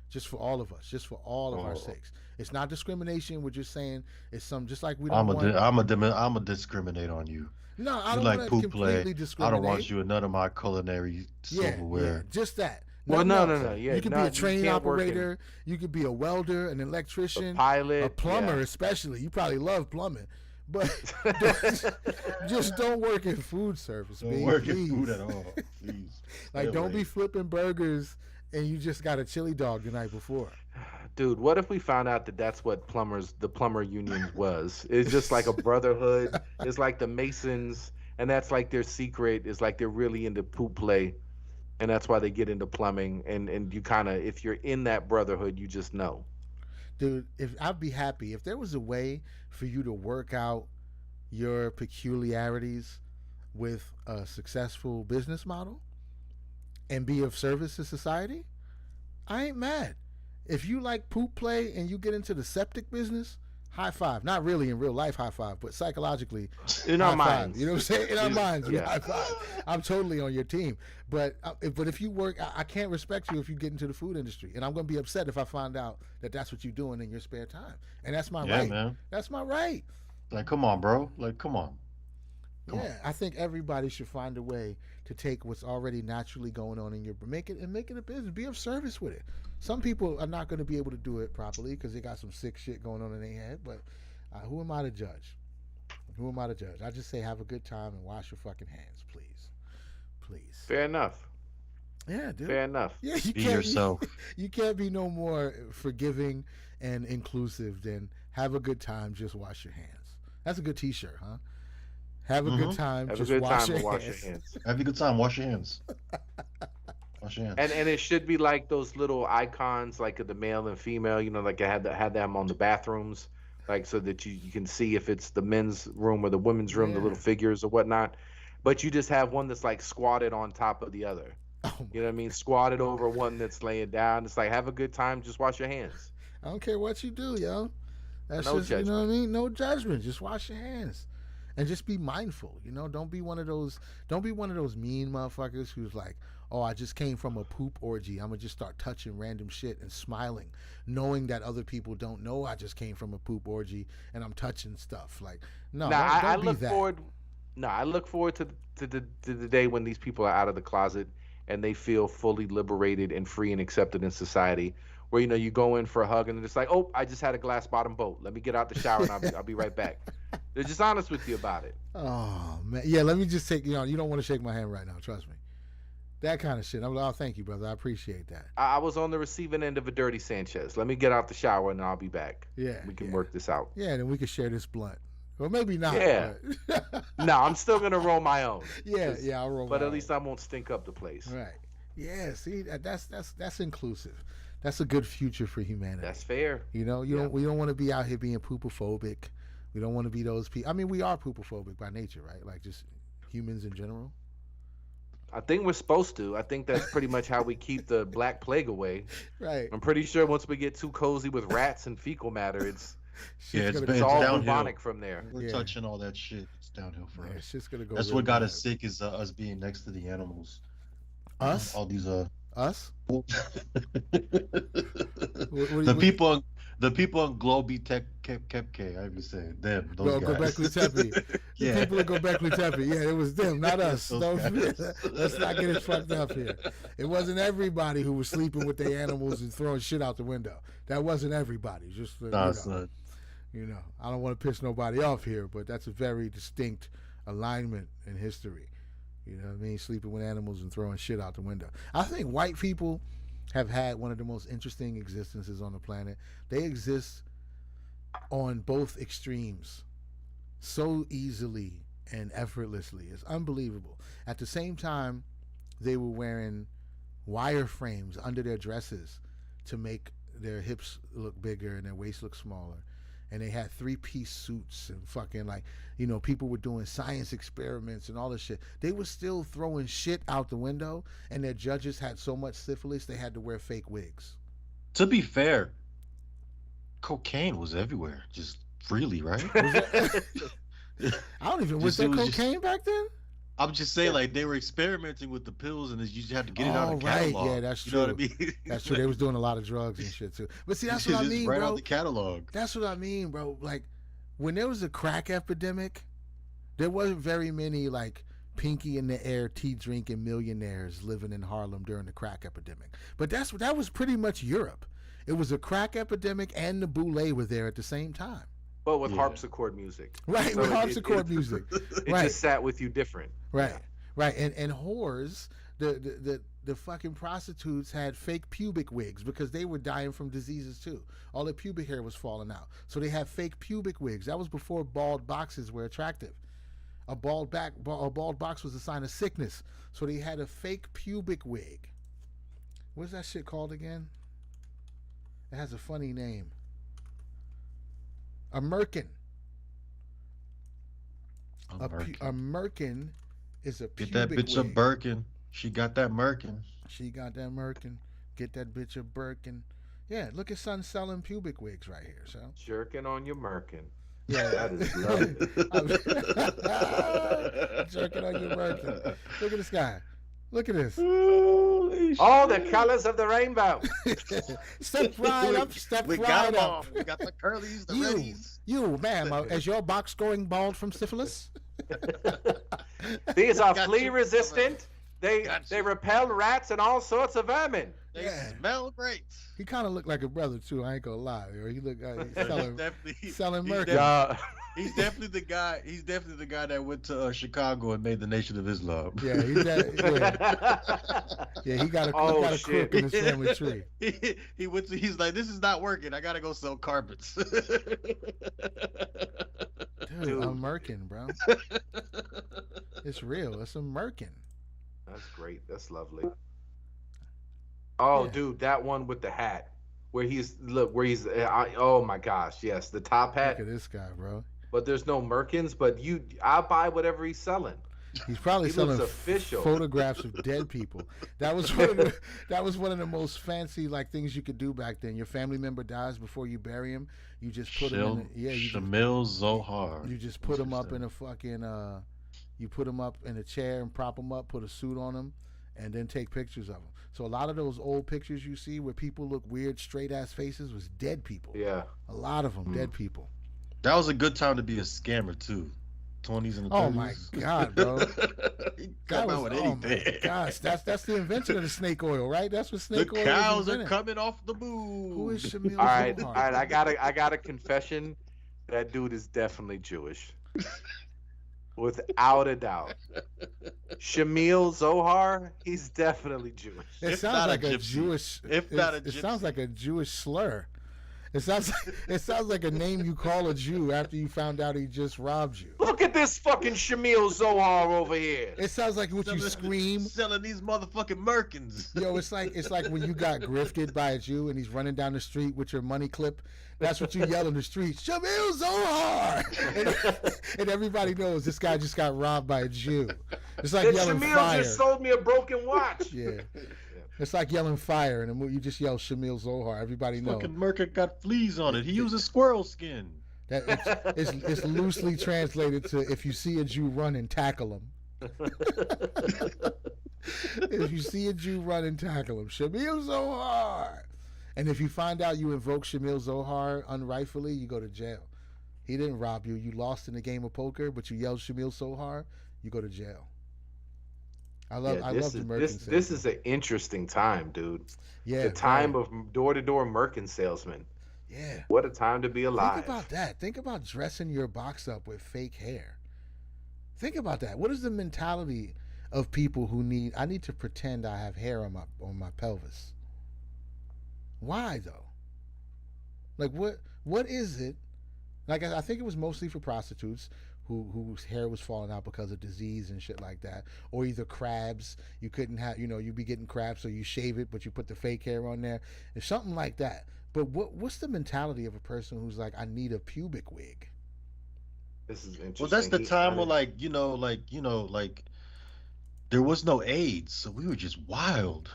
Just for all of us, just for all of our sakes. It's not discrimination. We're just saying it's just like we don't I'm a discriminate on you. No, I you don't like want to poop completely play. discriminate. I don't want you in none of my culinary silverware. Yeah, just that. No. Yeah, you could be a train operator. You could be a welder, an electrician, a pilot, a plumber, especially. You probably love plumbing, but just don't work in food service. Don't work in food at all, please. Like, don't be flipping burgers and you just got a chili dog the night before. Dude, what if we found out that that's what the plumber union was? It's just like a brotherhood. It's like the Masons, and that's like their secret. It's like they're really into poop play, and that's why they get into plumbing. And you kind of, if you're in that brotherhood, you just know. Dude, I'd be happy if there was a way for you to work out your peculiarities with a successful business model and be of service to society. I ain't mad. If you like poop play and you get into the septic business, high five. Not really in real life high five, but psychologically in our minds. You know what I'm saying? In our minds, high five. I'm totally on your team. But if you work, I can't respect you if you get into the food industry, and I'm gonna be upset if I find out that that's what you're doing in your spare time, and that's my right. Man. That's my right. Like, come on, bro. Like, come on. Come on. I think everybody should find a way to take what's already naturally going on in your make it a business. Be of service with it. Some people are not going to be able to do it properly because they got some sick shit going on in their head. But who am I to judge? Who am I to judge? I just say have a good time and wash your fucking hands, please. Please. Fair enough. Yeah, dude. Fair enough. Yeah, be yourself. You can't be no more forgiving and inclusive than have a good time, just wash your hands. That's a good T-shirt, huh? Have a good time. Just wash your hands. Have a good time. Wash your hands. Wash your hands. And it should be like those little icons, like the male and female. You know, like I had them on the bathrooms, like so that you can see if it's the men's room or the women's room, the little figures or whatnot. But you just have one that's like squatted on top of the other. You know what I mean? Squatted over one that's laying down. It's like, have a good time. Just wash your hands. I don't care what you do, yo. That's no just judgment. You know what I mean? No judgment. Just wash your hands. And just be mindful, you know. Don't be one of those mean motherfuckers who's like, oh, I just came from a poop orgy. I'm gonna just start touching random shit and smiling, knowing that other people don't know I just came from a poop orgy and I'm touching stuff. Like, no, don't be that. I look forward to the day when these people are out of the closet and they feel fully liberated and free and accepted in society. Where, you know, you go in for a hug and it's like, oh, I just had a glass bottom boat. Let me get out the shower and I'll be right back. They're just honest with you about it. Oh man, yeah. Let me just take. You know, you don't want to shake my hand right now. Trust me. That kind of shit. I'm like, oh, thank you, brother. I appreciate that. I was on the receiving end of a dirty Sanchez. Let me get out the shower and I'll be back. Yeah, we can work this out. Yeah, then we can share this blunt. Well, maybe not. Yeah. But... No, I'm still gonna roll my own. Yeah, I'll roll. But at least I won't stink up the place. Right. Yeah, see, that's inclusive. That's a good future for humanity. That's fair. You know, we don't want to be out here being poopophobic. We don't want to be those people. I mean, we are poopophobic by nature, right? Like just humans in general. I think we're supposed to. I think that's pretty much how we keep the Black Plague away. Right. I'm pretty sure once we get too cozy with rats and fecal matter, it's Shit's gonna it's go all downhill. bubonic from there. We're touching all that shit. It's downhill for Yeah, us. shit's gonna go. That's real what got bad. us sick is us being next to the animals. Us? All these Us? the people on Globi Tech Kepke, I would say them. Those Go guys. Gobekli Tepe. The people at Gobekli Tepe. Yeah, it was them, not us. Let's not get it fucked up here. It wasn't everybody who was sleeping with their animals and throwing shit out the window. That wasn't everybody. Just Son. you know, I don't want to piss nobody off here, but that's a very distinct alignment in history. You know what I mean? Sleeping with animals and throwing shit out the window. I think white people have had one of the most interesting existences on the planet. They exist on both extremes so easily and effortlessly. It's unbelievable. At the same time, they were wearing wire frames under their dresses to make their hips look bigger and their waist look smaller. And they had 3-piece suits and fucking people were doing science experiments and all this shit. They were still throwing shit out the window, and their judges had so much syphilis they had to wear fake wigs. To be fair, cocaine was everywhere, just freely, right? I don't even was there cocaine back then? I'm just saying, like, they were experimenting with the pills, and you just had to get it out of the right. catalog. Yeah, that's true. You know what I mean? That's true. They was doing a lot of drugs and shit too. But see, that's what I mean, right bro. out the catalog. That's what I mean, bro. Like, when there was a crack epidemic, there wasn't very many like pinky in the air, tea drinking millionaires living in Harlem during the crack epidemic. But that was pretty much Europe. It was a crack epidemic, and the boule were there at the same time. But with harpsichord music. Right, So with harpsichord music. It Right. just sat with you different. Right, right, and whores, the fucking prostitutes had fake pubic wigs because they were dying from diseases too. All their pubic hair was falling out, so they had fake pubic wigs. That was before bald boxes were attractive. A bald box was a sign of sickness, so they had a fake pubic wig. What's that shit called again? It has a funny name. A merkin. A merkin is a pubic Get that bitch wig. a Birkin. She got that merkin. She got that merkin. Get that bitch a Birkin. Yeah, look at son selling pubic wigs right here, so. Jerking on your merkin. Yeah, That is lovely. Jerking on your merkin. Look at this guy. Look at this. All the colors of the rainbow. Step right up, step We right got them up. all. We got the curlies, the You, reddies. you, ma'am, is your box going bald from syphilis? These are Got flea you. resistant. They Got they you. repel rats and all sorts of vermin. They Yeah. smell great. He kind of looked like a brother too. I ain't gonna lie. He looked like he's selling, Definitely- selling he's merkin. Yeah. He's definitely the guy. He's definitely the guy that went to Chicago and made the Nation of Islam. Yeah, he got a crook in his family tree. He went to. He's like, this is not working. I gotta go sell carpets. Dude, I'm merkin, bro. It's real. It's a merkin. That's great. That's lovely. Oh, Yeah. dude, that one with the hat, where oh my gosh, yes, the top hat. Look at this guy, bro. But there's no merkins. But I'll buy whatever he's selling. He's probably He selling looks official. photographs of dead people. That was one of the most fancy things you could do back then. Your family member dies before you bury him. You just put him in. Shamil Zohar. You just put him up in a fucking. You put him up in a chair and prop him up, put a suit on him, and then take pictures of him. So a lot of those old pictures you see where people look weird, straight ass faces was dead people. Yeah. A lot of them dead people. That was a good time to be a scammer too. 20s and 30s. Oh my god, bro! He come out with oh anything. my gosh, that's the invention of the snake oil, right? That's what snake The oil cows is are invented. coming off the moon. Who is Shamil? All right, Zohar? I got a confession. That dude is definitely Jewish, without a doubt. Shamil Zohar, he's definitely Jewish. It If sounds not a like a gypsy. Jewish. If not a it sounds gypsy. like a Jewish slur. It sounds like a name you call a Jew after you found out he just robbed you. Look at this fucking Shamil Zohar over here. It sounds like what you scream. Selling these motherfucking Merkins. Yo, it's like when you got grifted by a Jew and he's running down the street with your money clip. That's what you yell in the street, Shamil Zohar! And everybody knows this guy just got robbed by a Jew. It's like yelling Shamil fire. just sold me a broken watch. Yeah. It's like yelling fire, and you just yell Shamil Zohar. Everybody knows. Fucking Merkin got fleas on it. He uses squirrel skin. It's loosely translated to if you see a Jew run and tackle him. If you see a Jew run and tackle him, Shamil Zohar. And if you find out you invoke Shamil Zohar unrightfully, you go to jail. He didn't rob you. You lost in the game of poker, but you yelled Shamil Zohar, you go to jail. I love the Merkin. This is an interesting time, dude. Yeah, the time of door-to-door Merkin salesman. Yeah. What a time to be alive. Think about that. Think about dressing your box up with fake hair. Think about that. What is the mentality of people who I need to pretend I have hair on my pelvis? Why though? Like what is it? Like I think it was mostly for prostitutes whose hair was falling out because of disease and shit like that, or either crabs. You couldn't have, you'd be getting crabs, so you shave it, but you put the fake hair on there. It's something like that. But what's the mentality of a person who's like, I need a pubic wig? This is interesting. Well, that's the time where like there was no AIDS, so we were just wild.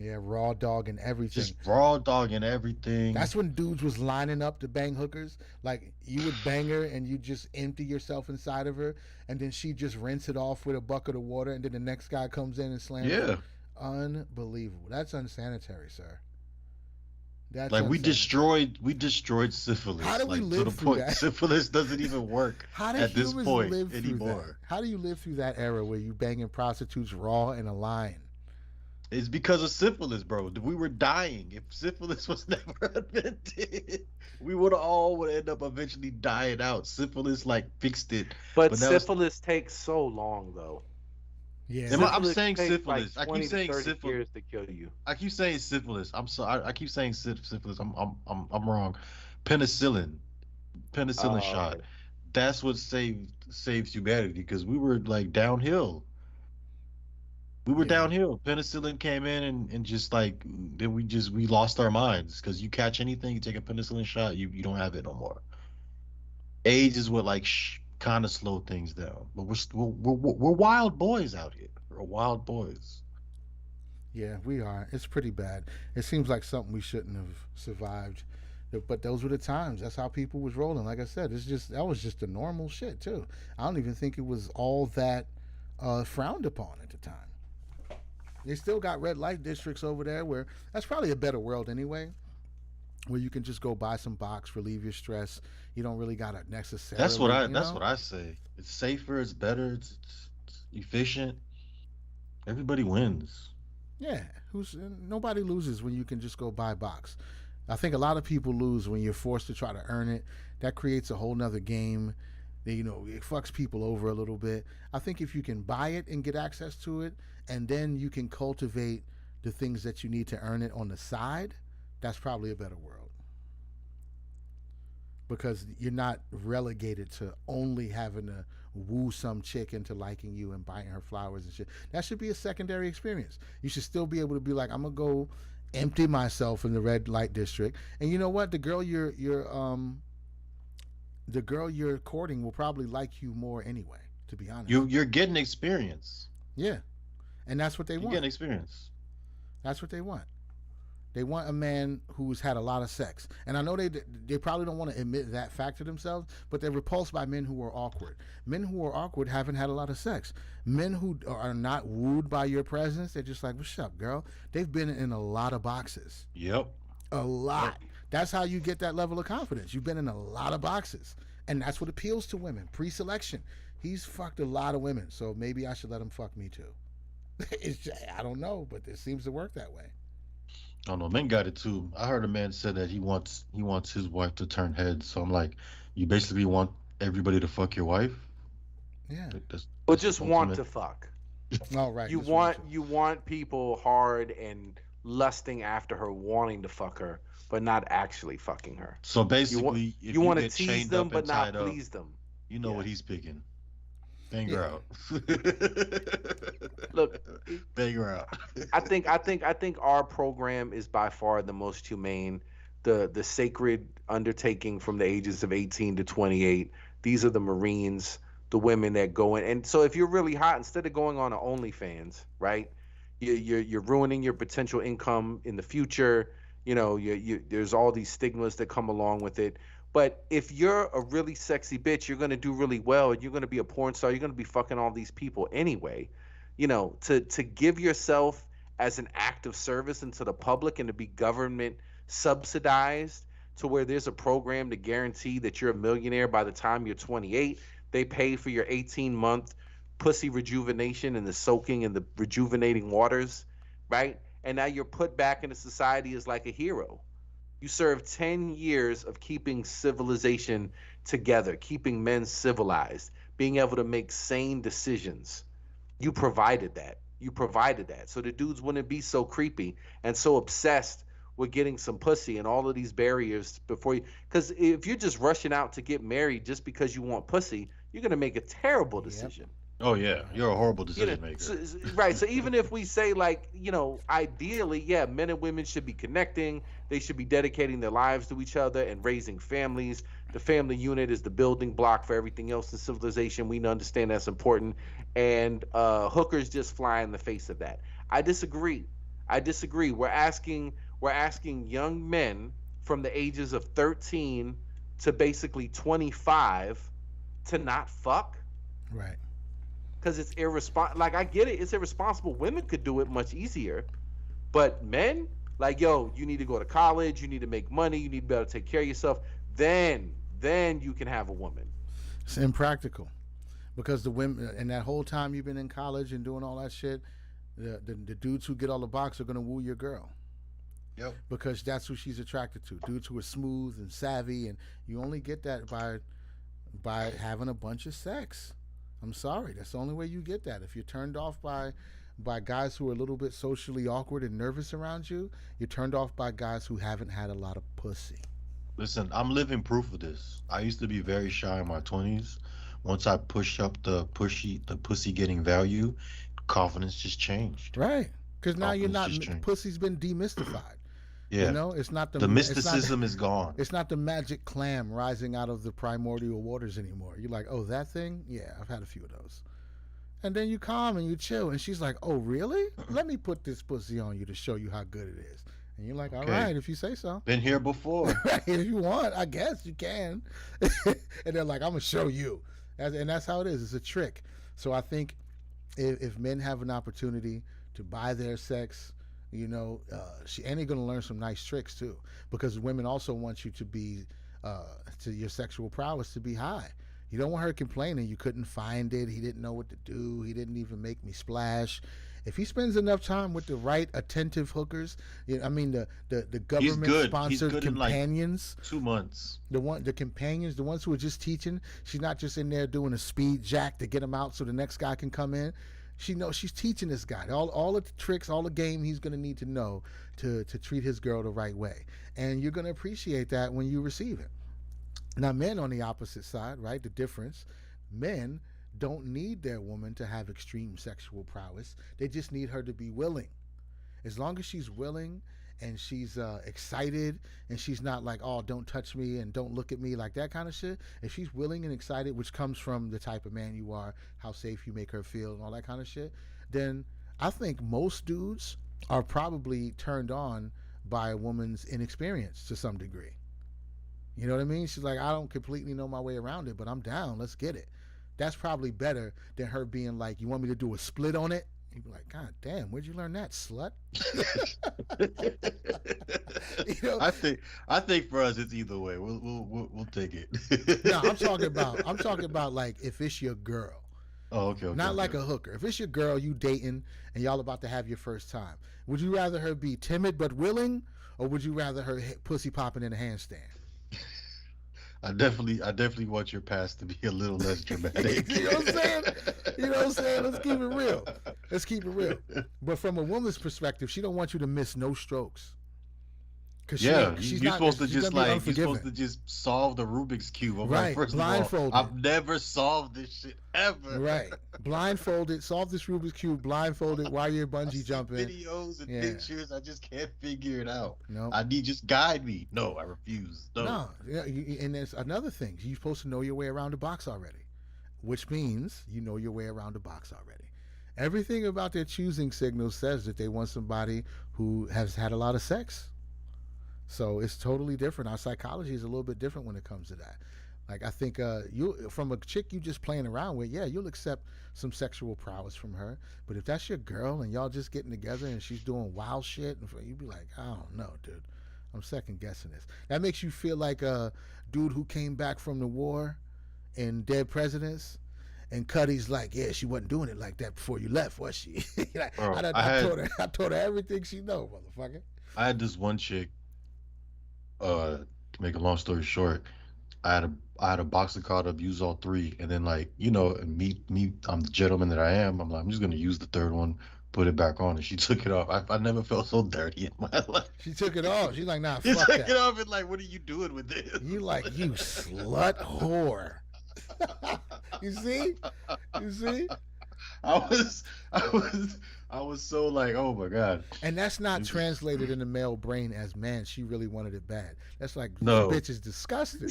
Yeah, raw dog and everything. Just raw dog and everything. That's when dudes was lining up to bang hookers. Like, you would bang her and you just empty yourself inside of her, and then she just rinse it off with a bucket of water, and then the next guy comes in and slams her. Unbelievable. That's unsanitary, sir. That's like unsanitary. we destroyed syphilis. How do we live to the through point that? Syphilis doesn't even work at this point anymore. How do you live through that era where you banging prostitutes raw in a line? It's because of syphilis, bro. We were dying. If syphilis was never invented, we would end up eventually dying out. Syphilis fixed it. But syphilis takes so long, though. Yeah, I'm saying syphilis. I keep saying syphilis. Years to kill you. I keep saying syphilis. I'm sorry. I keep saying syphilis. I'm wrong. Penicillin shot. Right. That's what saves humanity, because we were downhill. We were downhill. Penicillin came in and just then we lost our minds, because you catch anything, you take a penicillin shot, you don't have it no more. AIDS is what kind of slowed things down. But we're wild boys out here. We're wild boys. Yeah, we are. It's pretty bad. It seems like something we shouldn't have survived. But those were the times. That's how people was rolling. Like I said, that was just the normal shit too. I don't even think it was all that frowned upon at the time. They still got red light districts over there where that's probably a better world anyway, where you can just go buy some box, relieve your stress. You don't really gotta necessarily. That's what I say. It's safer. It's better. It's efficient. Everybody wins. Yeah, nobody loses when you can just go buy box. I think a lot of people lose when you're forced to try to earn it. That creates a whole nother game. It fucks people over a little bit. I think if you can buy it and get access to it, and then you can cultivate the things that you need to earn it on the side, that's probably a better world. Because you're not relegated to only having to woo some chick into liking you and buying her flowers and shit. That should be a secondary experience. You should still be able to be like, I'm gonna go empty myself in the red light district, and you know what? The girl you're courting will probably like you more anyway, to be honest. You're getting experience. Yeah. And that's what they want. You're getting experience. That's what they want. They want a man who's had a lot of sex. And I know they probably don't want to admit that fact to themselves, but they're repulsed by men who are awkward. Men who are awkward haven't had a lot of sex. Men who are not wooed by your presence, they're just like, what's up, girl? They've been in a lot of boxes. Yep. A lot. Yep. That's how you get that level of confidence. You've been in a lot of boxes. And that's what appeals to women. Pre-selection. He's fucked a lot of women, so maybe I should let him fuck me too. I don't know, but it seems to work that way. I don't know. Men got it too. I heard a man said that he wants his wife to turn heads. So I'm like, you basically want everybody to fuck your wife? Yeah. Or just want to fuck. Oh, right. You want people hard and lusting after her, wanting to fuck her, but not actually fucking her. So basically, if You you want to get tease chained them up but and not tied up, please them. you know Yeah. what he's picking. Bang her out. Look, Bang her out. I think our program is by far the most humane. The sacred undertaking from the ages of 18 to 28. These are the Marines, the women that go in. And so if you're really hot, instead of going on to OnlyFans, right? You're ruining your potential income in the future. You know, there's all these stigmas that come along with it. But if you're a really sexy bitch, you're gonna do really well, and you're gonna be a porn star. You're gonna be fucking all these people anyway. You know, to give yourself as an act of service into the public and to be government subsidized to where there's a program to guarantee that you're a millionaire by the time you're 28. They pay for your 18-month pussy rejuvenation and the soaking and the rejuvenating waters, right? And now you're put back into society as like a hero. You served 10 years of keeping civilization together, keeping men civilized, being able to make sane decisions. You provided that. You provided that. So the dudes wouldn't be so creepy and so obsessed with getting some pussy and all of these barriers before you. Because if you're just rushing out to get married just because you want pussy, you're going to make a terrible decision. Oh yeah, you're a horrible You know, decision maker. right. So even if we say like, you know, ideally, yeah, men and women should be connecting. They should be dedicating their lives to each other and raising families. The family unit is the building block for everything else in civilization. We understand that's important. And hookers just fly in the face of that. I disagree. I disagree. We're asking young men from the ages of 13 to basically 25 to not fuck. Right. Because it's irresponsible. Like, I get it. It's irresponsible. Women could do it much easier. But men, like, yo, you need to go to college. You need to make money. You need to be able to take care of yourself. Then you can have a woman. It's impractical. Because the women, and that whole time you've been in college and doing all that shit, the dudes who get all the box are going to woo your girl. Yep. Because that's who she's attracted to. Dudes who are smooth and savvy. And you only get that by having a bunch of sex. I'm sorry. That's the only way you get that. If you're turned off by guys who are a little bit socially awkward and nervous around you, you're turned off by guys who haven't had a lot of pussy. Listen, I'm living proof of this. I used to be very shy in my 20s. Once I pushed up the pussy getting value, confidence just changed. Right. Because now you're not, Confidence just changed. pussy's been demystified. Yeah. You know, it's not The mysticism is gone. It's not the magic clam rising out of the primordial waters anymore. You're like, oh, that thing? Yeah, I've had a few of those. And then you calm and you chill. And she's like, oh, really? Let me put this pussy on you to show you how good it is. And you're like, all Okay. right, if you say so. Been here before. Right, if you want, I guess you can. And they're like, I'm going to show you. And that's how it is. It's a trick. So I think if men have an opportunity to buy their sex, you know, and they're going to learn some nice tricks too, because women also want you to be, to your sexual prowess to be high. You don't want her complaining you couldn't find it, he didn't know what to do, he didn't even make me splash. If he spends enough time with the right attentive hookers, I mean the government-sponsored companions, Like 2 months. the companions, the ones who are just teaching. She's not just in there doing a speed jack to get him out so the next guy can come in. She knows she's teaching this guy all the tricks, all the game he's going to need to know to treat his girl the right way. And you're going to appreciate that when you receive it. Now, men on the opposite side, right? The difference, men don't need their woman to have extreme sexual prowess. They just need her to be willing. As long as she's willing and she's excited and she's not like, oh, don't touch me and don't look at me, like that kind of shit. If she's willing and excited, which comes from the type of man you are, how safe you make her feel and all that kind of shit, then I think most dudes are probably turned on by a woman's inexperience to some degree. You know what I mean? She's like, I don't completely know my way around it, but I'm down. Let's get it. That's probably better than her being like, you want me to do a split on it? You'd be like, God damn, where'd you learn that, slut? You know? I think for us it's either way. We'll take it. No, I'm talking about like if it's your girl. Oh, okay. Not like a hooker. If it's your girl, you dating and y'all about to have your first time, would you rather her be timid but willing, or would you rather her pussy popping in a handstand? I definitely want your past to be a little less dramatic. You know what I'm saying? You know what I'm saying? Let's keep it real. But from a woman's perspective, she don't want you to miss no strokes. Cause Yeah, she's you're not. supposed to She's gonna just be like you're supposed unforgiving. to just solve the Rubik's cube. I'm like, Right, first of all, blindfolded. I've never solved this shit ever. Right, blindfolded. Solve this Rubik's cube blindfolded while you're I bungee see jumping. videos and Yeah. pictures. I just can't figure it out. No. I need just guide me. No, I refuse. No. No. Yeah, and there's another thing. You're supposed to know your way around the box already, which means you know your way around the box already. Everything about their choosing signal says that they want somebody who has had a lot of sex. So it's totally different. Our psychology is a little bit different when it comes to that. Like I think you from a chick you just playing around with, yeah, you'll accept some sexual prowess from her. But if that's your girl and y'all just getting together and she's doing wild shit, and you'd be like, I don't know, dude. I'm second guessing this. That makes you feel like a dude who came back from the war in Dead Presidents. And Cuddy's like, yeah, she wasn't doing it like that before you left, was she? Like, Bro, I told her everything she know, motherfucker. I had this one chick. To make a long story short, I had a boxer card up, use all three, and then like and me, I'm the gentleman that I am. I'm like, I'm just gonna use the third one, put it back on, and she took it off. I never felt so dirty in my life. She took it off. She's like, nah, She fuck took that. it off and like, what are you doing with this? You like, you slut whore. You see? You see? I was so like, oh my god. And that's not translated in the male brain as, man, she really wanted it bad. That's like, No. this bitch is disgusting.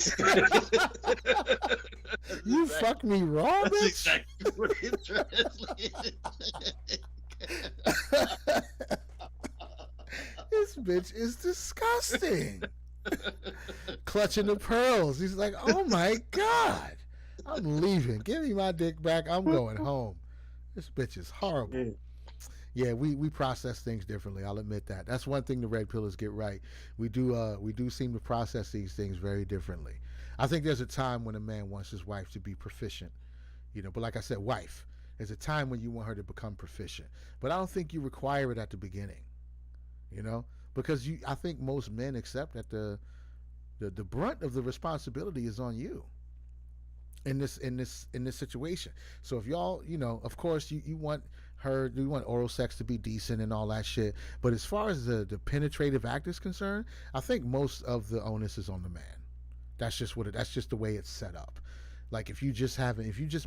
You fucked me raw, That's bitch. exactly what it translated. This bitch is disgusting. Clutching the pearls. He's like, oh my God. I'm leaving. Give me my dick back. I'm going home. This bitch is horrible. Yeah, we process things differently. I'll admit that. That's one thing the red pillars get right. We do seem to process these things very differently. I think there's a time when a man wants his wife to be proficient, but like I said, wife. There's a time when you want her to become proficient. But I don't think you require it at the beginning. Because I think most men accept that the brunt of the responsibility is on you in this situation. So if y'all, of course you want oral sex to be decent and all that shit. But as far as the penetrative act is concerned, I think most of the onus is on the man. That's just the way it's set up. Like if you just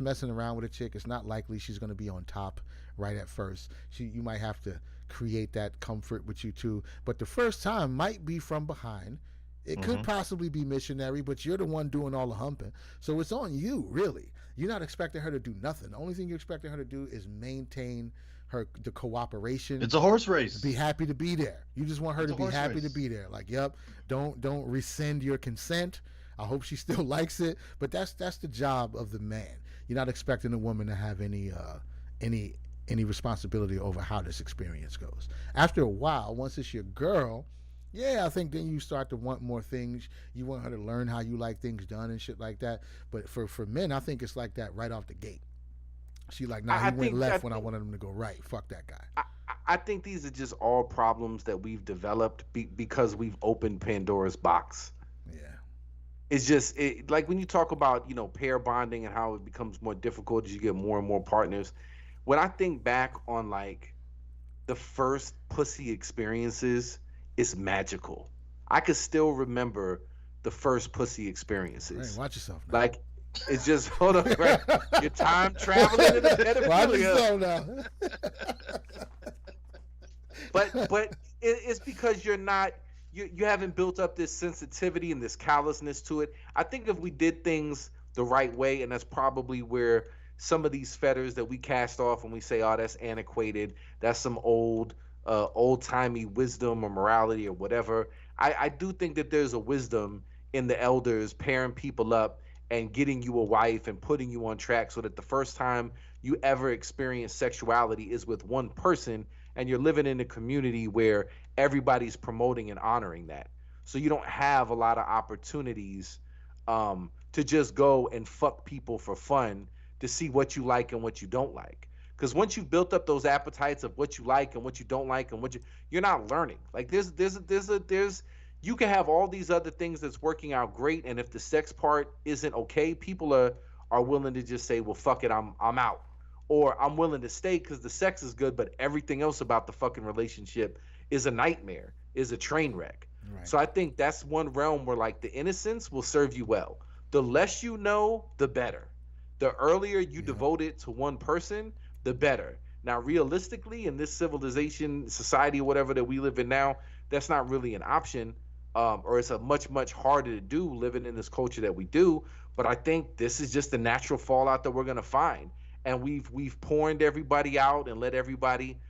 messing around with a chick, it's not likely she's going to be on top right at first. You might have to create that comfort with you too. But the first time might be from behind. It could possibly be missionary, but you're the one doing all the humping. So it's on you, really. You're not expecting her to do nothing. The only thing you're expecting her to do is maintain the cooperation. It's a horse race. Be happy to be there. You just want her to be happy to be there. Like, yep, don't rescind your consent. I hope she still likes it. But that's the job of the man. You're not expecting a woman to have any responsibility over how this experience goes. After a while, once it's your girl, yeah, I think then you start to want more things. You want her to learn how you like things done and shit like that. But for men, I think it's like that right off the gate. She like, nah, he went left when I wanted him to go right. Fuck that guy. I think these are just all problems that we've developed because we've opened Pandora's box. Yeah. It's just like when you talk about, pair bonding and how it becomes more difficult as you get more and more partners. When I think back on like the first pussy experiences, it's magical. I could still remember the first pussy experiences. Hey, watch yourself now. Like, it's just, hold on, right? Your time traveling in the pedophilia. Watch yourself now. But it's because you haven't built up this sensitivity and this callousness to it. I think if we did things the right way, and that's probably where some of these fetters that we cast off when we say, oh, that's antiquated, that's some old-timey wisdom or morality or whatever. I do think that there's a wisdom in the elders pairing people up and getting you a wife and putting you on track so that the first time you ever experience sexuality is with one person and you're living in a community where everybody's promoting and honoring that. So you don't have a lot of opportunities to just go and fuck people for fun to see what you like and what you don't like. Because once you've built up those appetites of what you like and what you don't like and you're not learning. Like there's you can have all these other things that's working out great, and if the sex part isn't okay, people are willing to just say, well, fuck it, I'm out. Or I'm willing to stay because the sex is good, but everything else about the fucking relationship is a nightmare, is a train wreck. Right. So I think that's one realm where like the innocence will serve you well. The less you know, the better. The earlier you Yeah. devote it to one person, the better. Now, realistically, in this civilization, society, whatever that we live in now, that's not really an option, or it's a much harder to do living in this culture that we do. But I think this is just the natural fallout that we're gonna find, and we've porned everybody out and let everybody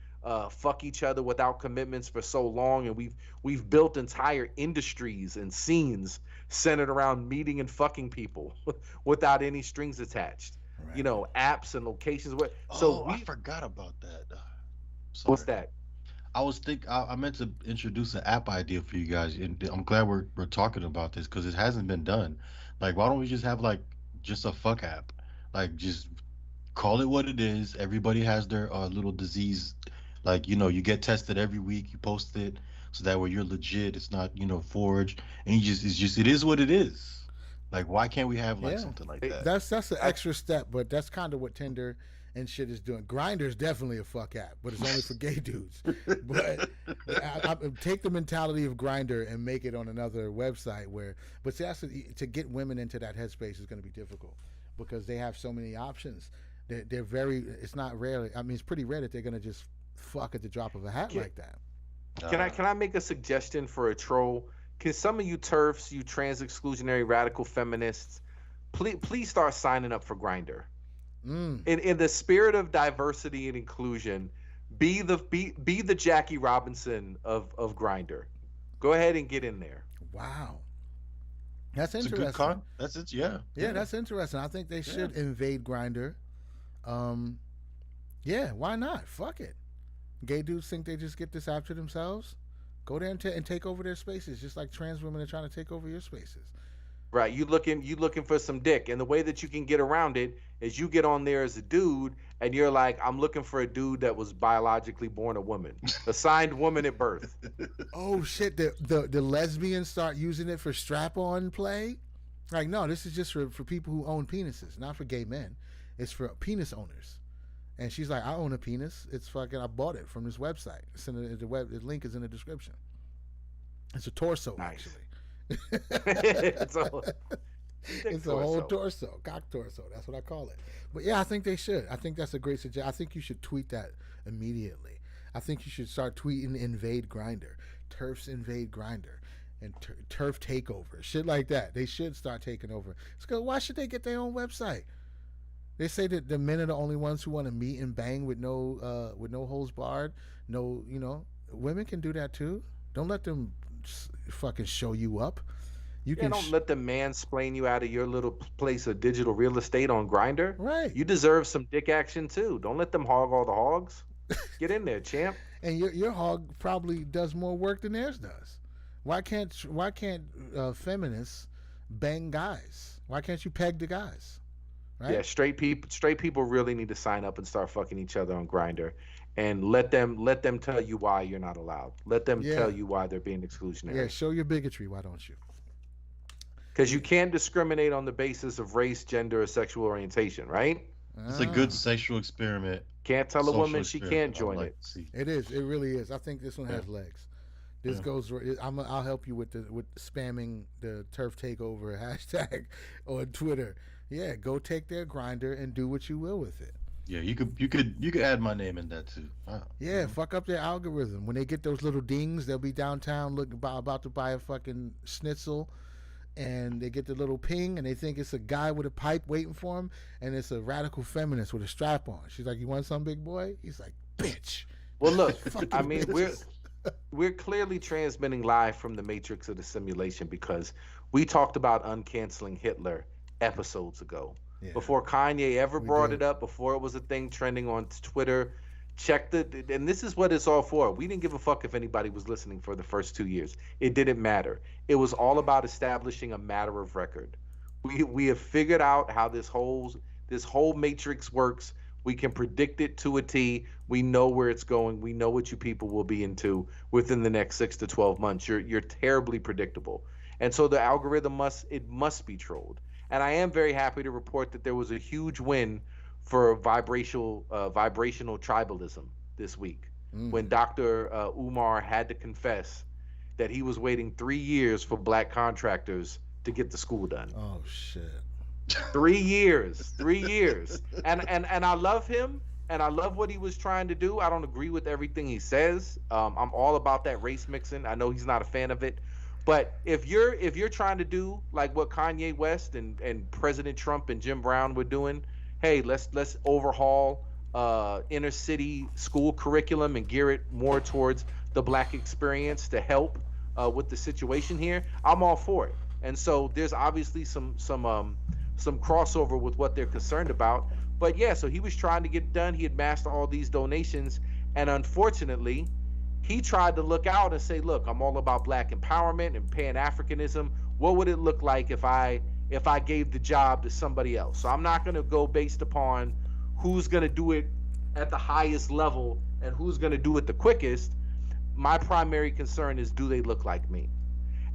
fuck each other without commitments for so long, and we've built entire industries and scenes centered around meeting and fucking people without any strings attached. Right. You know, apps and locations. So Oh, I we, forgot about that. what's Sorry. that? I meant to introduce an app idea for you guys, and I'm glad we're talking about this because it hasn't been done. Like, why don't we just have like just a fuck app? Like, just call it what it is. Everybody has their little disease. Like, you get tested every week. You post it so that way you're legit. It's not forged, and it is what it is. Like, why can't we have like Yeah. something like It- that? That's an extra step, but that's kind of what Tinder and shit is doing. Grindr's definitely a fuck app, but it's only for gay dudes. But I take the mentality of Grindr and make it on another website where, but see, to get women into that headspace is going to be difficult because they have so many options. They're very. It's not rare. I mean, it's pretty rare that they're going to just fuck at the drop of a hat Can, like that. can I make a suggestion for a troll? Can some of you turfs, you trans exclusionary radical feminists, please start signing up for Grindr? Mm. In the spirit of diversity and inclusion, be the Jackie Robinson of Grindr. Go ahead and get in there. Wow, that's It's a interesting. good con. That's it. Yeah. Yeah, that's interesting. I think they should invade Grindr. Yeah, why not? Fuck it. Gay dudes think they just get this app to themselves. Go there and take over their spaces, just like trans women are trying to take over your spaces. Right, you looking for some dick, and the way that you can get around it is you get on there as a dude, and you're like, I'm looking for a dude that was biologically born a woman, assigned woman at birth. Oh shit! The lesbians start using it for strap-on play. Like, no, this is just for people who own penises, not for gay men. It's for penis owners. And she's like, I own a penis. It's fucking. I bought it from this website. It's in the link is in the description. It's a torso, Nice. actually. it's a, It's a whole torso, cock torso. That's what I call it. But yeah, I think they should. I think that's a great suggestion. I think you should tweet that immediately. I think you should start tweeting invade Grindr, turfs invade Grindr, and turf takeover, shit like that. They should start taking over. It's because why should they get their own website? They say that the men are the only ones who want to meet and bang with no holds barred. No, women can do that too. Don't let them fucking show you up. You can don't let the mansplain you out of your little place of digital real estate on Grindr. right. You deserve some dick action too. Don't let them hog all the hogs. Get in there, champ. And your hog probably does more work than theirs does. Why can't feminists bang guys? Why can't you peg the guys? Right? Yeah, straight people really need to sign up and start fucking each other on Grindr, and let them tell you why you're not allowed. Let them tell you why they're being exclusionary. Yeah, show your bigotry. Why don't you? Because you can't discriminate on the basis of race, gender, or sexual orientation, right? It's a good sexual experiment. Can't tell a Social woman she can't experiment I join like it. to see. It is. It really is. I think this one has legs. This goes. I'll help you with spamming the turf takeover hashtag on Twitter. Yeah, go take their Grindr and do what you will with it. Yeah, you could add my name in that too. Yeah, fuck up their algorithm. When they get those little dings, they'll be downtown looking about to buy a fucking schnitzel, and they get the little ping, and they think it's a guy with a pipe waiting for him, and it's a radical feminist with a strap on. She's like, "You want some, big boy?" He's like, "Bitch." Well, look, Fucking I mean, bitches. we're clearly transmitting live from the matrix of the simulation because we talked about uncanceling Hitler episodes ago. Yeah. Before Kanye ever brought did. it up, before it was a thing trending on Twitter. And this is what it's all for. We didn't give a fuck if anybody was listening for the first 2 years. It didn't matter. It was all about establishing a matter of record. We have figured out how this whole matrix works. We can predict it to a T. We know where it's going. We know what you people will be into within the next 6 to 12 months. You're terribly predictable. And so the algorithm must be trolled. And I am very happy to report that there was a huge win for vibrational tribalism this week when Dr. Umar had to confess that he was waiting 3 years for black contractors to get the school done. Oh shit. 3 years, 3 years. And I love him, and I love what he was trying to do. I don't agree with everything he says. I'm all about that race mixing. I know he's not a fan of it. But if you're trying to do like what Kanye West and President Trump and Jim Brown were doing, hey, let's overhaul inner city school curriculum and gear it more towards the black experience to help with the situation here, I'm all for it. And so there's obviously some crossover with what they're concerned about. But yeah, so he was trying to get it done. He had massed all these donations, and unfortunately, he tried to look out and say, look, I'm all about black empowerment and Pan-Africanism. What would it look like if I gave the job to somebody else? So I'm not going to go based upon who's going to do it at the highest level and who's going to do it the quickest. My primary concern is, do they look like me?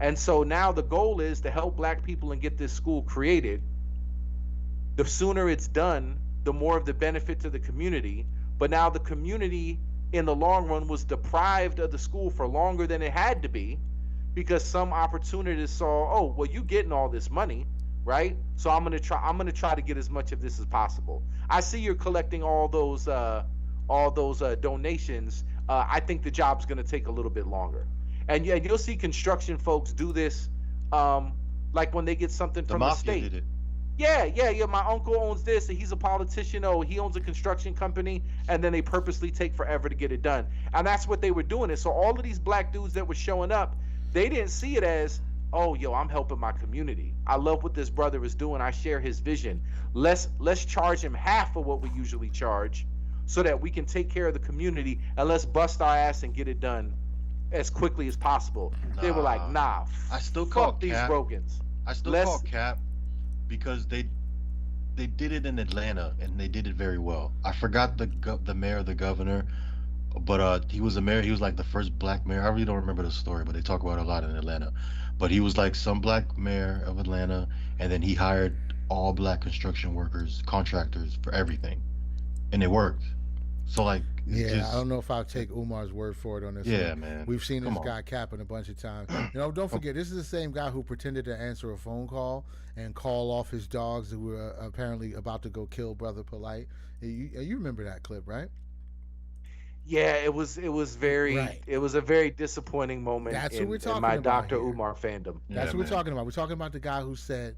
And so now the goal is to help black people and get this school created. The sooner it's done, the more of the benefit to the community. But now the community in the long run was deprived of the school for longer than it had to be, because some opportunists saw, oh, well, you getting all this money, right? So I'm gonna try to get as much of this as possible. I see you're collecting all those donations. I think the job's gonna take a little bit longer, and yeah, you'll see construction folks do this, like when they get something from the state. Did it. Yeah. My uncle owns this, and he's a politician. Oh, he owns a construction company, and then they purposely take forever to get it done. And that's what they were doing. And so all of these black dudes that were showing up, they didn't see it as, oh, yo, I'm helping my community. I love what this brother is doing. I share his vision. Let's charge him half of what we usually charge, so that we can take care of the community, and let's bust our ass and get it done as quickly as possible. They were like, nah, I still call these Cap. Rogans. I still call Cap. Because they did it in Atlanta, and they did it very well. I forgot the mayor, the governor, but he was a mayor. He was like the first black mayor. I really don't remember the story, but they talk about it a lot in Atlanta. But he was like some black mayor of Atlanta, and then he hired all black construction workers, contractors for everything, and it worked. So like, I don't know if I'll take Umar's word for it on this. Yeah, one. man. We've seen this guy capping a bunch of times. Don't forget, this is the same guy who pretended to answer a phone call and call off his dogs who were apparently about to go kill Brother Polite. You remember that clip, right? Yeah, it was very right. It was a very disappointing moment. That's who we're talking in my about Dr. here. Umar fandom. That's what we're talking about. We're talking about the guy who said,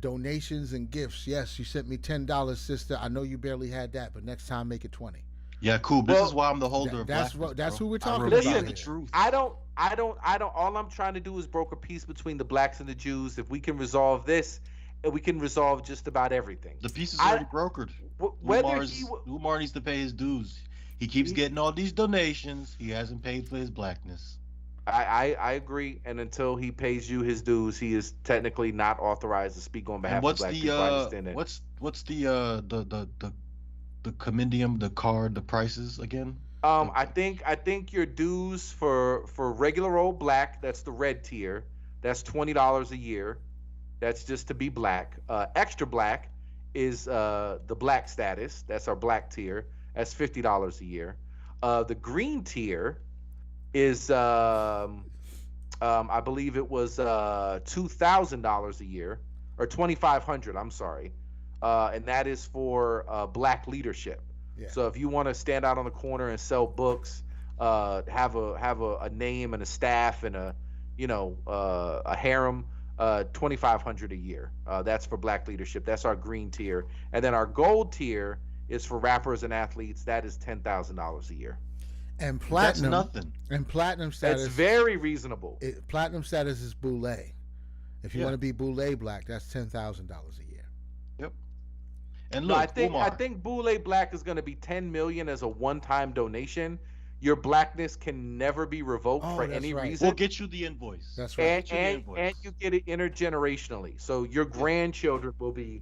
donations and gifts. Yes, you sent me $10, sister. I know you barely had that, but next time make it 20. Yeah, cool. This is why I'm the holder of blackness, that's who we're talking about. Listen, the truth. I don't. All I'm trying to do is broker peace between the blacks and the Jews. If we can resolve this, we can resolve just about everything. The peace is already brokered. Umar needs to pay his dues. He keeps getting all these donations. He hasn't paid for his blackness. I agree, and until he pays you his dues, he is technically not authorized to speak on behalf of black people. I understand that. What's the compendium, the card, the prices again? I think your dues for regular old black, that's the red tier, that's $20 a year. That's just to be black. Extra black is the black status. That's our black tier. That's $50 a year. The green tier is I believe it was $2,000 a year, or $2,500. I'm sorry. And that is for black leadership. Yeah. So if you want to stand out on the corner and sell books, have a name and a staff and a harem, $2,500 a year. That's for black leadership. That's our green tier. And then our gold tier is for rappers and athletes. That is $10,000 a year. And platinum, that's nothing. And platinum status, that's very reasonable. Platinum status is boule. If you want to be boule black, that's $10,000 a year. Yep. And look, I think boule black is going to be $10 million as a one-time donation. Your blackness can never be revoked for any reason. We'll get you the invoice. That's right. And you get it intergenerationally. So your grandchildren will be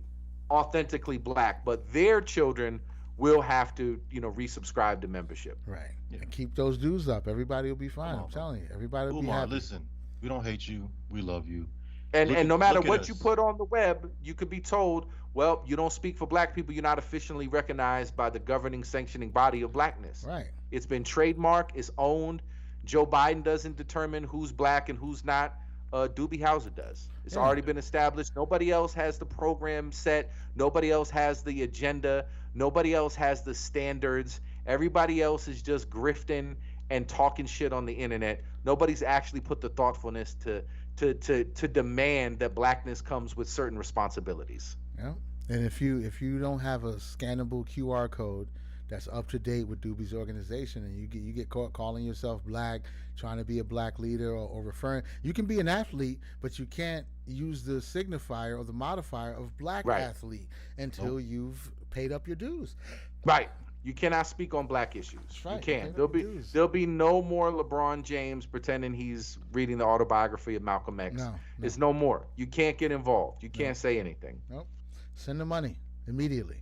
authentically black, but their children will have to, resubscribe to membership. Right. Yeah. And keep those dues up. Everybody will be fine. I'm telling you. Everybody will be happy. Listen, we don't hate you. We love you. And no matter what you put on the web, you could be told, well, you don't speak for black people. You're not officially recognized by the governing sanctioning body of blackness. Right. It's been trademarked. It's owned. Joe Biden doesn't determine who's black and who's not. Doobie Howser does. It's Yeah. already been established. Nobody else has the program set. Nobody else has the agenda. Nobody else has the standards. Everybody else is just grifting and talking shit on the internet. Nobody's actually put the thoughtfulness to demand that blackness comes with certain responsibilities. Yeah. And if you don't have a scannable QR code that's up to date with Doobie's organization, and you get caught calling yourself black, trying to be a black leader, or referring, you can be an athlete, but you can't use the signifier or the modifier of black athlete until you've paid up your dues. Right. You cannot speak on black issues. Right. You can't. There'll be no more LeBron James pretending he's reading the autobiography of Malcolm X. No. It's no more. You can't get involved. You can't say anything. Nope. Send the money immediately.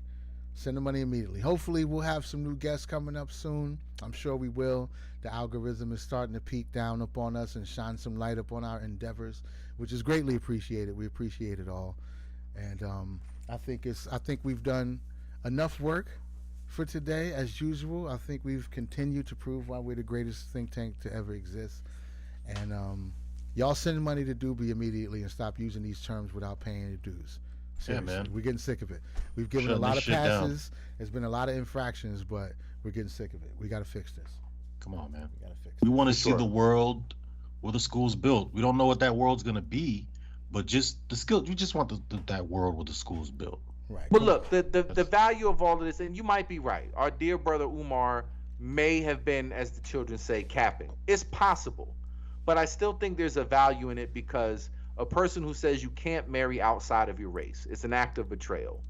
Send the money immediately. Hopefully we'll have some new guests coming up soon. I'm sure we will. The algorithm is starting to peek down upon us and shine some light upon our endeavors, which is greatly appreciated. We appreciate it all. And I think we've done enough work for today, as usual. I think we've continued to prove why we're the greatest think tank to ever exist. And y'all send money to Doobie immediately and stop using these terms without paying your dues. Seriously, yeah, man. We're getting sick of it. We've given a lot of passes. There's been a lot of infractions, but we're getting sick of it. We got to fix this. Come on, man. We got to fix We it. want to see the world where the school's built. We don't know what that world's going to be, but just the skill. We just want that world where the school's built. Right. But look, the value of all of this, and you might be right. Our dear brother Umar may have been, as the children say, capping. It's possible. But I still think there's a value in it, because a person who says you can't marry outside of your race, it's an act of betrayal.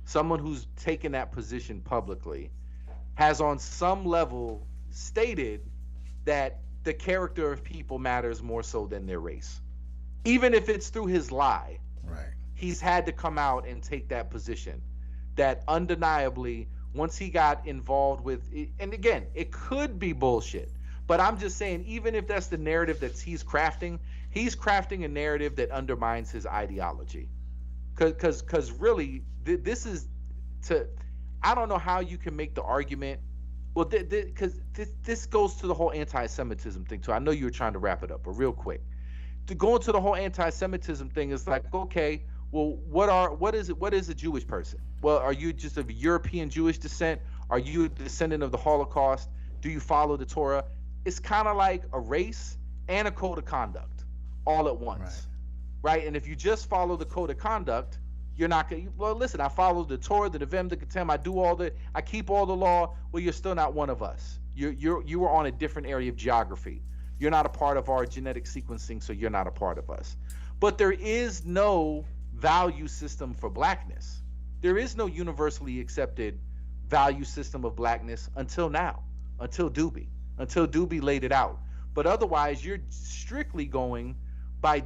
Someone who's taken that position publicly has on some level stated that the character of people matters more so than their race. Even if it's through his lie, Right. he's had to come out and take that position. That undeniably, once he got involved with, and again, it could be bullshit, but I'm just saying, even if that's the narrative that he's crafting a narrative that undermines his ideology. Because really, this is I don't know how you can make the argument. Well, because this goes to the whole anti-Semitism thing too. I know you were trying to wrap it up, but real quick, to go into the whole anti-Semitism thing is like, okay, well, what is a Jewish person? Well, are you just of European Jewish descent? Are you a descendant of the Holocaust? Do you follow the Torah? It's kind of like a race and a code of conduct all at once, right? And if you just follow the code of conduct, you're not gonna. Well, listen, I follow the Torah, the Nevim, the Ketem. I keep all the law. Well, you're still not one of us. You are on a different area of geography. You're not a part of our genetic sequencing, so you're not a part of us. But there is no value system for blackness. There is no universally accepted value system of blackness until now, until Doobie laid it out. But otherwise, you're strictly going by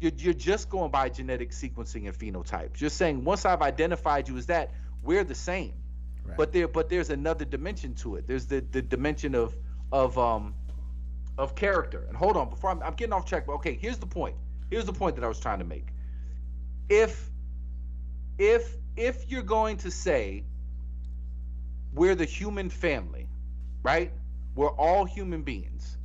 you're just going by genetic sequencing and phenotypes. You're saying, once I've identified you as that, we're the same. Right. But there's another dimension to it. There's the dimension of character. And hold on, before I'm getting off track. But okay, here's the point. Here's the point that I was trying to make. If you're going to say we're the human family, right? We're all human beings.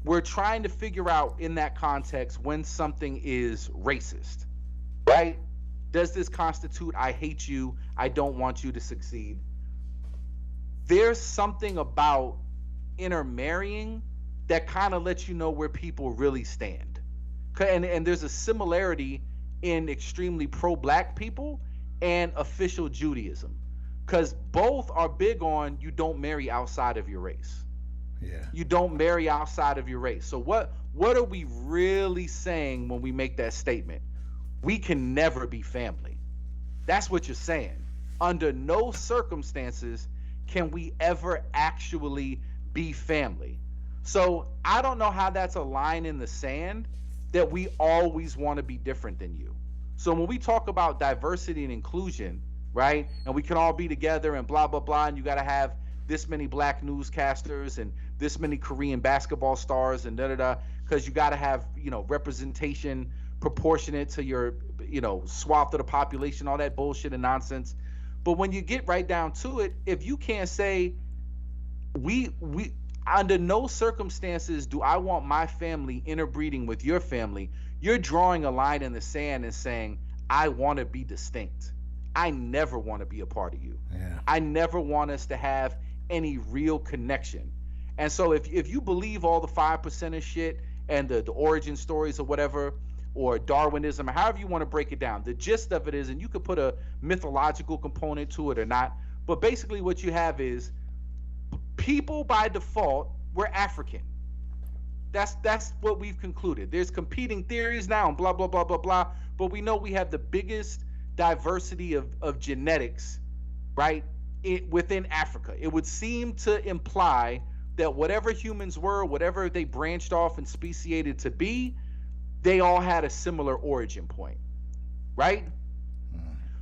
We're trying to figure out in that context when something is racist, right? Does this constitute I hate you, I don't want you to succeed? There's something about intermarrying that kind of lets you know where people really stand. And there's a similarity in extremely pro-black people and official Judaism, because both are big on you don't marry outside of your race. Yeah. You don't marry outside of your race. So what are we really saying when we make that statement? We can never be family. That's what you're saying. Under no circumstances can we ever actually be family. So I don't know how that's a line in the sand that we always want to be different than you. So when we talk about diversity and inclusion, right, and we can all be together and blah, blah, blah, and you got to have this many black newscasters and this many Korean basketball stars and da-da-da, because you got to have, representation proportionate to your, swath of the population, all that bullshit and nonsense. But when you get right down to it, if you can't say, we under no circumstances do I want my family interbreeding with your family. You're drawing a line in the sand and saying, I want to be distinct. I never want to be a part of you. Yeah. I never want us to have any real connection. And so if you believe all the 5% of shit and the origin stories or whatever, or Darwinism, or however you want to break it down, the gist of it is, and you could put a mythological component to it or not, but basically what you have is people by default were African. That's what we've concluded. There's competing theories now and blah, blah, blah, blah, blah, but we know we have the biggest diversity of genetics, right, within Africa. It would seem to imply that whatever humans were, whatever they branched off and speciated to be, they all had a similar origin point, right?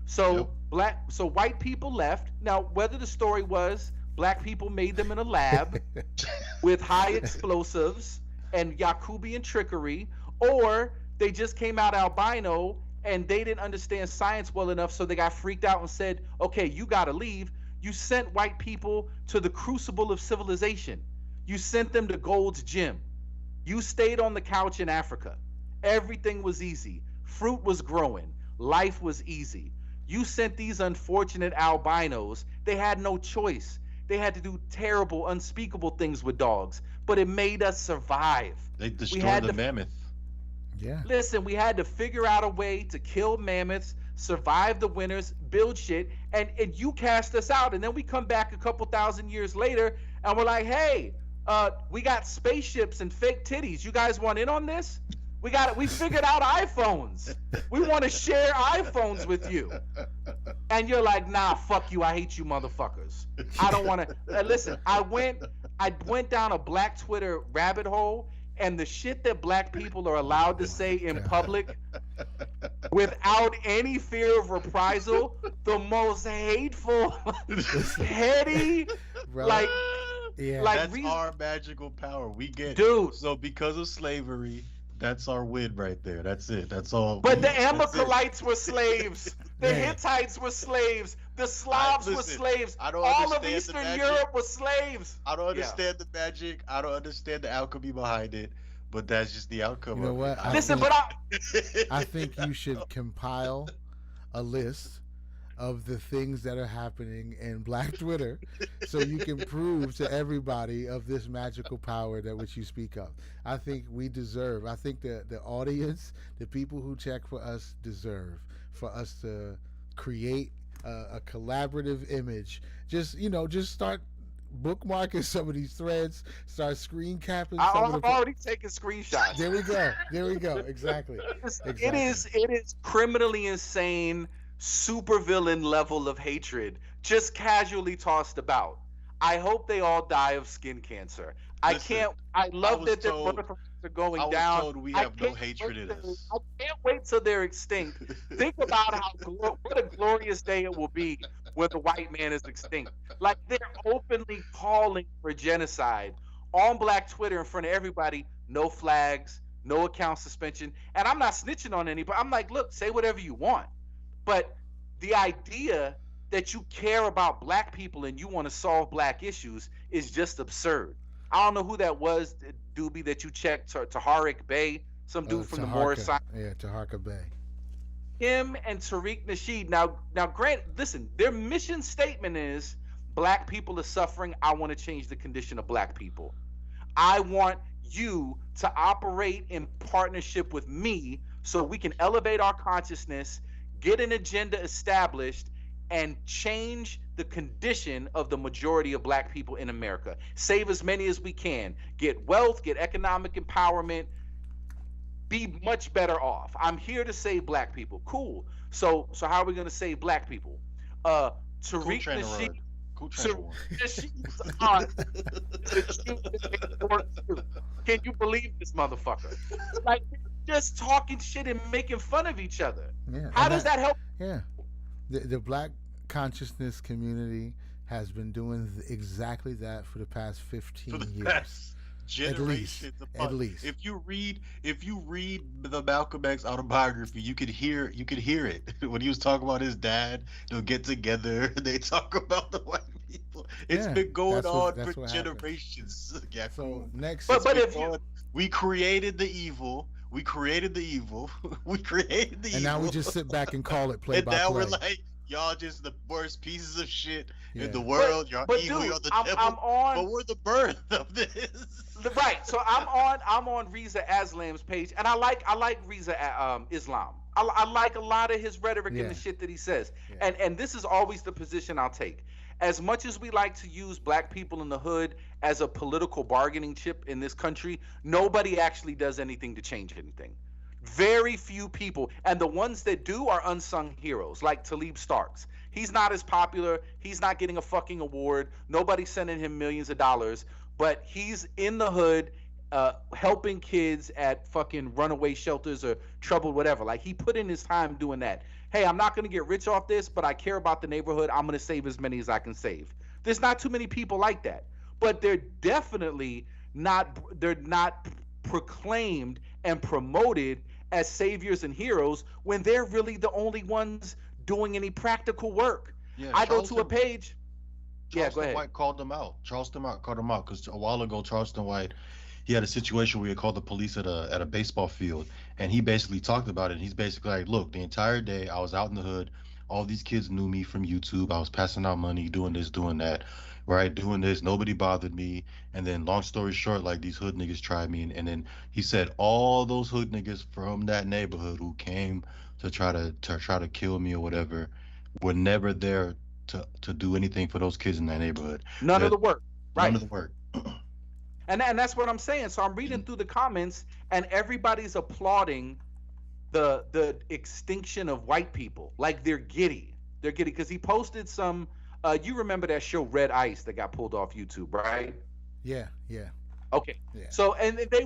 So white people left. Now, whether the story was black people made them in a lab with high explosives and Yakubian trickery, or they just came out albino and they didn't understand science well enough, so they got freaked out and said, okay, you got to leave. You sent white people to the crucible of civilization. You sent them to Gold's Gym. You stayed on the couch in Africa. Everything was easy. Fruit was growing. Life was easy. You sent these unfortunate albinos. They had no choice. They had to do terrible, unspeakable things with dogs, but it made us survive. They destroyed the mammoth. Yeah. Listen, we had to figure out a way to kill mammoths, survive the winters, build shit, and you cast us out. And then we come back a couple thousand years later, and we're like, hey, we got spaceships and fake titties. You guys want in on this? We figured out iPhones. We want to share iPhones with you. And you're like, nah, fuck you. I hate you motherfuckers. I don't want to. Listen, I went down a black Twitter rabbit hole, and the shit that black people are allowed to say in public without any fear of reprisal, the most hateful, petty, Bro. like, Yeah. That's our magical power. We get dude. So because of slavery, that's our win right there. That's it. That's all. But the Amalekites were slaves. The Yeah. Hittites were slaves. The Slavs were slaves. I don't All of understand the Eastern magic. Europe was slaves. I don't understand the magic. I don't understand the alchemy behind it. But that's just the outcome. You know of what? It. Listen, think- but I think you should compile a list of the things that are happening in Black Twitter so you can prove to everybody of this magical power that which you speak of. I think we deserve, I think the audience, the people who check for us deserve for us to create a collaborative image. Just start bookmarking some of these threads, start screen capping some of I've the... already taken screenshots. There we go. Exactly. It is criminally insane, supervillain level of hatred just casually tossed about. I hope they all die of skin cancer. Listen, I love was that their told- birth rates are going I was down. told we I have no can't hatred wait in till- us. I can't wait till they're extinct. Think about what a glorious day it will be when the white man is extinct. Like, they're openly calling for genocide on Black Twitter in front of everybody. No flags, no account suspension. And I'm not snitching on anybody. I'm like, look, say whatever you want. But the idea that you care about black people and you want to solve black issues is just absurd. I don't know who that was, Doobie, that you checked, Tariq Bey, some dude from the Morris side. Yeah, Taharka Bay. Him and Tariq Nasheed. Now, Grant, listen, their mission statement is black people are suffering. I want to change the condition of black people. I want you to operate in partnership with me so we can elevate our consciousness, get an agenda established, and change the condition of the majority of black people in America. Save as many as we can. Get wealth, get economic empowerment, be much better off. I'm here to save black people. Cool. So how are we going to save black people? Tariq Nasheed. Cool train Can you believe this motherfucker? Like, just talking shit and making fun of each other. Yeah. How does that help? Yeah. The black consciousness community has been doing exactly that for the past 15 years. generations At upon. least. If you read the Malcolm X autobiography, you could hear it when he was talking about his dad. They'll get together. They talk about the white people. It's Yeah, been going on for that's what happens. generations. Yeah, So next, But if you we created the evil. We created the evil. We created the and evil. now we just sit back and call it play And by now play. we're like, y'all just the worst pieces of shit Yeah. in the world. Y'all but evil. dude, You're the I'm devil. on But we're the birth of this. right. So I'm on Reza Aslam's page, and I like Reza Islam. I like a lot of his rhetoric and the shit that he says. Yeah. And this is always the position I'll take. As much as we like to use black people in the hood as a political bargaining chip in this country, nobody actually does anything to change anything. Very few people, and the ones that do are unsung heroes, like Talib Starks. He's not as popular. He's not getting a fucking award. Nobody's sending him millions of dollars, but he's in the hood, helping kids at fucking runaway shelters or troubled whatever. Like, he put in his time doing that. Hey, I'm not going to get rich off this, but I care about the neighborhood. I'm going to save as many as I can save. There's not too many people like that, but they're definitely not. They're not proclaimed and promoted as saviors and heroes when they're really the only ones doing any practical work. Yeah, I go to a page. Yeah, go ahead. White called them out. Charleston White called them out because a while ago, Charleston White, he had a situation where he called the police at a baseball field, and he basically talked about it. And he's basically like, look, the entire day I was out in the hood. All these kids knew me from YouTube. I was passing out money, doing this, doing that, right? Doing this. Nobody bothered me. And then long story short, like, these hood niggas tried me. And then he said all those hood niggas from that neighborhood who came to try to kill me or whatever were never there to do anything for those kids in that neighborhood. None of the work. Right. None of the work. And that's what I'm saying. So I'm reading through the comments, and everybody's applauding the extinction of white people. Like, they're giddy. They're giddy because he posted some. You remember that show Red Ice that got pulled off YouTube, right? Yeah. Okay. Yeah. So, and they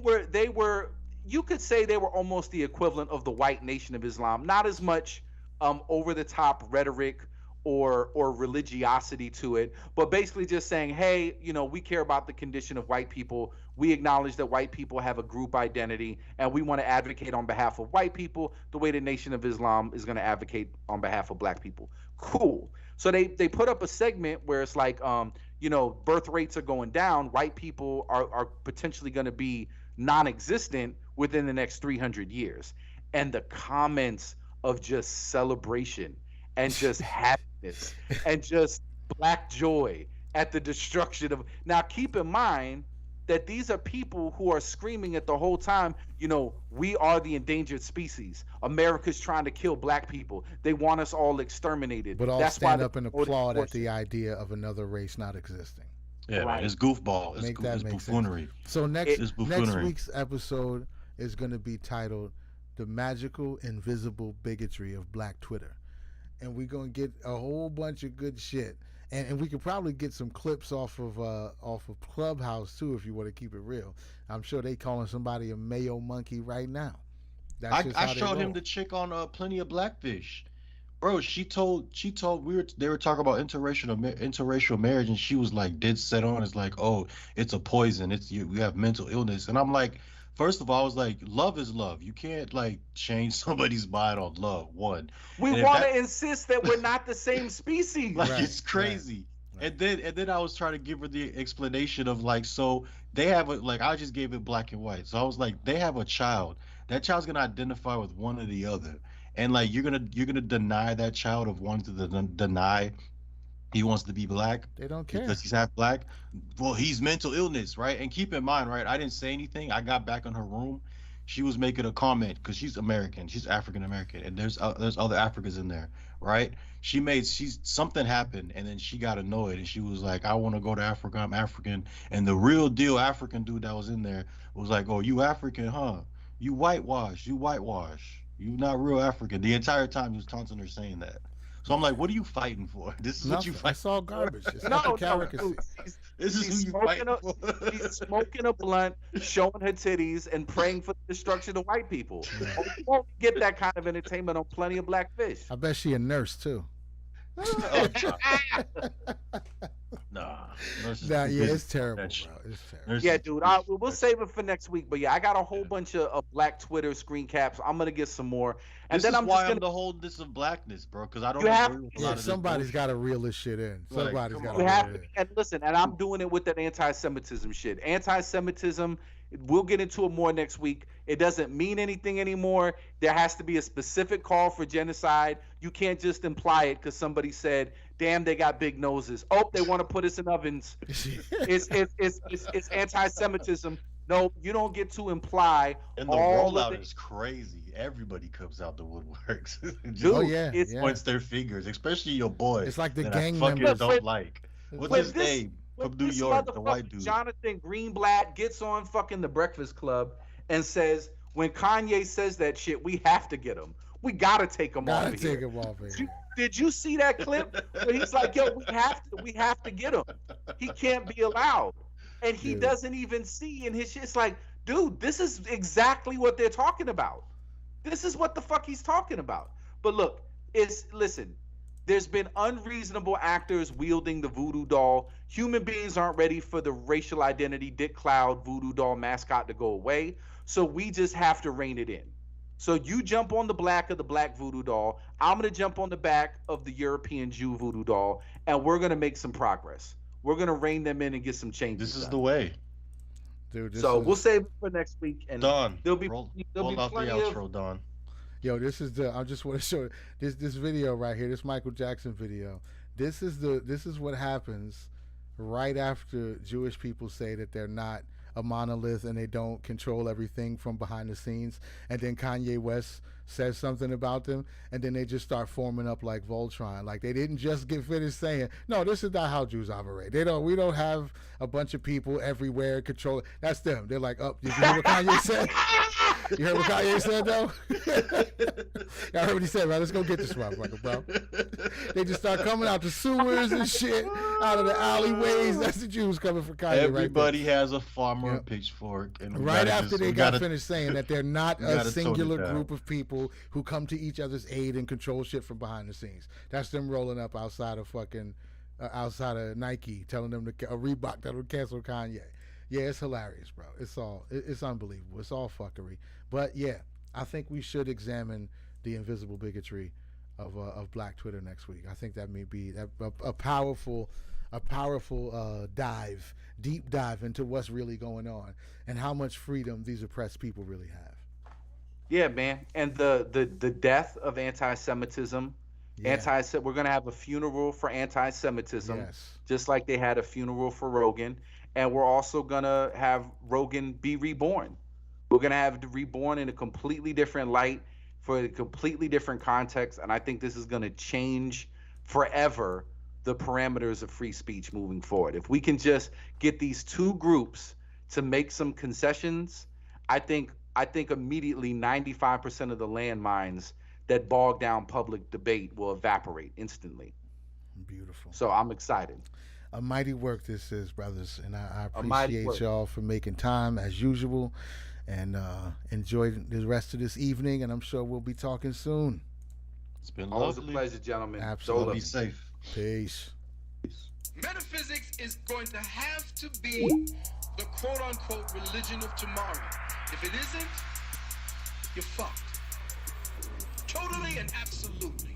were. You could say they were almost the equivalent of the white Nation of Islam. Not as much over the top rhetoric or religiosity to it, but basically just saying, hey, we care about the condition of white people. We acknowledge that white people have a group identity, and we want to advocate on behalf of white people the way the Nation of Islam is going to advocate on behalf of black people. Cool. So they put up a segment where it's like, birth rates are going down. White people are potentially going to be non-existent within the next 300 years. And the comments of just celebration and just happiness and just black joy at the destruction of. Now, keep in mind that these are people who are screaming at the whole time, we are the endangered species. America's trying to kill black people. They want us all exterminated. But all That's stand why up and applaud at the idea of another race not existing. Yeah, Right. man, it's goofball. It's, Make that make buffoonery. sense. So next buffoonery. week's episode is going to be titled "The Magical Invisible Bigotry of Black Twitter," and we're going to get a whole bunch of good shit. And we could probably get some clips off of Clubhouse too, if you want to keep it real. I'm sure they calling somebody a mayo monkey right now. I showed him the chick on Plenty of Blackfish, bro. They were talking about interracial marriage, and she was like dead set on. It's like, oh, it's a poison. You have mental illness, and I'm like, first of all, I was like, love is love. You can't like change somebody's mind on love. One, we want to insist that we're not the same species. like it's crazy. Right. And then I was trying to give her the explanation of like, so they have I just gave it black and white. So I was like, they have a child. That child's gonna identify with one or the other, and like you're gonna deny that child of wanting to deny he wants to be black. They don't care because he's half black. Well, he's mental illness, right? And keep in mind, right? I didn't say anything. I got back in her room. She was making a comment because she's American. She's African American, and there's other Africans in there, right? Something happened, and then she got annoyed, and she was like, "I want to go to Africa. I'm African." And the real deal African dude that was in there was like, "Oh, you African, huh? You whitewash. You not real African." The entire time he was taunting her saying that. So I'm like, what are you fighting for? This is what you fight. It's all garbage. It's No, This is who you fighting for. She's smoking a blunt, showing her titties, and praying for the destruction of white people. You won't get that kind of entertainment on Plenty of Blackfish. I bet she a nurse too. Nah, versus Nah, the yeah, business. it's terrible, That shit. bro. It's terrible. There's- Yeah, dude. We'll save it for next week. But yeah, I got a whole Yeah. bunch of black Twitter screen caps. I'm gonna get some more, and This then is I'm why just I'm gonna. the wholeness of blackness, bro. Because I don't You have- agree with a Yeah, lot of this somebody's bullshit. got to reel this shit in. Like, Somebody's come got on. to You have reel to, it in. and listen, and I'm doing it with that anti-Semitism shit. Anti-Semitism, we'll get into it more next week. It doesn't mean anything anymore. There has to be a specific call for genocide. You can't just imply it because somebody said, "Damn, they got big noses." Oh, they want to put us in ovens. It's anti-Semitism. No, you don't get to imply And the all of rollout it. is crazy. Everybody comes out the woodworks. Just Dude, Oh yeah, it's- yeah. points their fingers, especially your boy. It's like the that gang I fucking members. don't like. What's When his this- name? when From New this York, the motherfucker white dude. Jonathan Greenblatt gets on fucking the Breakfast Club and says, when Kanye says that shit, we have to get him. We gotta take him off Gotta of take here. him off of Did here. you- Did you see that clip where he's like, "Yo, we have to get him. He can't be allowed," and he Dude. doesn't even see in his shit. It's like, dude, this is exactly what they're talking about. This is what the fuck he's talking about. But look, listen. There's been unreasonable actors wielding the voodoo doll. Human beings aren't ready for the racial identity Dick Cloud voodoo doll mascot to go away. So we just have to rein it in. So you jump on the black of the black voodoo doll. I'm going to jump on the back of the European Jew voodoo doll, and we're going to make some progress. We're going to rein them in and get some changes. This is done. the way. Dude, this So is, we'll save it for next week. And Don, there'll be roll there'll be out the plenty of outro, Don. yo, this is the. I just want to show this video right here. This Michael Jackson video. This is what happens right after Jewish people say that they're not a monolith and they don't control everything from behind the scenes, and then Kanye West says something about them, and then they just start forming up like Voltron. Like they didn't just get finished saying, "No, this is not how Jews operate. We don't have a bunch of people everywhere controlling." That's them. They're like, "Oh, did you hear what Kanye said? You heard what Kanye said, though?" Y'all heard what he said, right? Let's go get this motherfucker, bro. They just start coming out the sewers and shit, out of the alleyways. That's the Jews coming for Kanye. Everybody has a farmer, Yep. a pitchfork, and we Right gotta after just- they we got gotta- finished saying that they're not we a gotta tone it singular down. group of people who come to each other's aid and control shit from behind the scenes. That's them rolling up outside of Nike, telling them to Reebok telling them to cancel Kanye. Yeah, it's hilarious, bro. It's unbelievable. It's all fuckery. But yeah, I think we should examine the invisible bigotry of Black Twitter next week. I think that may be a powerful deep dive into what's really going on and how much freedom these oppressed people really have. Yeah, man. And the death of anti-Semitism. Yeah. We're gonna have a funeral for anti-Semitism, Yes. just like they had a funeral for Rogan. And we're also gonna have Rogan be reborn. We're gonna have it reborn in a completely different light for a completely different context. And I think this is gonna change forever the parameters of free speech moving forward. If we can just get these two groups to make some concessions, I think immediately 95% of the landmines that bog down public debate will evaporate instantly. Beautiful. So I'm excited. A mighty work this is, brothers, and I A mighty appreciate work. y'all for making time as usual, and enjoy the rest of this evening. And I'm sure we'll be talking soon. It's been Always a lovely. pleasure, gentlemen. Absolutely. Zola. Be safe. Peace. Metaphysics is going to have to be the quote-unquote religion of tomorrow. If it isn't, you're fucked. Totally and absolutely.